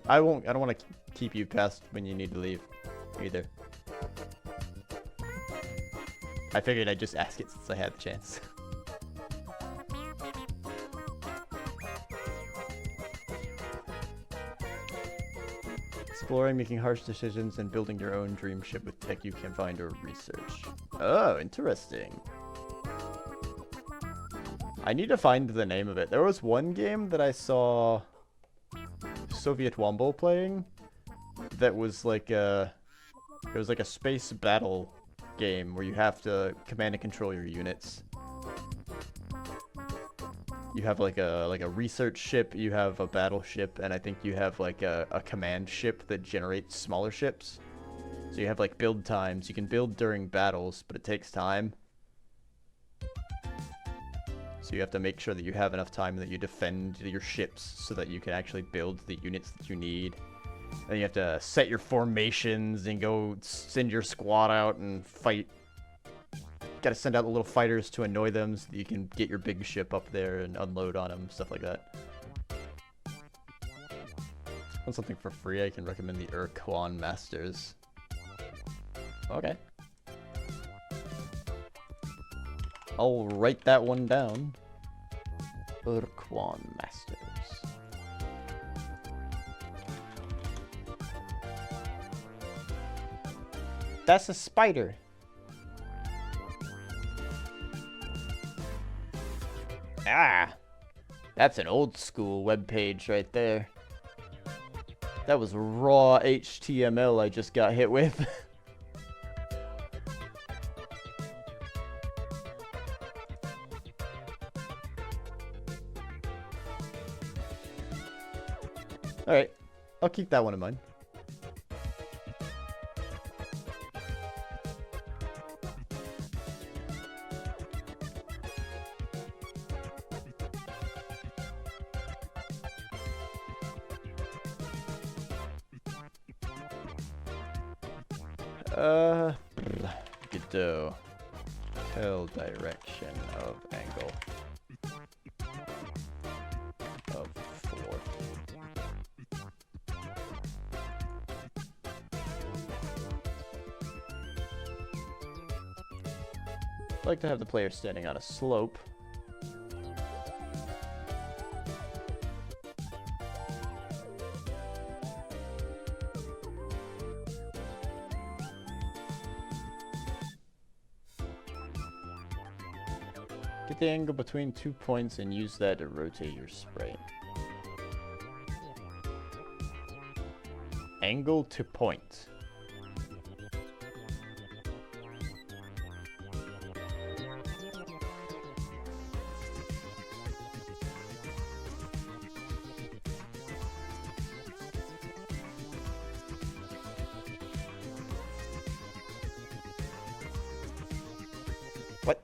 Speaker 1: I don't want to keep you past when you need to leave, either. I figured I'd just ask it since I had the chance. Exploring, making harsh decisions, and building your own dream ship with tech you can find or research. Oh, interesting. I need to find the name of it. There was one game that I saw Soviet Wombo playing that was like a... It was like a space battle game where you have to command and control your units. You have like a research ship, you have a battleship, and I think you have like a command ship that generates smaller ships. So you have like build times. You can build during battles, but it takes time. So you have to make sure that you have enough time that you defend your ships so that you can actually build the units that you need. Then you have to set your formations and go send your squad out and fight. Gotta send out the little fighters to annoy them so that you can get your big ship up there and unload on them, stuff like that. Want something for free? I can recommend the Urquan Masters. Okay. I'll write that one down. Urquan Masters. That's a spider. Ah, that's an old school web page right there. That was raw HTML I just got hit with. Alright, I'll keep that one in mind. Godot. Tell direction of angle of 4. I'd like to have the player standing on a slope. Get the angle between 2 points and use that to rotate your sprite. Angle to point. What?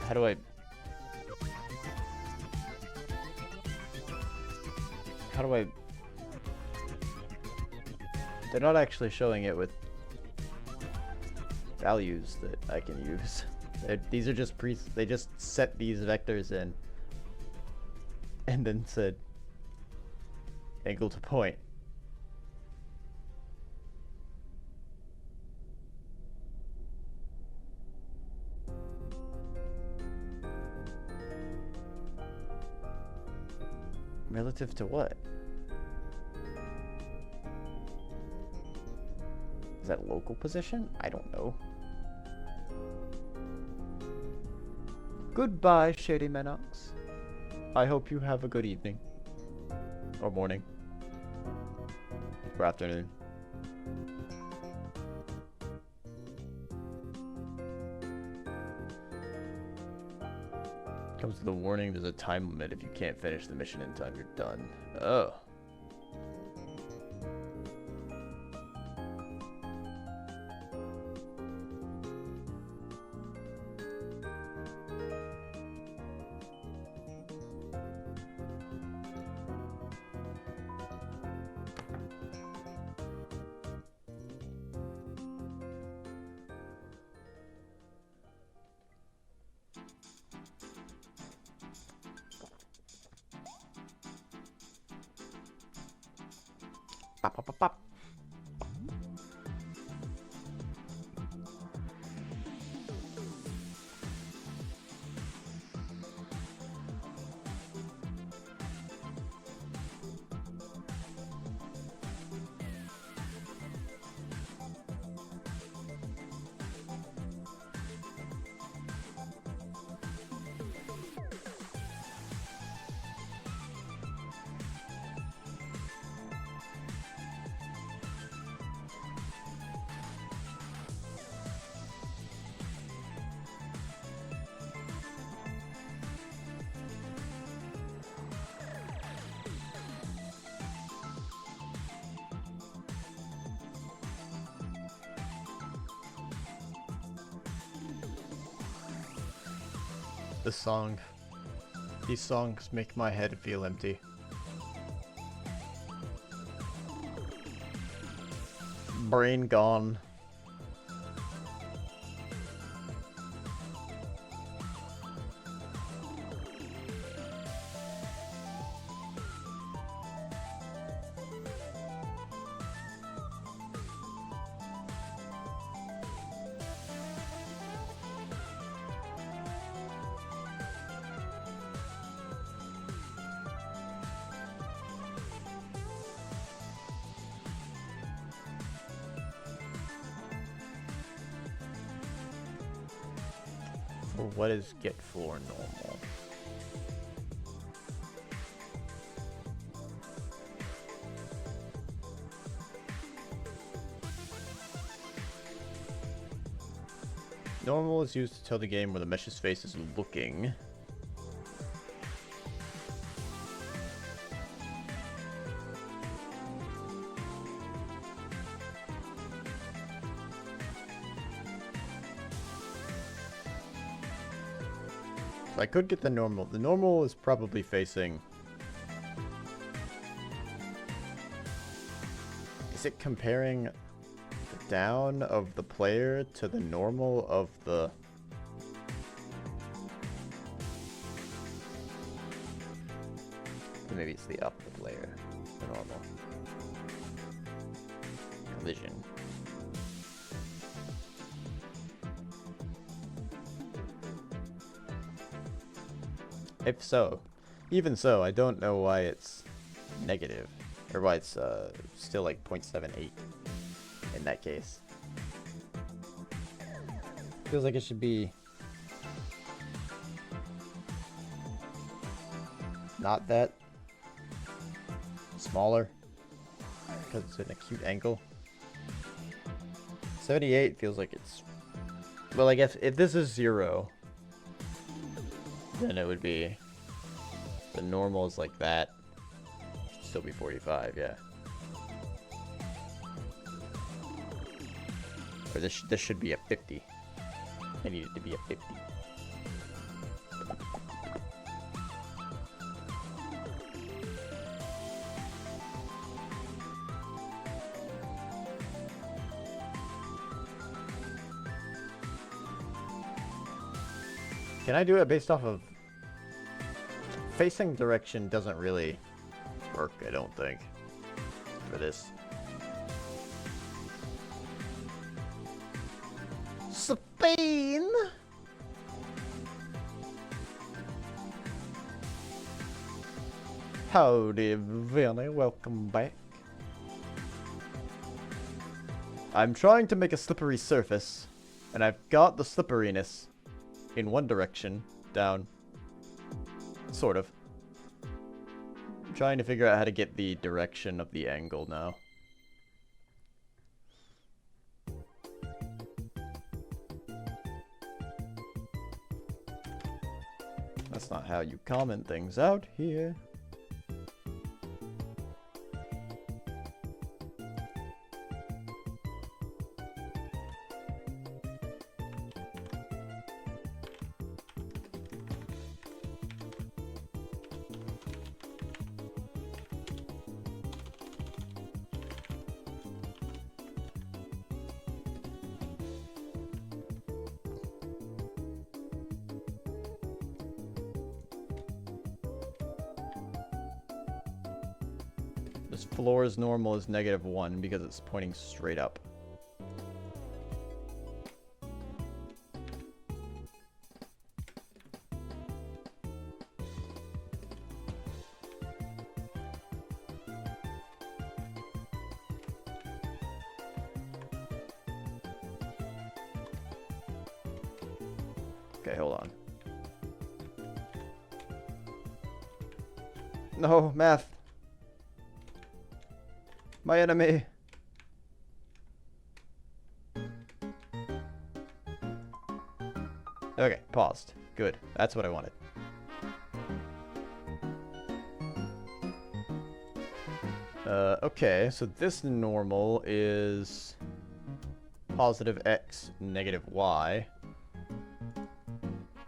Speaker 1: How do I... They're not actually showing it with values that I can use. These are just they just set these vectors in and then said angle to point. Relative to what? Is that local position? I don't know. Goodbye, Shady Menox. I hope you have a good evening. Or morning. Or afternoon. Comes to the warning, there's a time limit. If you can't finish the mission in time, you're done. Oh. Pop, pop, pop, pop. This song. These songs make my head feel empty. Brain gone. Or what is get floor normal? Normal is used to tell the game where the mesh's face is looking. I could get the normal. The normal is probably facing... Is it comparing the down of the player to the normal of the... Maybe it's the up of the player, the normal. Collision. If so, even so, I don't know why it's negative, or why it's still like 0.78 in that case. Feels like it should be not that smaller because it's an acute angle. 78 feels like it's, well, I guess if this is 0, then it would be, the normal is like that, should still be 45, yeah. Or this should be a 50. I need it to be a 50. Can I do it based off of... Facing direction doesn't really work, I don't think, for this. Spain! Howdy, Vinny, welcome back. I'm trying to make a slippery surface, and I've got the slipperiness in one direction, down. Sort of. I'm trying to figure out how to get the direction of the angle now. That's not how you comment things out here. This floor's normal is -1 because it's pointing straight up. Okay, hold on. No, math. My enemy. Okay, paused. Good. That's what I wanted. Okay, so this normal is +x, -y.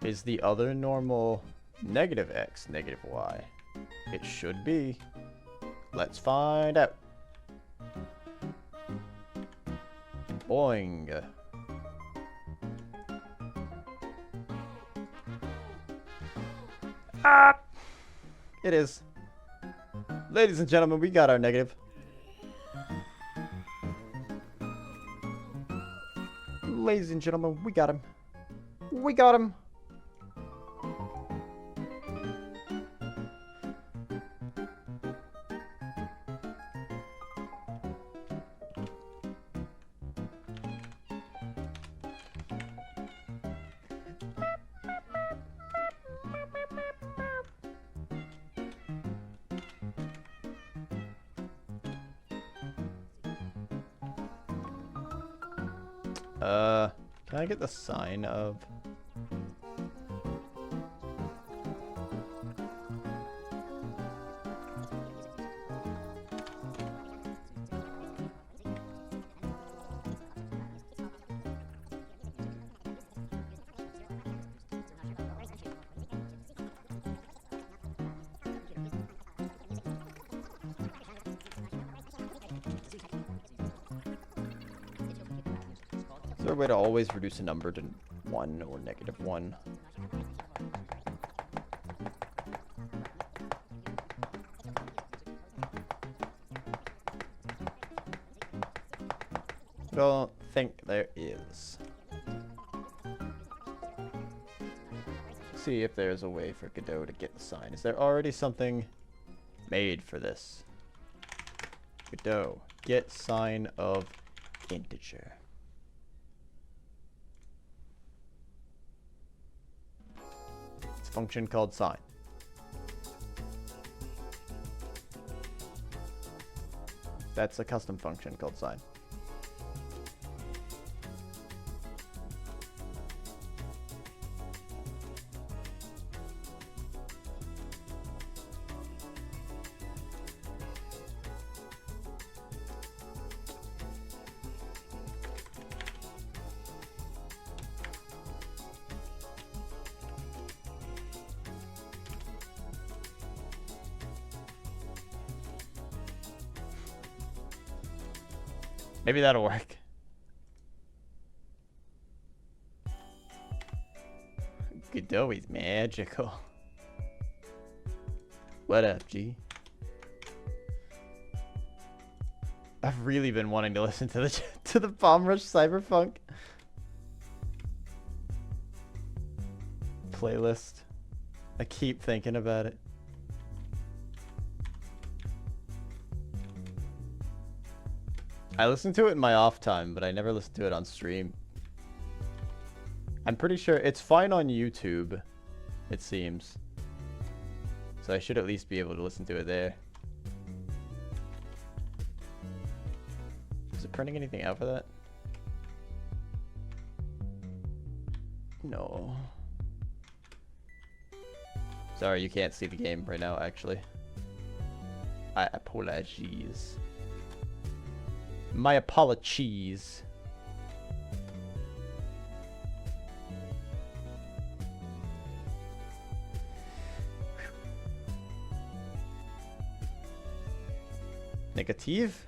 Speaker 1: Is the other normal -x, -y? It should be. Let's find out. Boing. Ah! It is. Ladies and gentlemen, we got our negative. Ladies and gentlemen, we got him. We got him. Can I get the sign of... Is there a way to always reduce a number to 1 or -1? I don't think there is. See if there's a way for Godot to get the sign. Is there already something made for this? Godot, get sign of integer. Function called sign. That's a custom function called sign. Maybe that'll work. Godot is magical. What up, G? I've really been wanting to listen to the Bomb Rush Cyberpunk playlist. I keep thinking about it. I listen to it in my off time, but I never listen to it on stream. I'm pretty sure it's fine on YouTube, it seems. So I should at least be able to listen to it there. Is it printing anything out for that? No. Sorry, you can't see the game right now, actually. I apologize. My apologies. Negative?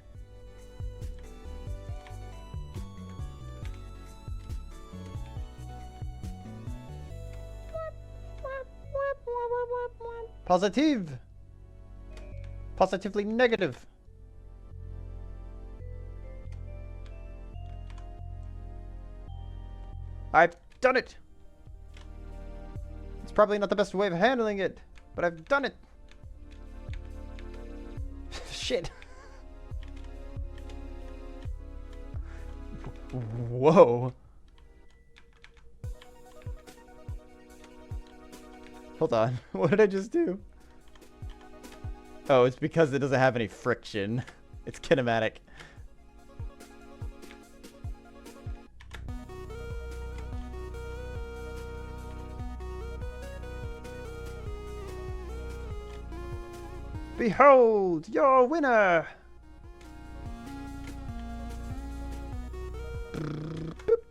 Speaker 1: Positive. Positively negative. I've done it! It's probably not the best way of handling it, but I've done it! Shit! Whoa! Hold on, what did I just do? Oh, it's because it doesn't have any friction. It's kinematic. Behold, your winner! Boop.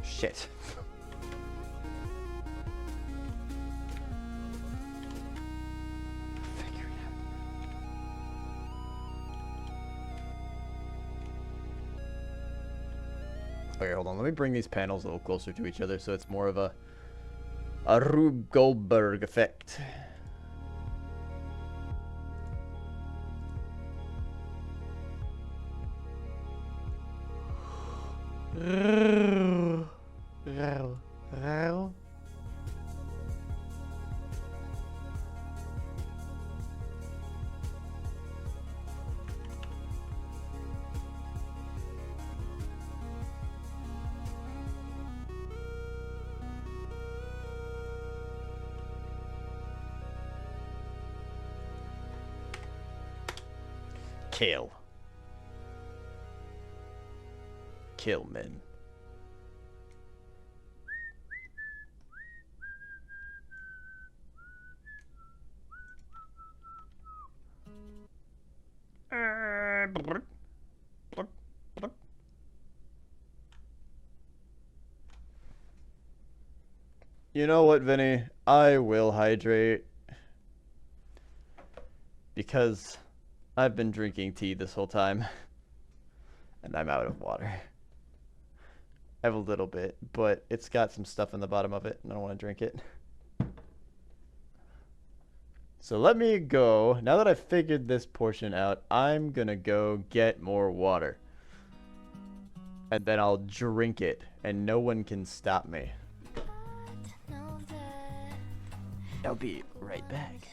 Speaker 1: Shit. Figure it out. Okay, hold on. Let me bring these panels a little closer to each other so it's more of a Rube Goldberg effect. Kill. Kill men. You know what, Vinny? I will hydrate. Because I've been drinking tea this whole time. And I'm out of water. I have a little bit, but it's got some stuff in the bottom of it, and I don't want to drink it. So let me go. Now that I've figured this portion out, I'm gonna go get more water. And then I'll drink it, and no one can stop me. I'll be right back.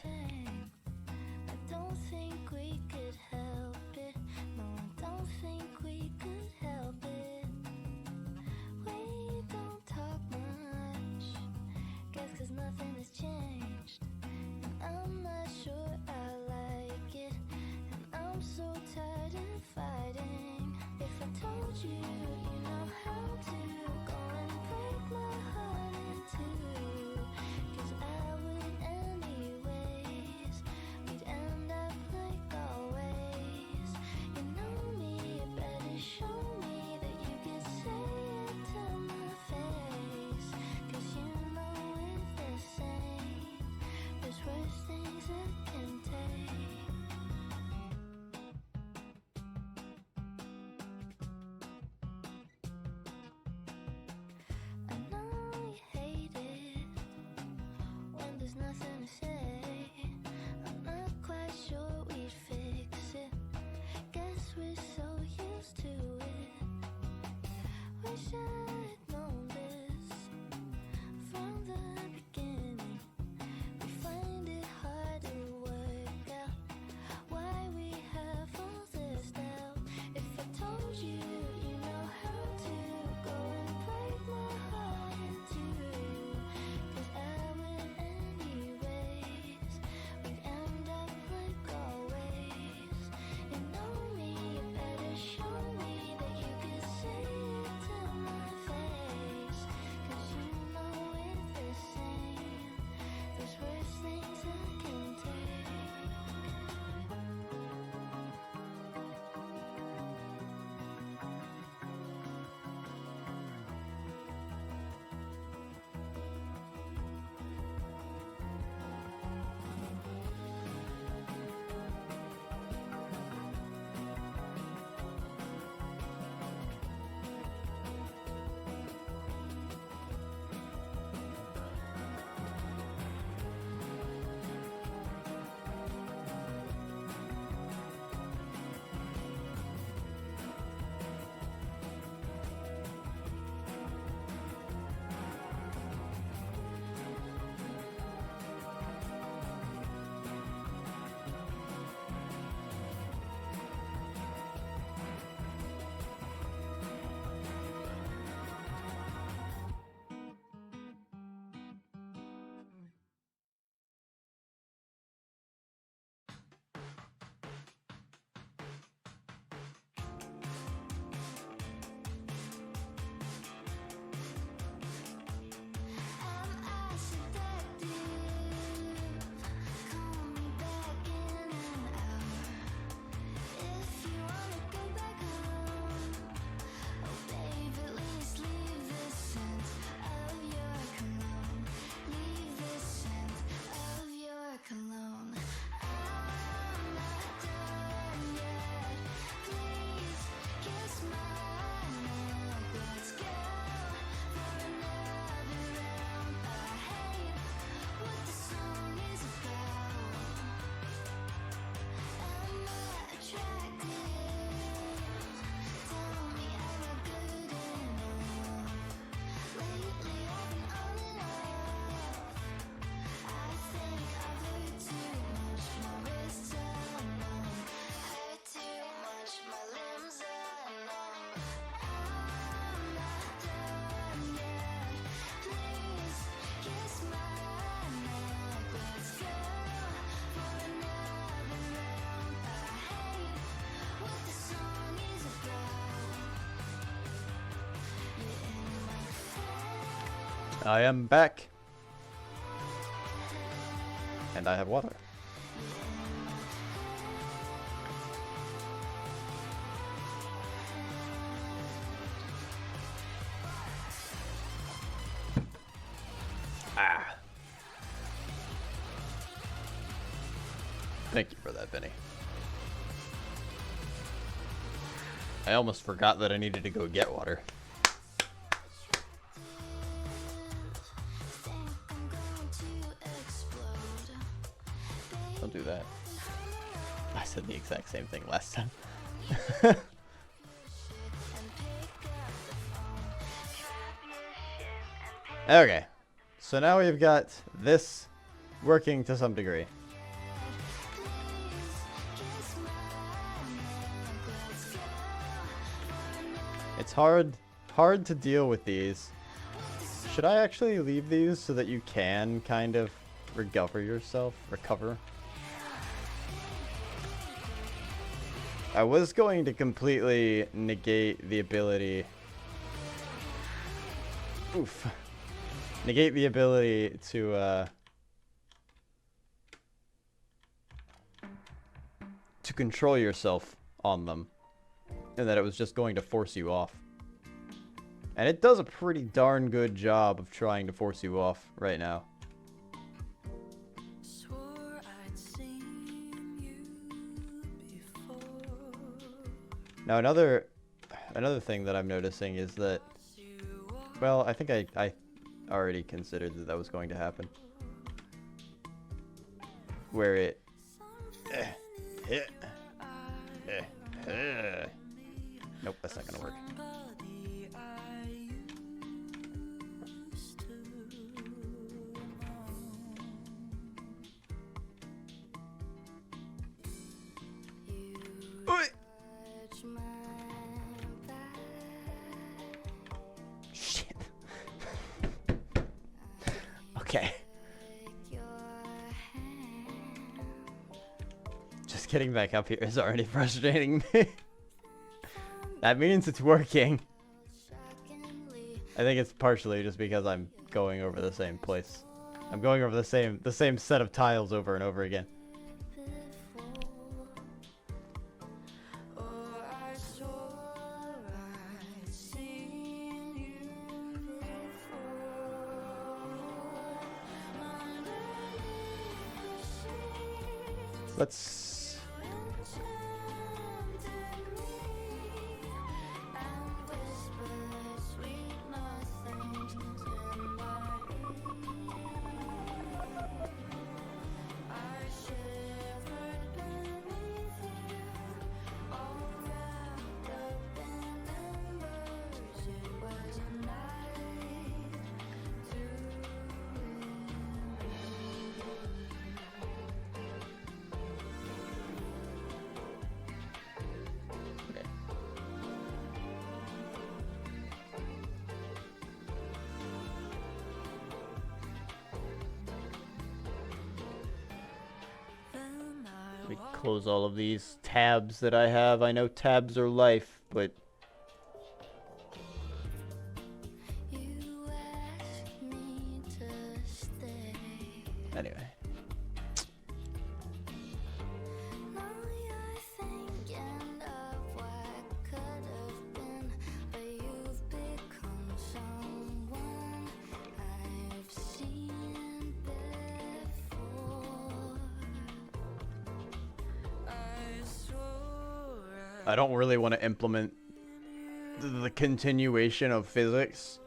Speaker 1: I am back. And I have water. Ah. Thank you for that, Benny. I almost forgot that I needed to go get water. Don't do that. I said the exact same thing last time. Okay. So now we've got this working to some degree. It's hard to deal with these. Should I actually leave these so that you can kind of recover? I was going to completely negate the ability. Oof. Negate the ability to control yourself on them. And that it was just going to force you off. And it does a pretty darn good job of trying to force you off right now. Now another thing that I'm noticing is that, well, I think I already considered that was going to happen. Where it nope, that's not gonna work. Shit. Okay. Just getting back up here is already frustrating me. That means it's working. I think it's partially just because I'm going over the same place. I'm going over the same set of tiles over and over again. Let's... Let me close all of these tabs that I have. I know tabs are life, but... Anyway. I don't really want to implement the continuation of physics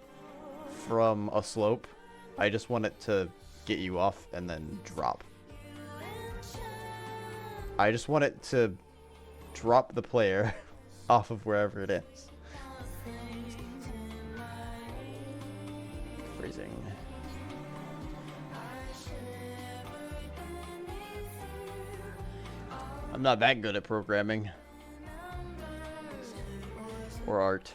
Speaker 1: from a slope. I just want it to get you off and then drop. I just want it to drop the player off of wherever it is. Freezing. I'm not that good at programming. Or art.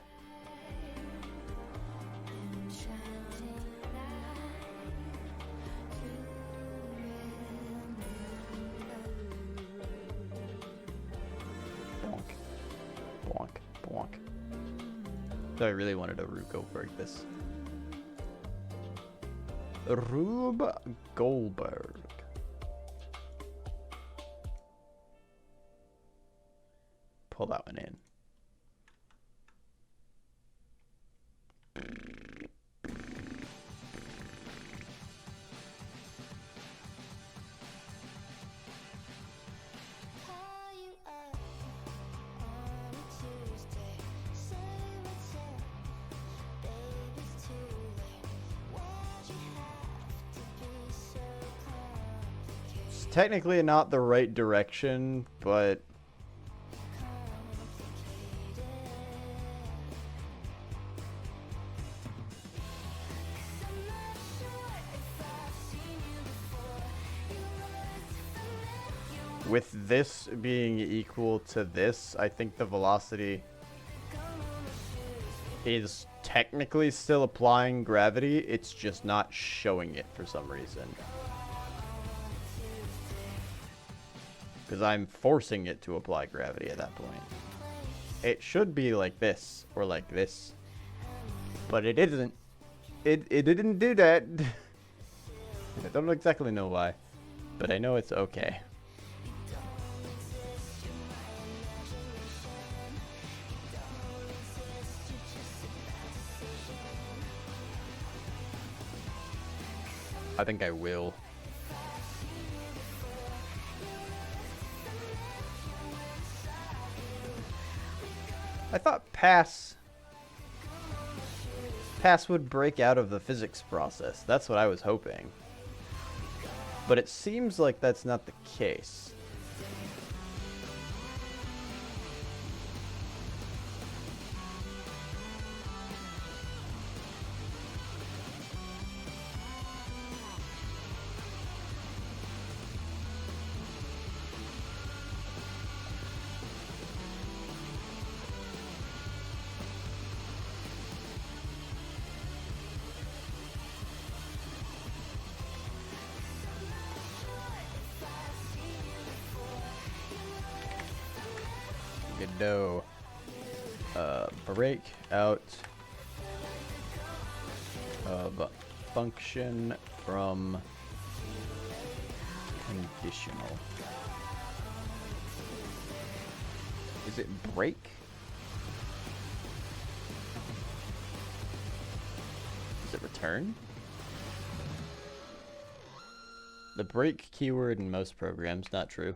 Speaker 1: Bonk. Bonk. Bonk. So I really wanted a Ruko break this. Rube Goldberg. Pull that one in. It's technically not the right direction, but with this being equal to this, I think the velocity is technically still applying gravity. It's just not showing it for some reason. Because I'm forcing it to apply gravity at that point. It should be like this, or like this. But it isn't. It didn't do that. I don't exactly know why. But I know it's okay. I think I will. I thought pass would break out of the physics process. That's what I was hoping. But it seems like that's not the case. Godot. Break out of function from conditional. Is it break? Is it return? The break keyword in most programs, not true.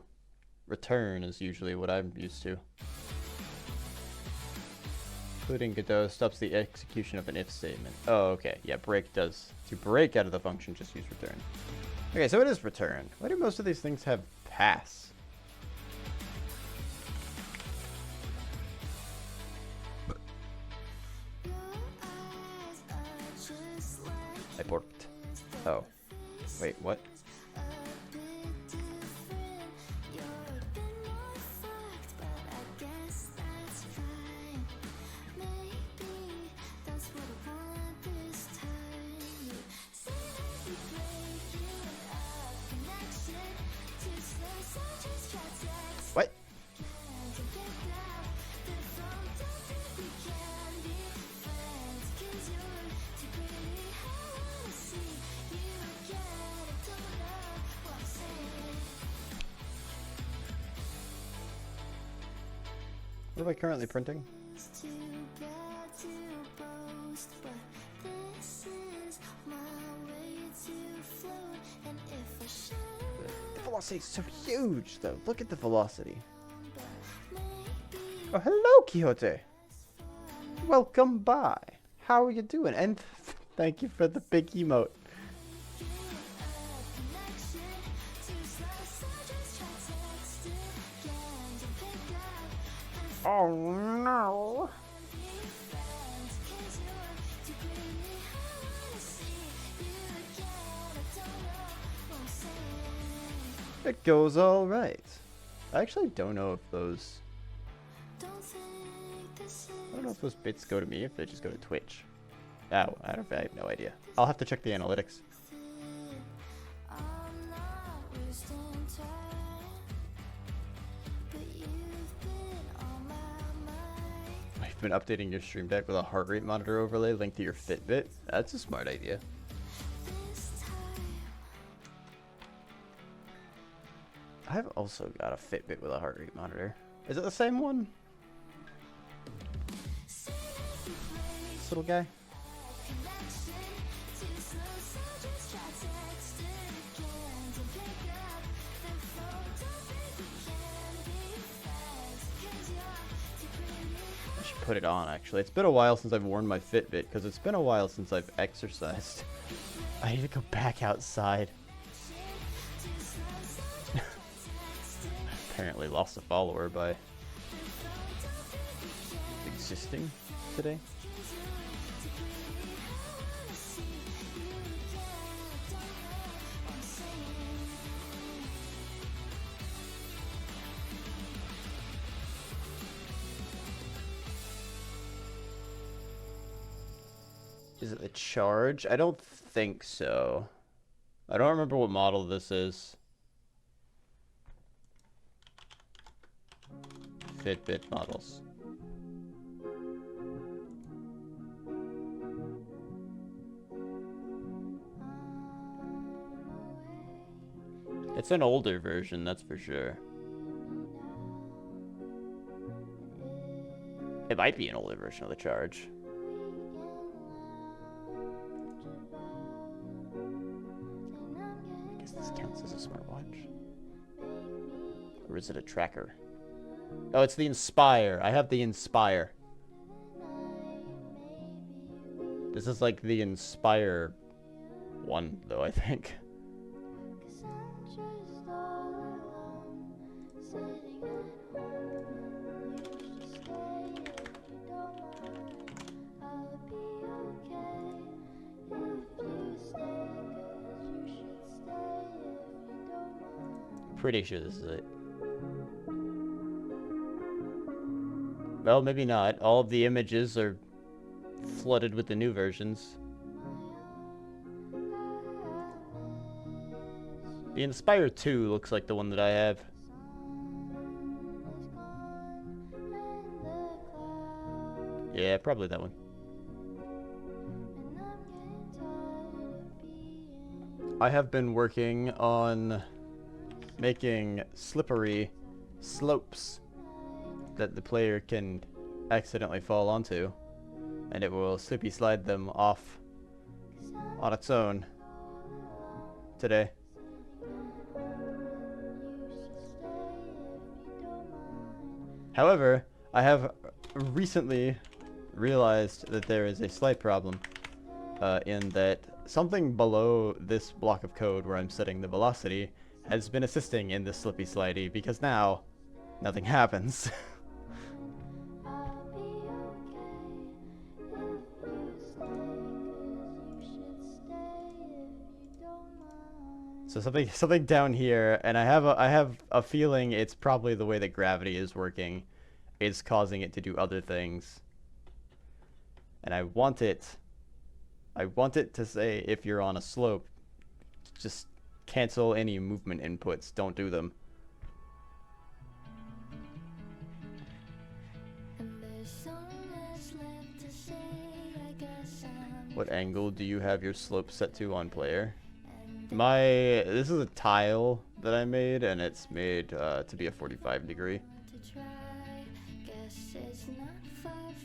Speaker 1: Return is usually what I'm used to. Including Godot stops the execution of an if statement. Oh, okay. Yeah, break does. To break out of the function, just use return. Okay, so it is return. Why do most of these things have pass? I borked. Oh. Wait, what? What? What am I currently printing? The velocity is so huge, though. Look at the velocity. Oh, hello, Quixote. Welcome by. How are you doing? And thank you for the big emote. Oh no. It goes all right. I actually don't know if those... I don't know if those bits go to me, if they just go to Twitch. Oh, I have no idea. I'll have to check the analytics. I've been updating your stream deck with a heart rate monitor overlay linked to your Fitbit. That's a smart idea. I've also got a Fitbit with a heart rate monitor. Is it the same one? This little guy? I should put it on, actually. It's been a while since I've worn my Fitbit, because it's been a while since I've exercised. I need to go back outside. Apparently lost a follower by existing today. Is it the Charge? I don't think so. I don't remember what model this is. Fitbit models. It's an older version, that's for sure. It might be an older version of the Charge. I guess this counts as a smartwatch. Or is it a tracker? Oh, it's the Inspire. I have the Inspire. This is like the Inspire one, though, I think. Pretty sure this is it. Well, maybe not. All of the images are flooded with the new versions. The Inspire 2 looks like the one that I have. Yeah, probably that one. I have been working on making slippery slopes that the player can accidentally fall onto, and it will slippy slide them off on its own today. However, I have recently realized that there is a slight problem in that something below this block of code where I'm setting the velocity has been assisting in the slippy slidey, because now nothing happens. So something down here, and I have a feeling it's probably the way that gravity is working, is causing it to do other things. And I want it to say, if you're on a slope, just cancel any movement inputs, don't do them. What angle do you have your slope set to on player? This is a tile that I made, and it's made to be a 45 degree.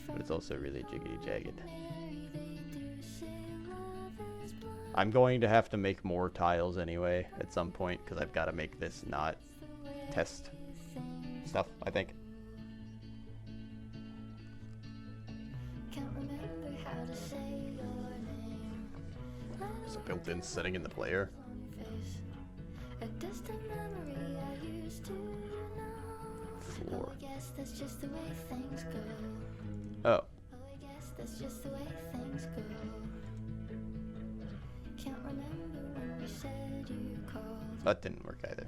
Speaker 1: But it's also really jiggity jagged. I'm going to have to make more tiles anyway at some point, because I've got to make this not test stuff, I think. There's a built-in setting in the player. Floor. Oh. That didn't work either.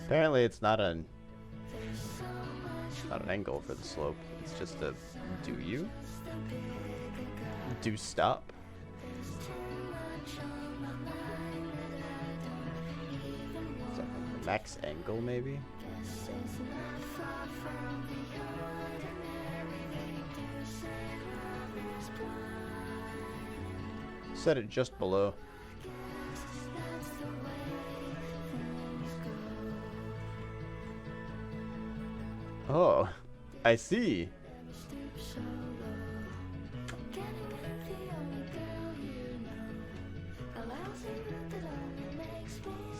Speaker 1: Apparently it's not an angle for the slope. It's just a do stop. Is that a max angle maybe? set it just below. Oh, I see.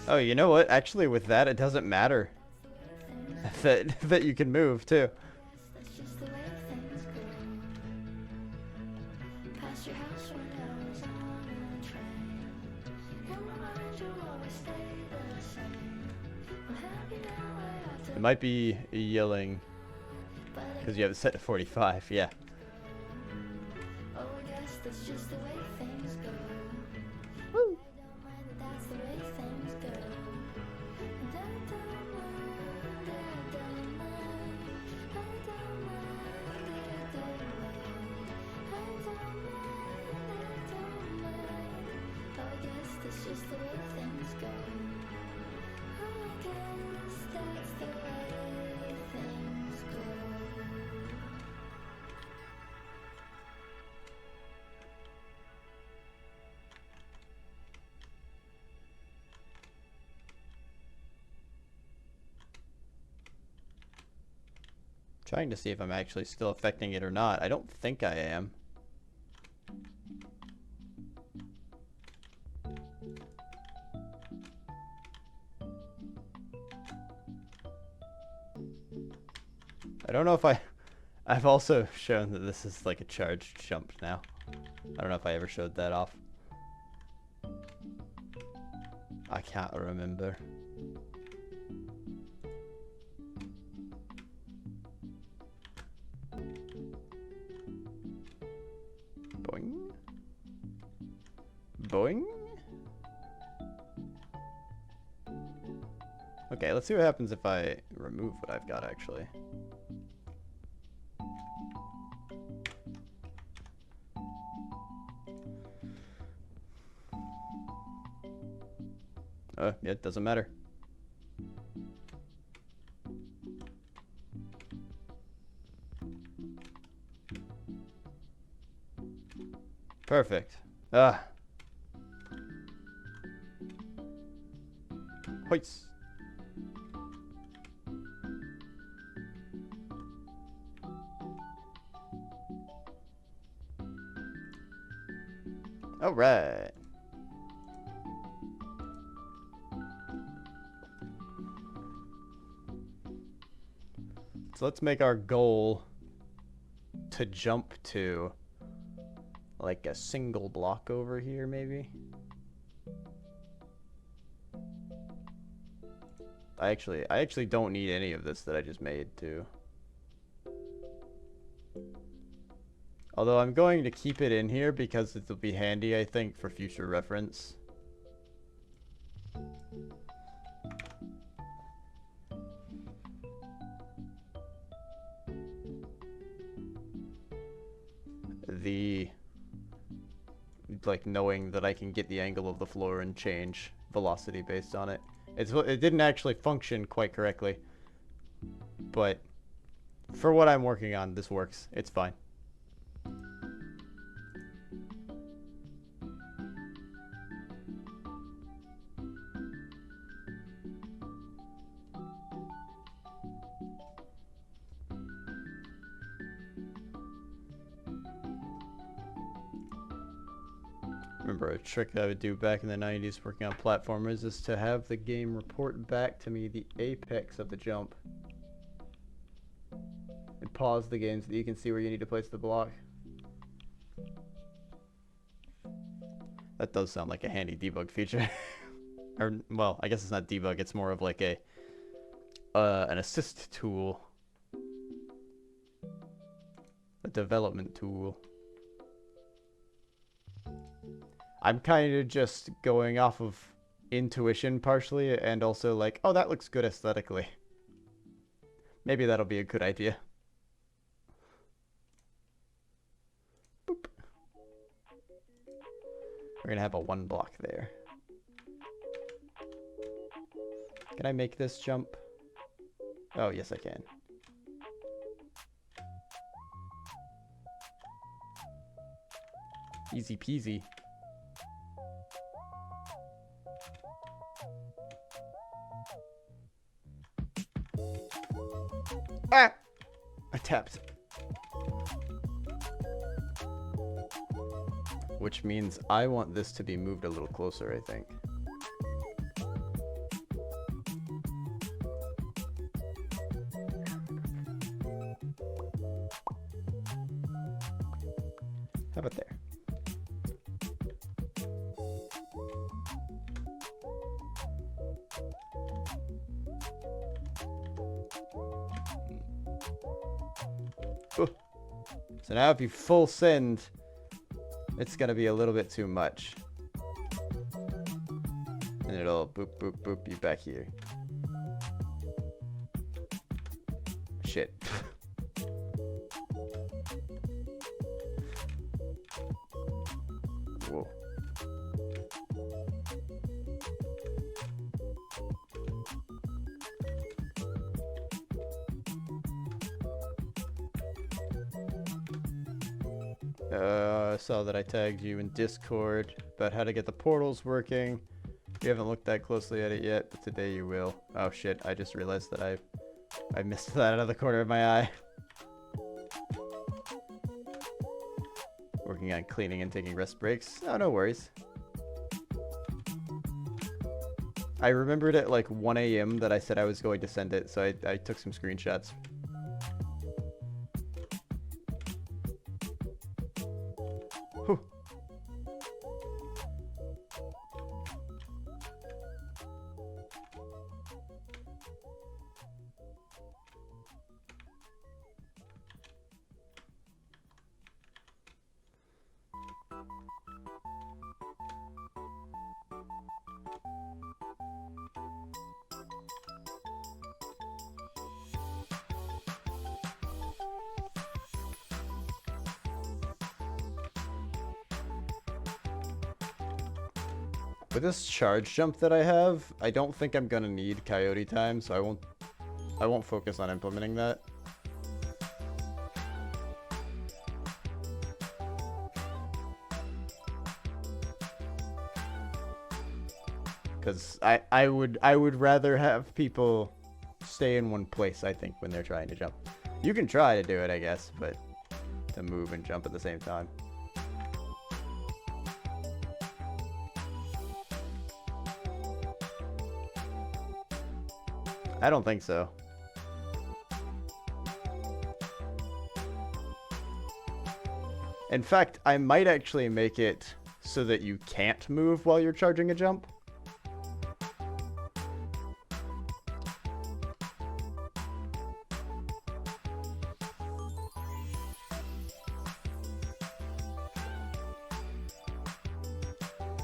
Speaker 1: Oh, you know what? Actually, with that, it doesn't matter that you can move too. It might be yelling because you have it set to 45. Yeah. Woo. Trying to see if I'm actually still affecting it or not. I don't think I am. I don't know if I've also shown that this is like a charged jump now. I don't know if I ever showed that off. I can't remember. Boing. Boing. Okay, let's see what happens if I remove what I've got actually. Yeah, it doesn't matter. Perfect. Hoist. All right. So let's make our goal to jump to like a single block over here, maybe. I actually don't need any of this that I just made too. Although I'm going to keep it in here because it'll be handy, I think, for future reference. Like knowing that I can get the angle of the floor and change velocity based on it. It didn't actually function quite correctly, but for what I'm working on, this works. It's fine. Remember a trick I would do back in the 90s working on platformers is to have the game report back to me the apex of the jump. And pause the game so that you can see where you need to place the block. That does sound like a handy debug feature. Or, well, I guess it's not debug, it's more of like a an assist tool. A development tool. I'm kind of just going off of intuition partially, and also like, oh, that looks good aesthetically. Maybe that'll be a good idea. Boop. We're gonna have a 1 block there. Can I make this jump? Oh, yes I can. Easy peasy. I tapped. Which means I want this to be moved a little closer, I think. How about there? Ooh. So now if you full send, it's gonna be a little bit too much. And it'll boop, boop, boop you back here. Shit. Whoa. I saw that I tagged you in Discord about how to get the portals working. You haven't looked that closely at it yet, but today you will. Oh shit, I just realized that I missed that out of the corner of my eye. Working on cleaning and taking rest breaks. Oh, no worries. I remembered at like 1 a.m. that I said I was going to send it, so I took some screenshots. Whew. With this charge jump that I have, I don't think I'm gonna need coyote time, so I won't focus on implementing that. Because I would rather have people stay in one place, I think, when they're trying to jump. You can try to do it, I guess, but to move and jump at the same time. I don't think so. In fact, I might actually make it so that you can't move while you're charging a jump.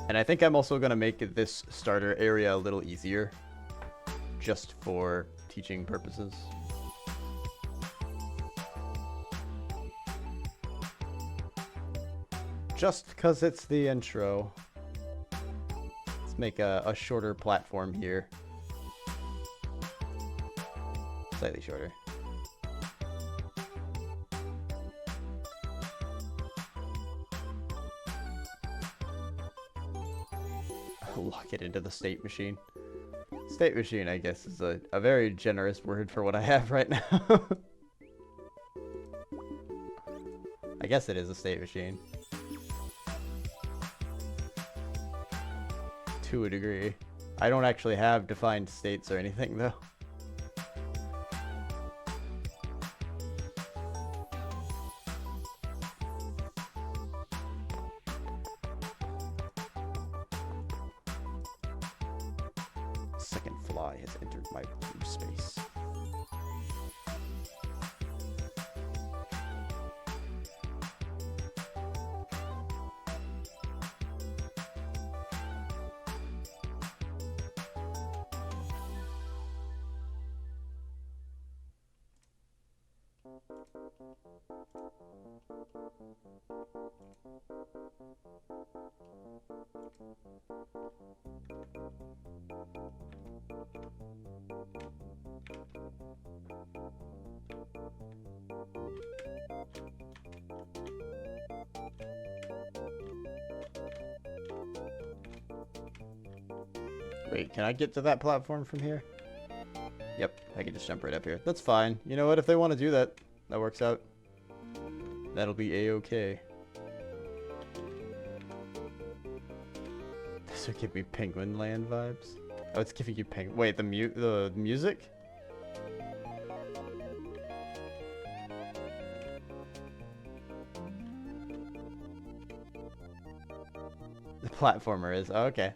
Speaker 1: And I think I'm also going to make this starter area a little easier, just for teaching purposes. Just because it's the intro. Let's make a shorter platform here. Slightly shorter. Lock it into the state machine. State machine, I guess, is a very generous word for what I have right now. I guess it is a state machine. To a degree. I don't actually have defined states or anything, though. Second fly has entered my blue space. Wait, can I get to that platform from here? Yep, I can just jump right up here. That's fine. You know what? If they want to do that, That works out. That'll be a-okay. This will give me Penguin Land vibes. Oh, it's giving you penguin. Wait, the music? The platformer is. Oh, okay.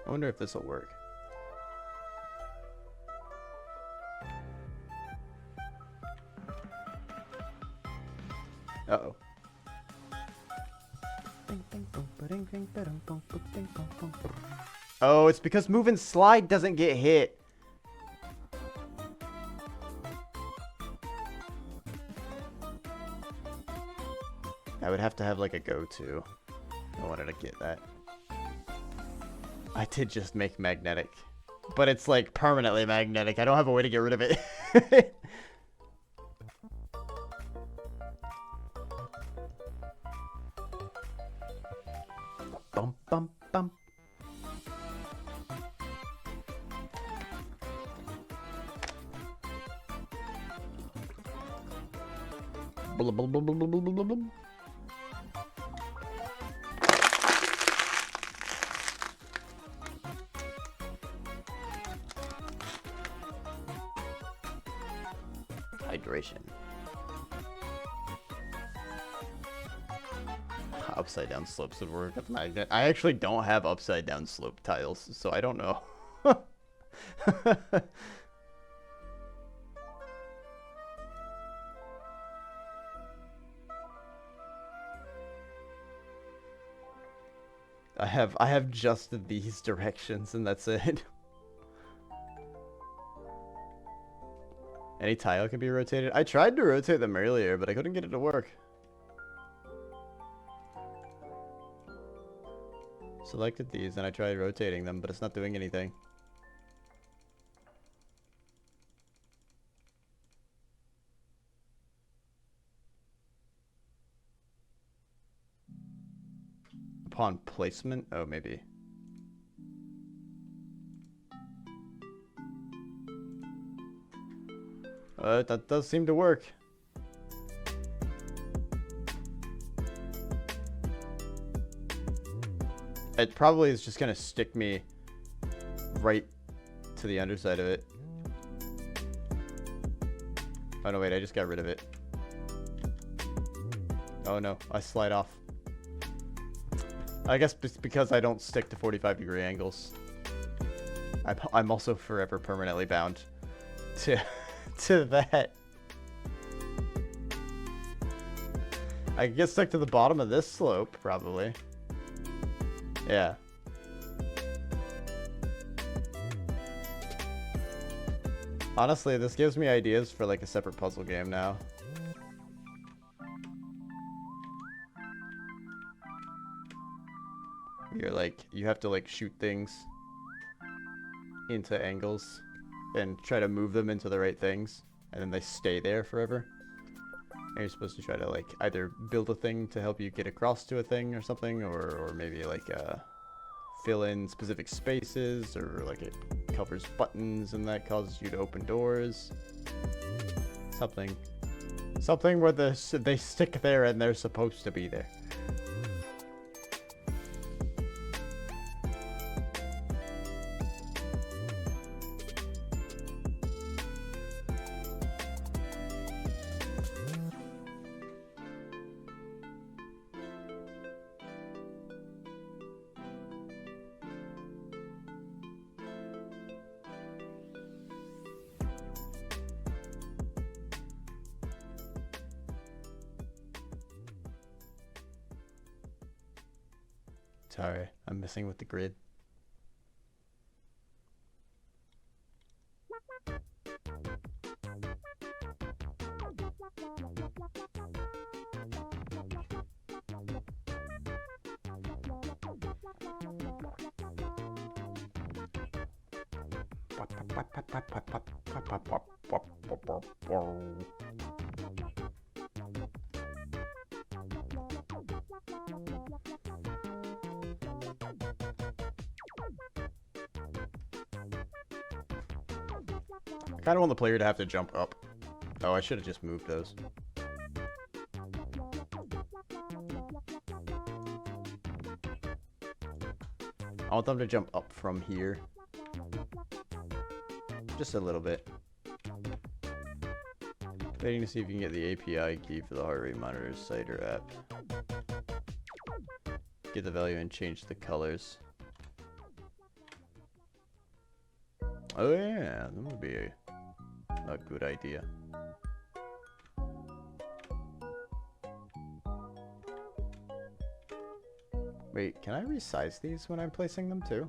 Speaker 1: I wonder if this will work. Uh-oh. Oh, it's because move and slide doesn't get hit. I would have to have like a go-to. I wanted to get that. I did just make magnetic, but it's like permanently magnetic. I don't have a way to get rid of it. Bum, bum, bum. Blah, blah, blah, blah, blah, blah, blah, blah. Hydration. Upside down slopes would work with magnet. I actually don't have upside down slope tiles, so I don't know. I have just these directions and that's it. Any tile can be rotated. I tried to rotate them earlier, but I couldn't get it to work. Selected these and I tried rotating them, but it's not doing anything. Upon placement? Oh, maybe. That does seem to work. It probably is just gonna stick me right to the underside of it. Oh no, wait, I just got rid of it. Oh no, I slide off. I guess it's because I don't stick to 45-degree angles. I'm also forever permanently bound to that. I can get stuck to the bottom of this slope, probably. Yeah. Honestly, this gives me ideas for like a separate puzzle game now. You're like, you have to like shoot things into angles and try to move them into the right things, and then they stay there forever. And you're supposed to try to like either build a thing to help you get across to a thing or something, or maybe like fill in specific spaces, or like it covers buttons and that causes you to open doors. Something where they stick there and they're supposed to be there. Sorry, I'm messing with the grid. I kind of want the player to have to jump up. Oh, I should have just moved those. I want them to jump up from here. Just a little bit. Waiting to see if you can get the API key for the heart rate monitor's site or app. Get the value and change the colors. Oh yeah, that would be a good idea. Wait, can I resize these when I'm placing them too?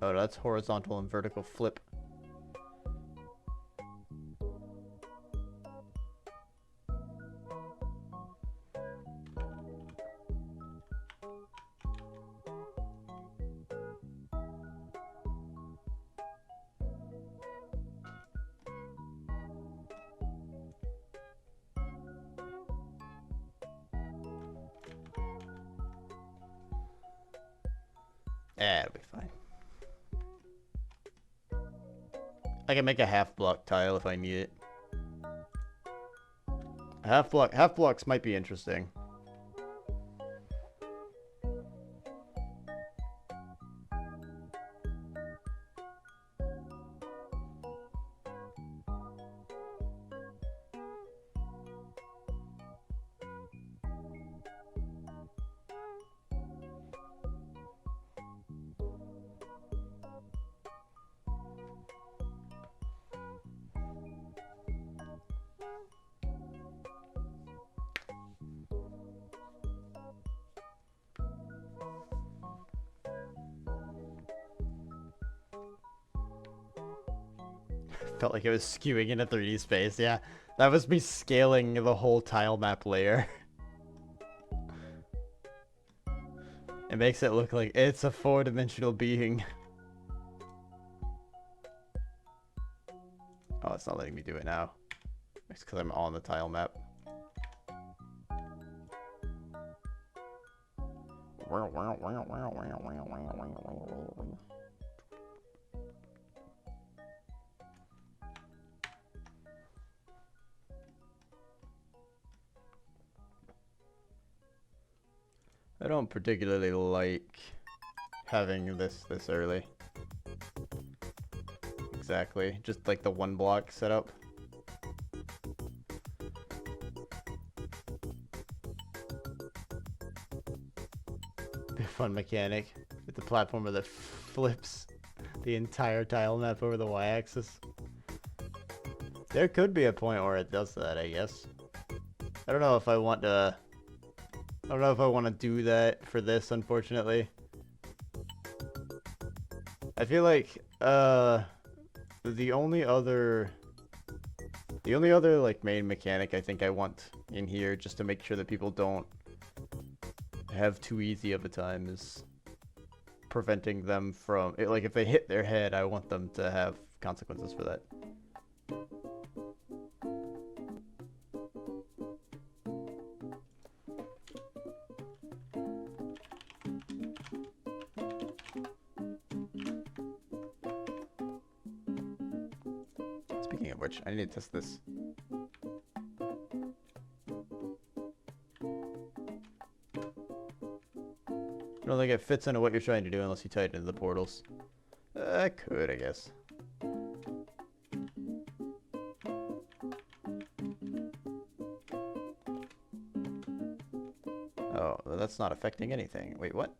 Speaker 1: Oh, that's horizontal and vertical flip. It'll be fine. I can make a half block tile if I need it. Half blocks might be interesting. Felt like it was skewing into 3D space. Yeah, that was me scaling the whole tile map layer. It makes it look like it's a 4-dimensional being. Oh, it's not letting me do it now. It's because I'm on the tile map. I don't particularly like having this early. Exactly, just like the one block setup. Be a fun mechanic with the platformer that flips the entire tile map over the y-axis. There could be a point where it does that, I guess. I don't know if I want to... I don't know if I want to do that for this, unfortunately. I feel like, the only other like main mechanic I think I want in here, just to make sure that people don't have too easy of a time, is preventing them from, like, if they hit their head, I want them to have consequences for that. Speaking of which, I need to test this. I don't think it fits into what you're trying to do unless you tie it into the portals. I could, I guess. Oh, well, that's not affecting anything. Wait, what?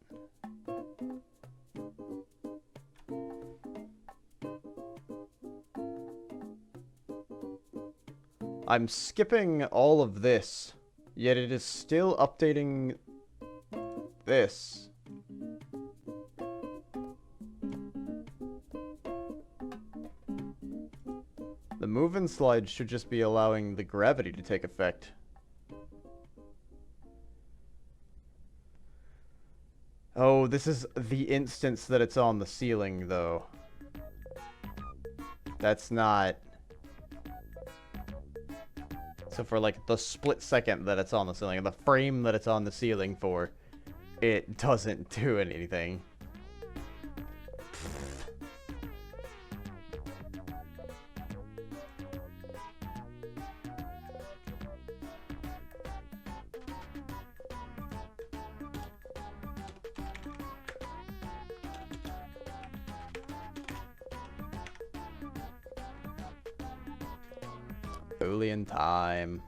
Speaker 1: I'm skipping all of this, yet it is still updating this. The move and slide should just be allowing the gravity to take effect. Oh, this is the instance that it's on the ceiling, though. That's not... So for like the split second that it's on the ceiling, the frame that it's on the ceiling for, it doesn't do anything. Boolean time.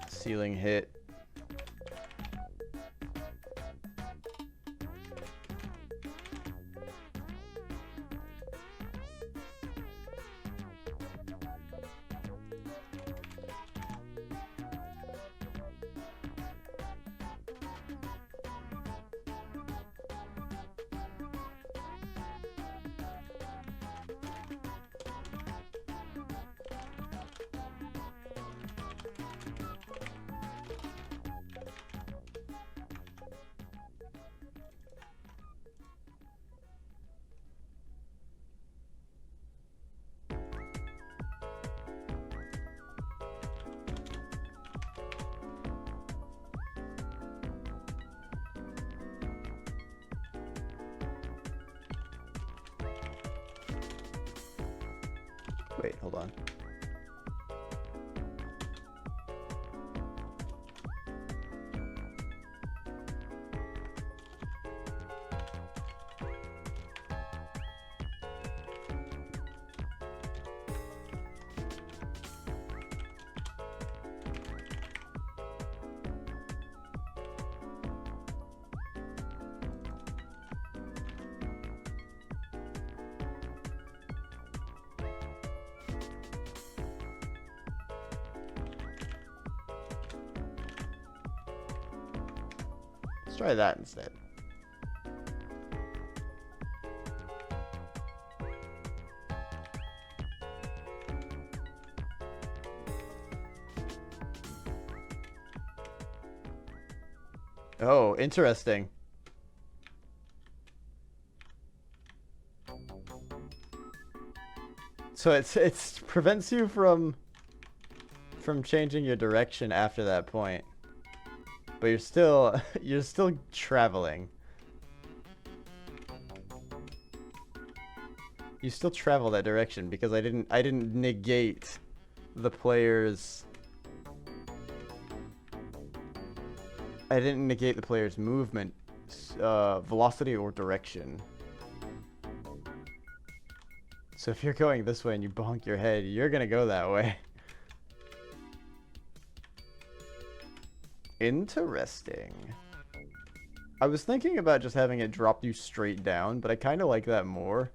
Speaker 1: Ceiling hit. Wait, hold on. Let's try that instead. Oh, interesting. So it's prevents you from changing your direction after that point. But you're still traveling. You still travel that direction because I didn't negate the player's movement, velocity or direction. So if you're going this way and you bonk your head, you're gonna go that way. Interesting. I was thinking about just having it drop you straight down, but I kind of like that more.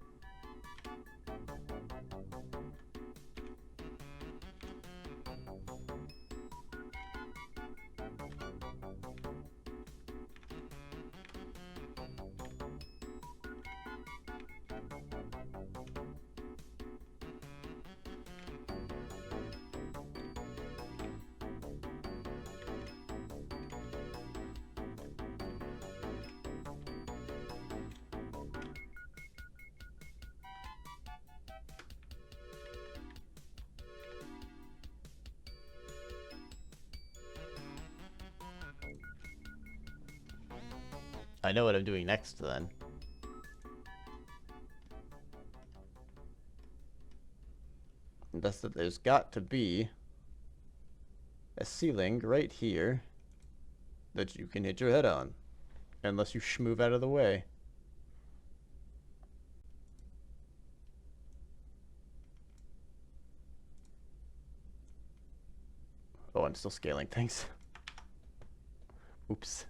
Speaker 1: I know what I'm doing next then. And that's that there's got to be a ceiling right here that you can hit your head on. Unless you move out of the way. I'm still scaling things. Oops.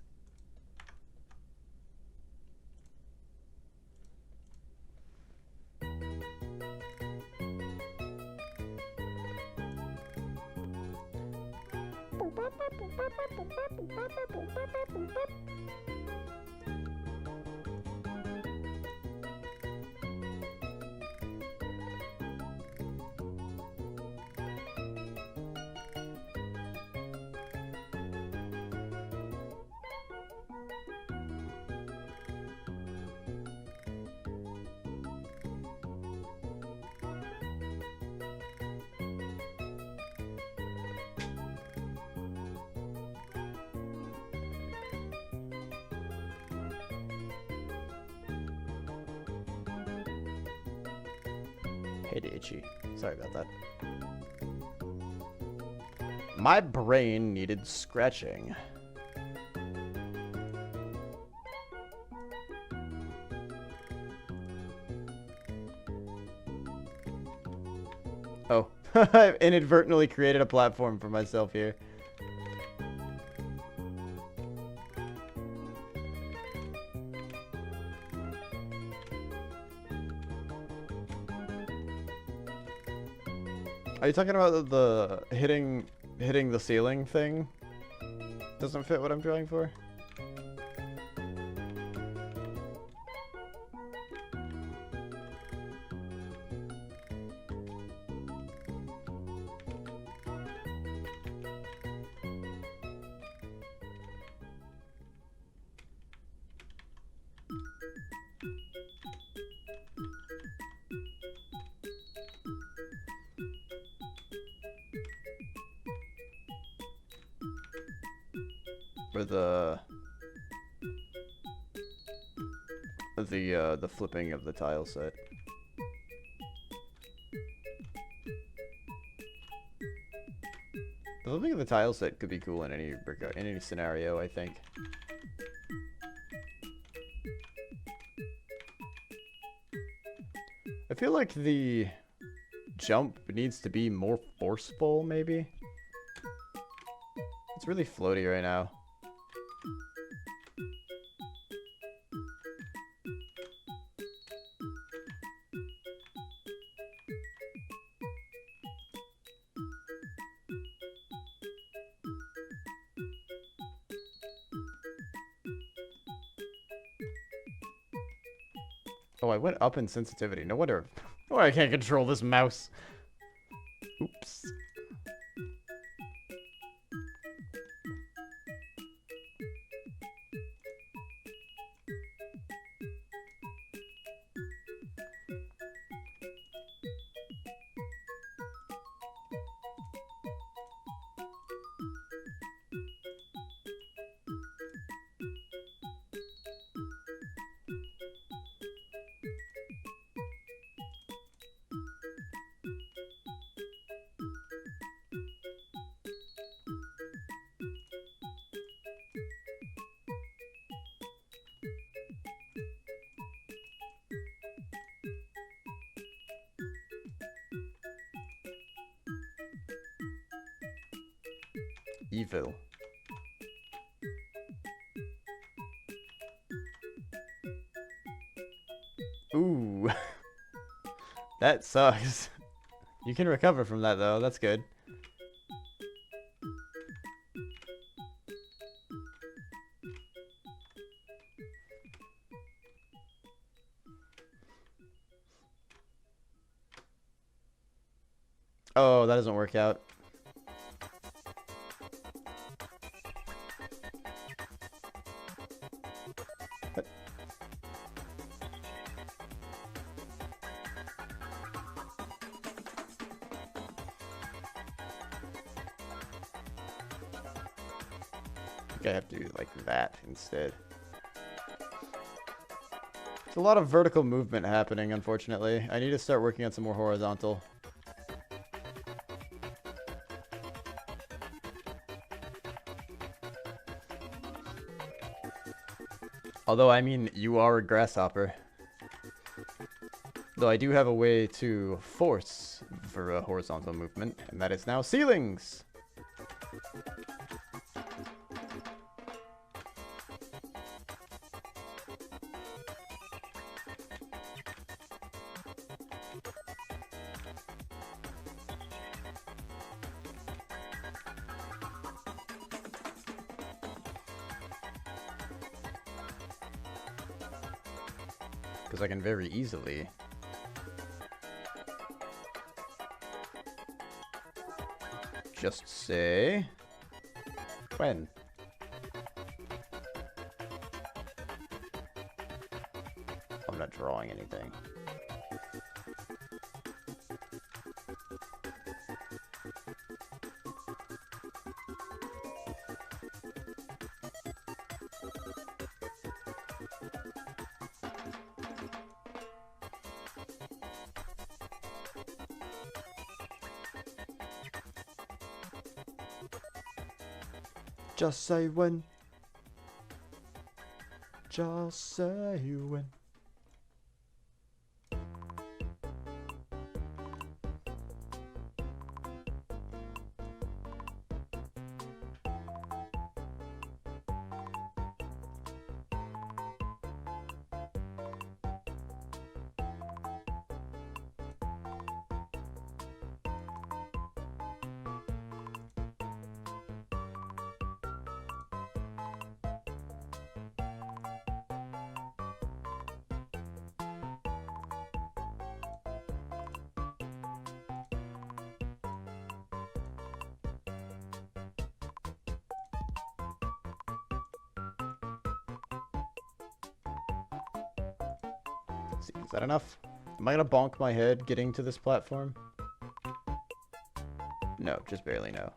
Speaker 1: ADHD. Sorry about that. My brain needed scratching. Oh, I've inadvertently created a platform for myself here. Are you talking about the hitting the ceiling thing? Doesn't fit what I'm trying for? Or the flipping of the tile set. The flipping of the tile set could be cool in any scenario, I think. I feel like the jump needs to be more forceful, maybe. It's really floaty right now. Oh, I went up in sensitivity. No wonder I can't control this mouse. Oops. Evil. Ooh. That sucks. You can recover from that though, that's good. Oh, that doesn't work out. I have to do like that instead. There's a lot of vertical movement happening, unfortunately. I need to start working on some more horizontal. Although, I mean, you are a grasshopper. Though I do have a way to force for a horizontal movement, and that is now ceilings! Because I can very easily... just say... when? I'm not drawing anything. Just say when. Just say when. See, is that enough? Am I gonna bonk my head getting to this platform? No, just barely no.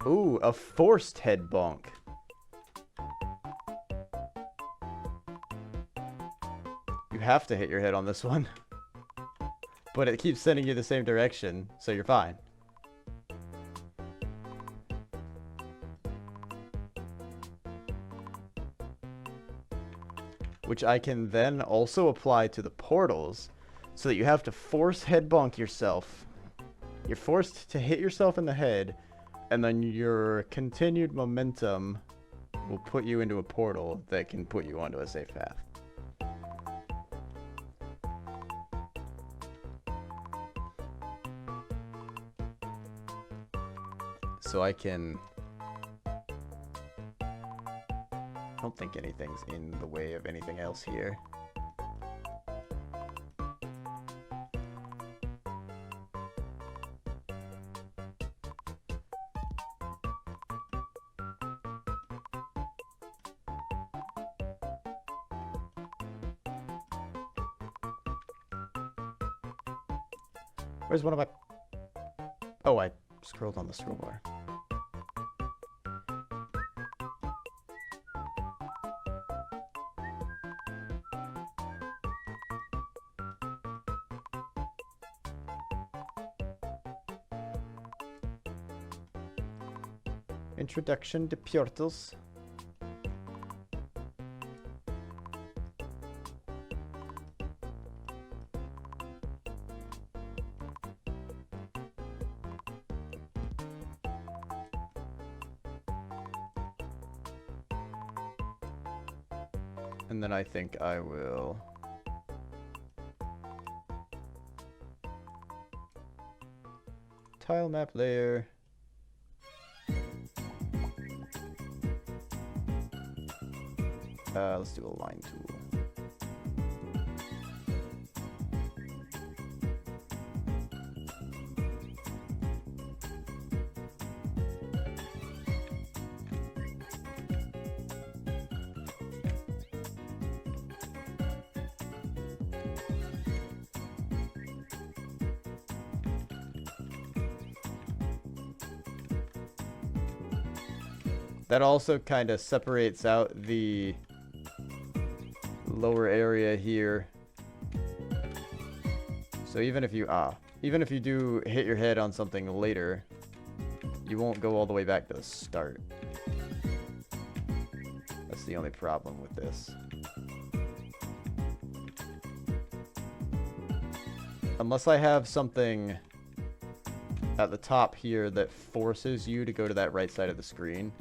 Speaker 1: Ooh, a forced head bonk. You have to hit your head on this one. But it keeps sending you the same direction, so you're fine. Which I can then also apply to the portals, so that you have to force head bonk yourself. You're forced to hit yourself in the head, and then your continued momentum will put you into a portal that can put you onto a safe path. So I can... I don't think anything's in the way of anything else here. Where's one of my... Oh, I scrolled on the scroll bar. Introduction to portals. And then I think I will... tile map layer. Let's do a line tool. That also kind of separates out the lower area here. So even if you do hit your head on something later, you won't go all the way back to the start. That's the only problem with this. Unless I have something at the top here that forces you to go to that right side of the screen.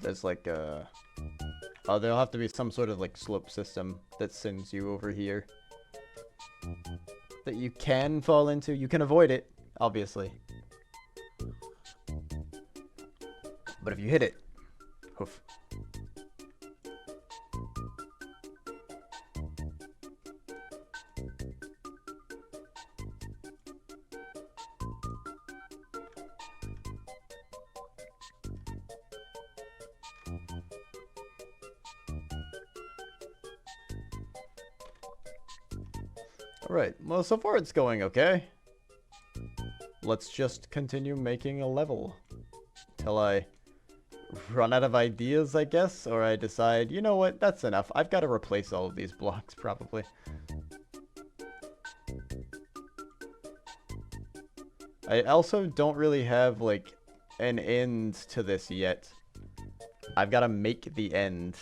Speaker 1: there's like a... Oh, there'll have to be some sort of like slope system that sends you over here. That you can fall into. You can avoid it, obviously. But if you hit it, hoof. Alright, well, so far it's going okay. Let's just continue making a level. Till I run out of ideas, I guess, or I decide, you know what, that's enough. I've got to replace all of these blocks, probably. I also don't really have, like, an end to this yet. I've got to make the end.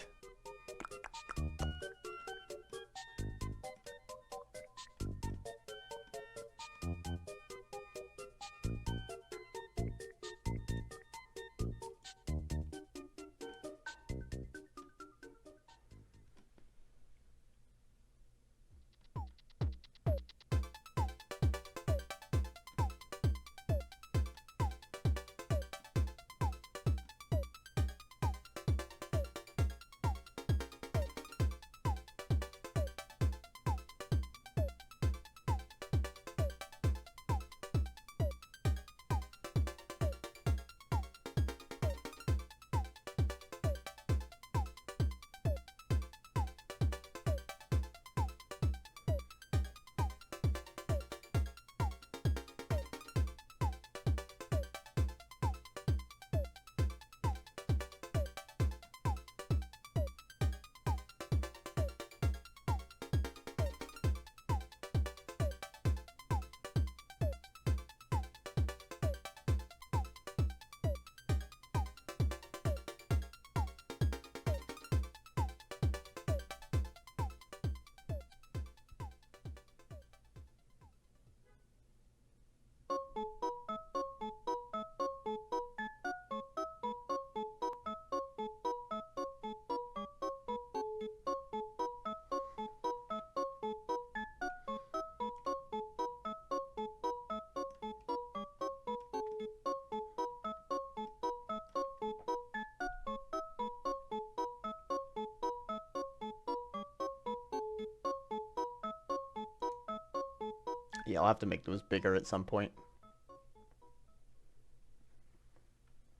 Speaker 1: Yeah, I'll have to make those bigger at some point.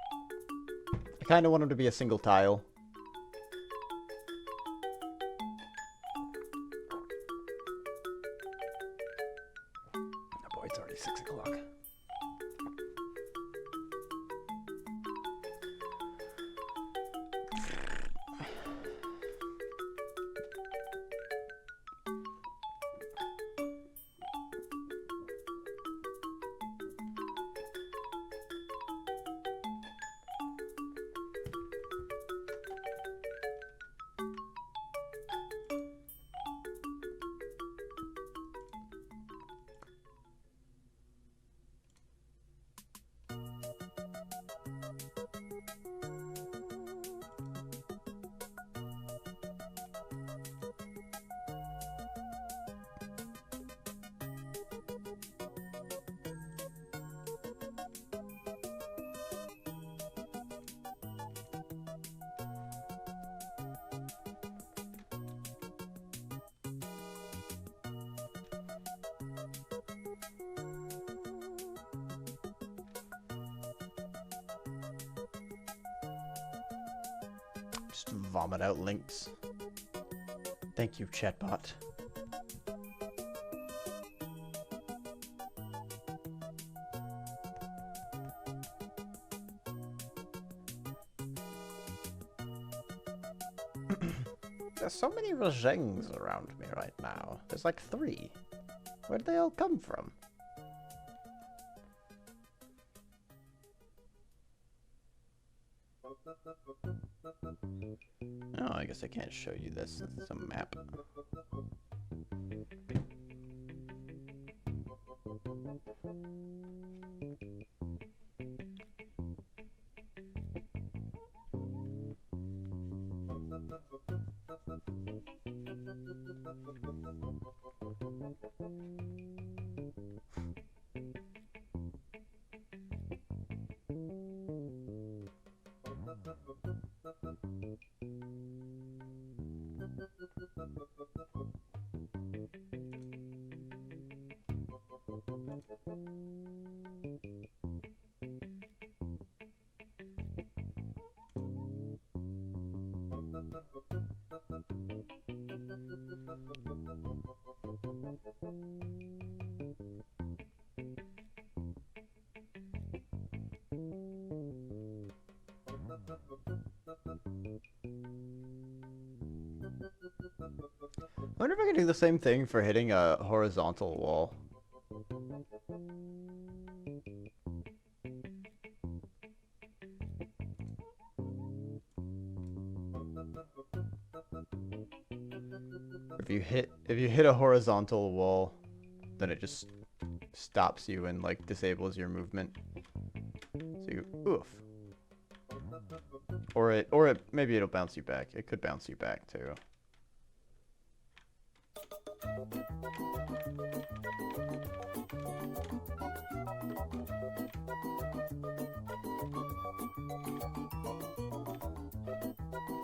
Speaker 1: I kind of want them to be a single tile. Oh boy, it's already 6 o'clock. Just vomit out links. Thank you, chatbot. There's so many Rajengs around me right now. There's like 3. Where'd they all come from? Oh, I guess I can't show you this since it's a map. I wonder if I can do the same thing for hitting a horizontal wall. If you hit a horizontal wall, then it just stops you and like disables your movement. So you oof. Or it maybe it'll bounce you back. It could bounce you back too.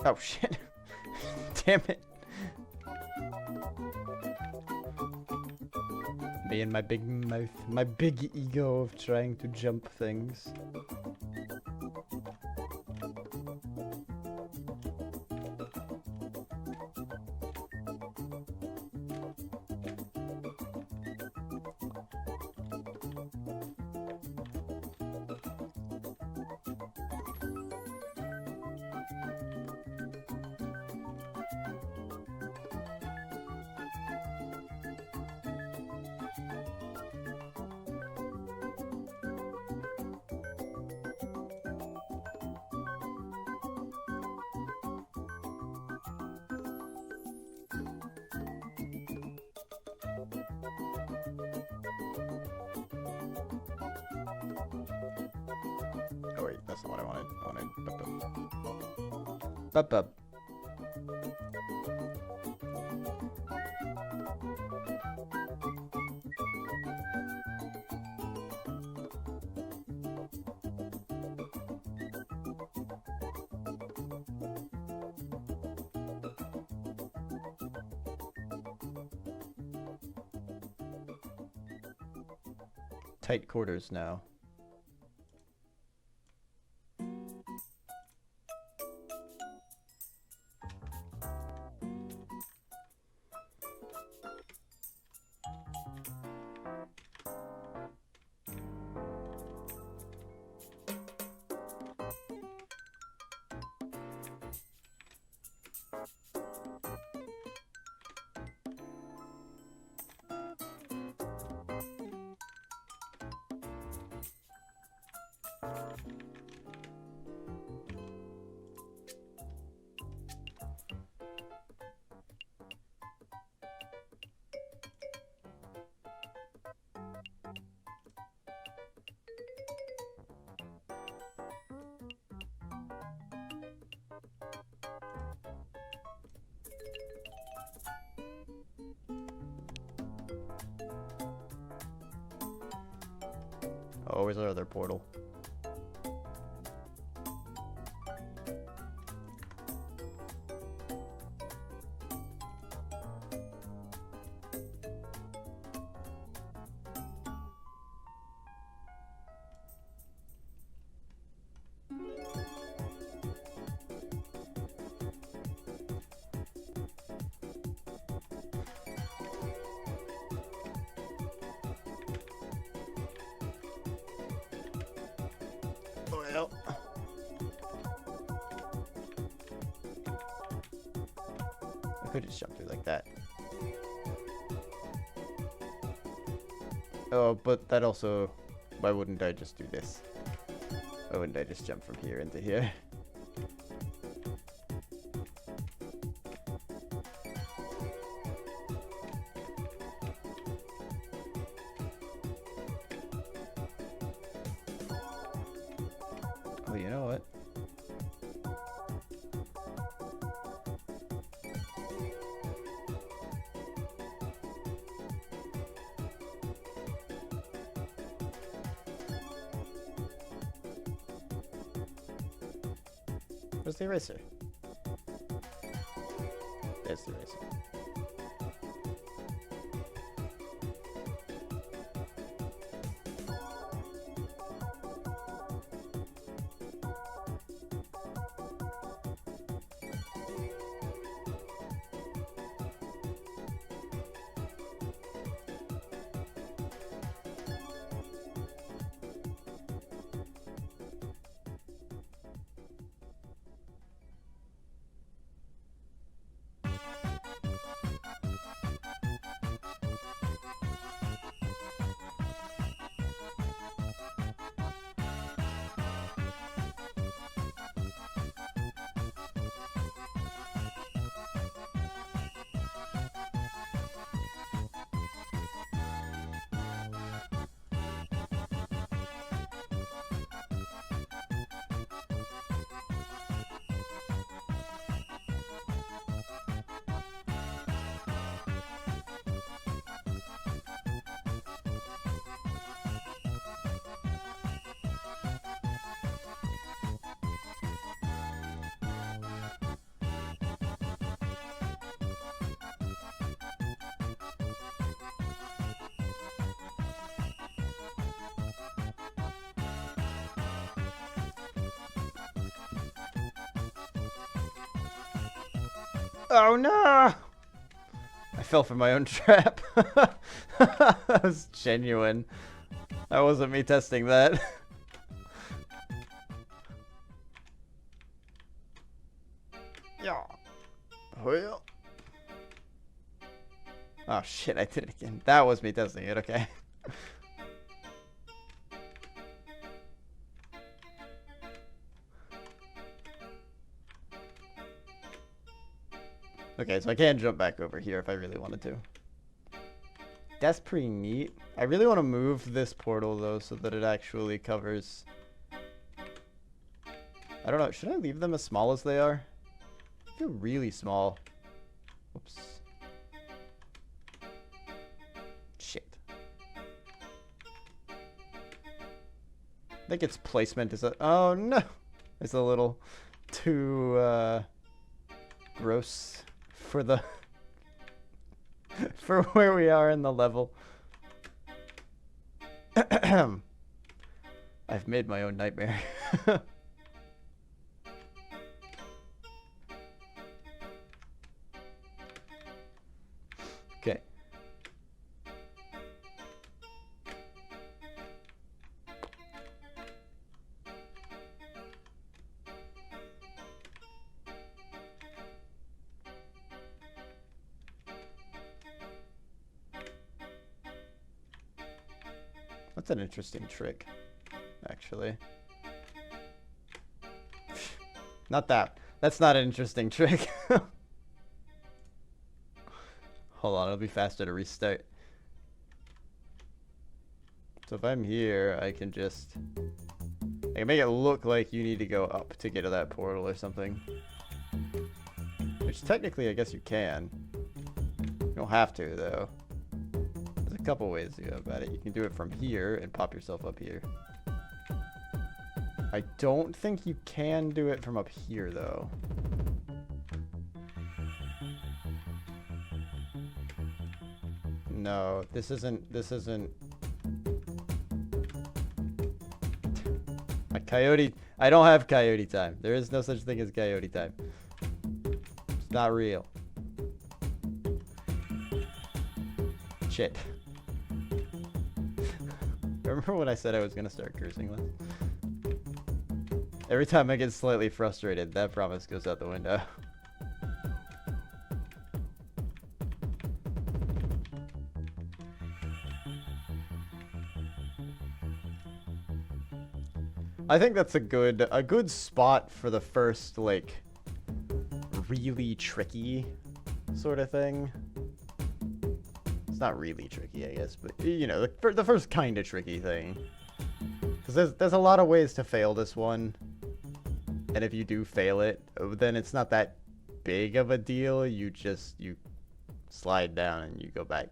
Speaker 1: Oh shit. Damn it. Me and my big mouth, my big ego of trying to jump things. Oh wait, that's not what I wanted. I wanted bup bup. Tight quarters now. Oh, where's our other portal? Well. I could just jump through like that. Oh, but that also... Why wouldn't I just do this? Why wouldn't I just jump from here into here? Oh, you know what? Where's the eraser? There's the eraser. Oh no! I fell for my own trap. That was genuine. That wasn't me testing that. Yeah. Well. Oh shit, I did it again. That was me testing it, okay. Okay, so I can jump back over here if I really wanted to. That's pretty neat. I really want to move this portal, though, so that it actually covers... I don't know. Should I leave them as small as they are? I feel really small. Oops. Shit. I think its placement is a... Oh, no! It's a little too, gross for the... for where we are in the level. I've made my own nightmare. Okay. That's an interesting trick, actually. Not that. That's not an interesting trick. Hold on, it'll be faster to restart. So if I'm here, I can just... I can make it look like you need to go up to get to that portal or something. Which technically, I guess you can. You don't have to, though. There's a couple ways to go about it. You can do it from here and pop yourself up here. I don't think you can do it from up here, though. No, this isn't... My coyote... I don't have coyote time. There is no such thing as coyote time. It's not real. Shit. Remember when I said I was gonna start cursing less? Every time I get slightly frustrated, that promise goes out the window. I think that's a good spot for the first, like, really tricky sort of thing. It's not really tricky, I guess, but, you know, the first kind of tricky thing. Because there's a lot of ways to fail this one. And if you do fail it, then it's not that big of a deal. You slide down and you go back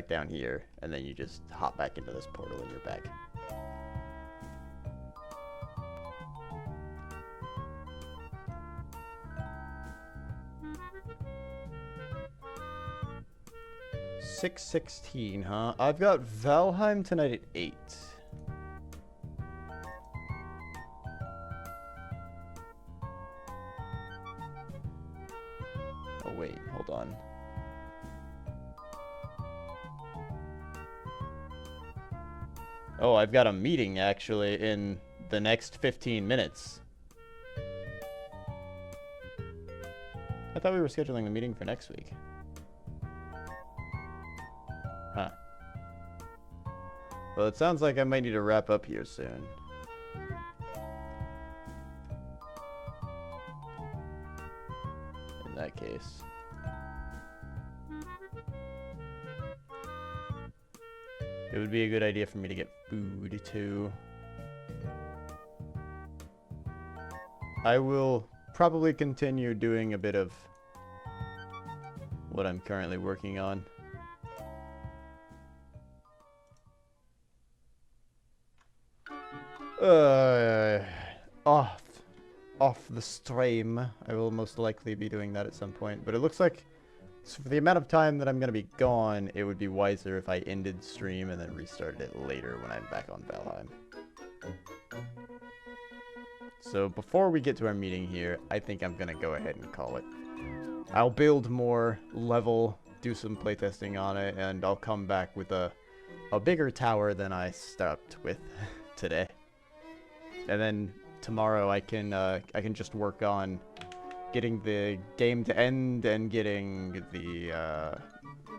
Speaker 1: down here, and then you just hop back into this portal and you're back. $6:16, huh? I've got Valheim tonight at 8. Oh wait, hold on. Oh, I've got a meeting actually in the next 15 minutes. I thought we were scheduling the meeting for next week. Huh. Well, it sounds like I might need to wrap up here soon. In that case. It would be a good idea for me to get food, too. I will probably continue doing a bit of what I'm currently working on. Off the stream. I will most likely be doing that at some point. But it looks like, so for the amount of time that I'm going to be gone, it would be wiser if I ended stream and then restarted it later when I'm back on Valheim. So before we get to our meeting here, I think I'm going to go ahead and call it. I'll build more level, do some playtesting on it, and I'll come back with a bigger tower than I started with today. And then tomorrow I can just work on getting the game to end and getting the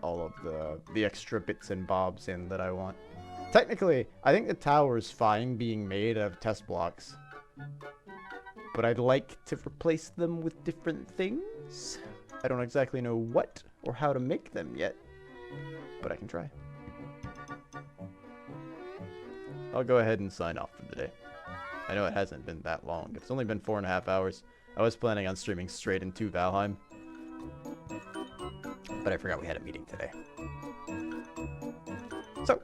Speaker 1: all of the extra bits and bobs in that I want. Technically, I think the tower is fine being made out of test blocks, but I'd like to replace them with different things. I don't exactly know what or how to make them yet, but I can try. I'll go ahead and sign off for the day. I know it hasn't been that long. It's only been 4.5 hours. I was planning on streaming straight into Valheim, but I forgot we had a meeting today. So,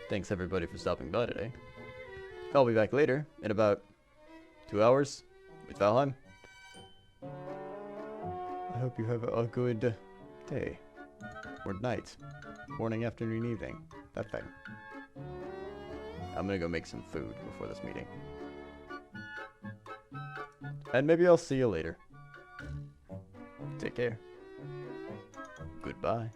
Speaker 1: thanks everybody for stopping by today. I'll be back later in about 2 hours with Valheim. I hope you have a good day, or night, morning, afternoon, evening, that thing. I'm gonna go make some food before this meeting. And maybe I'll see you later. Take care. Goodbye.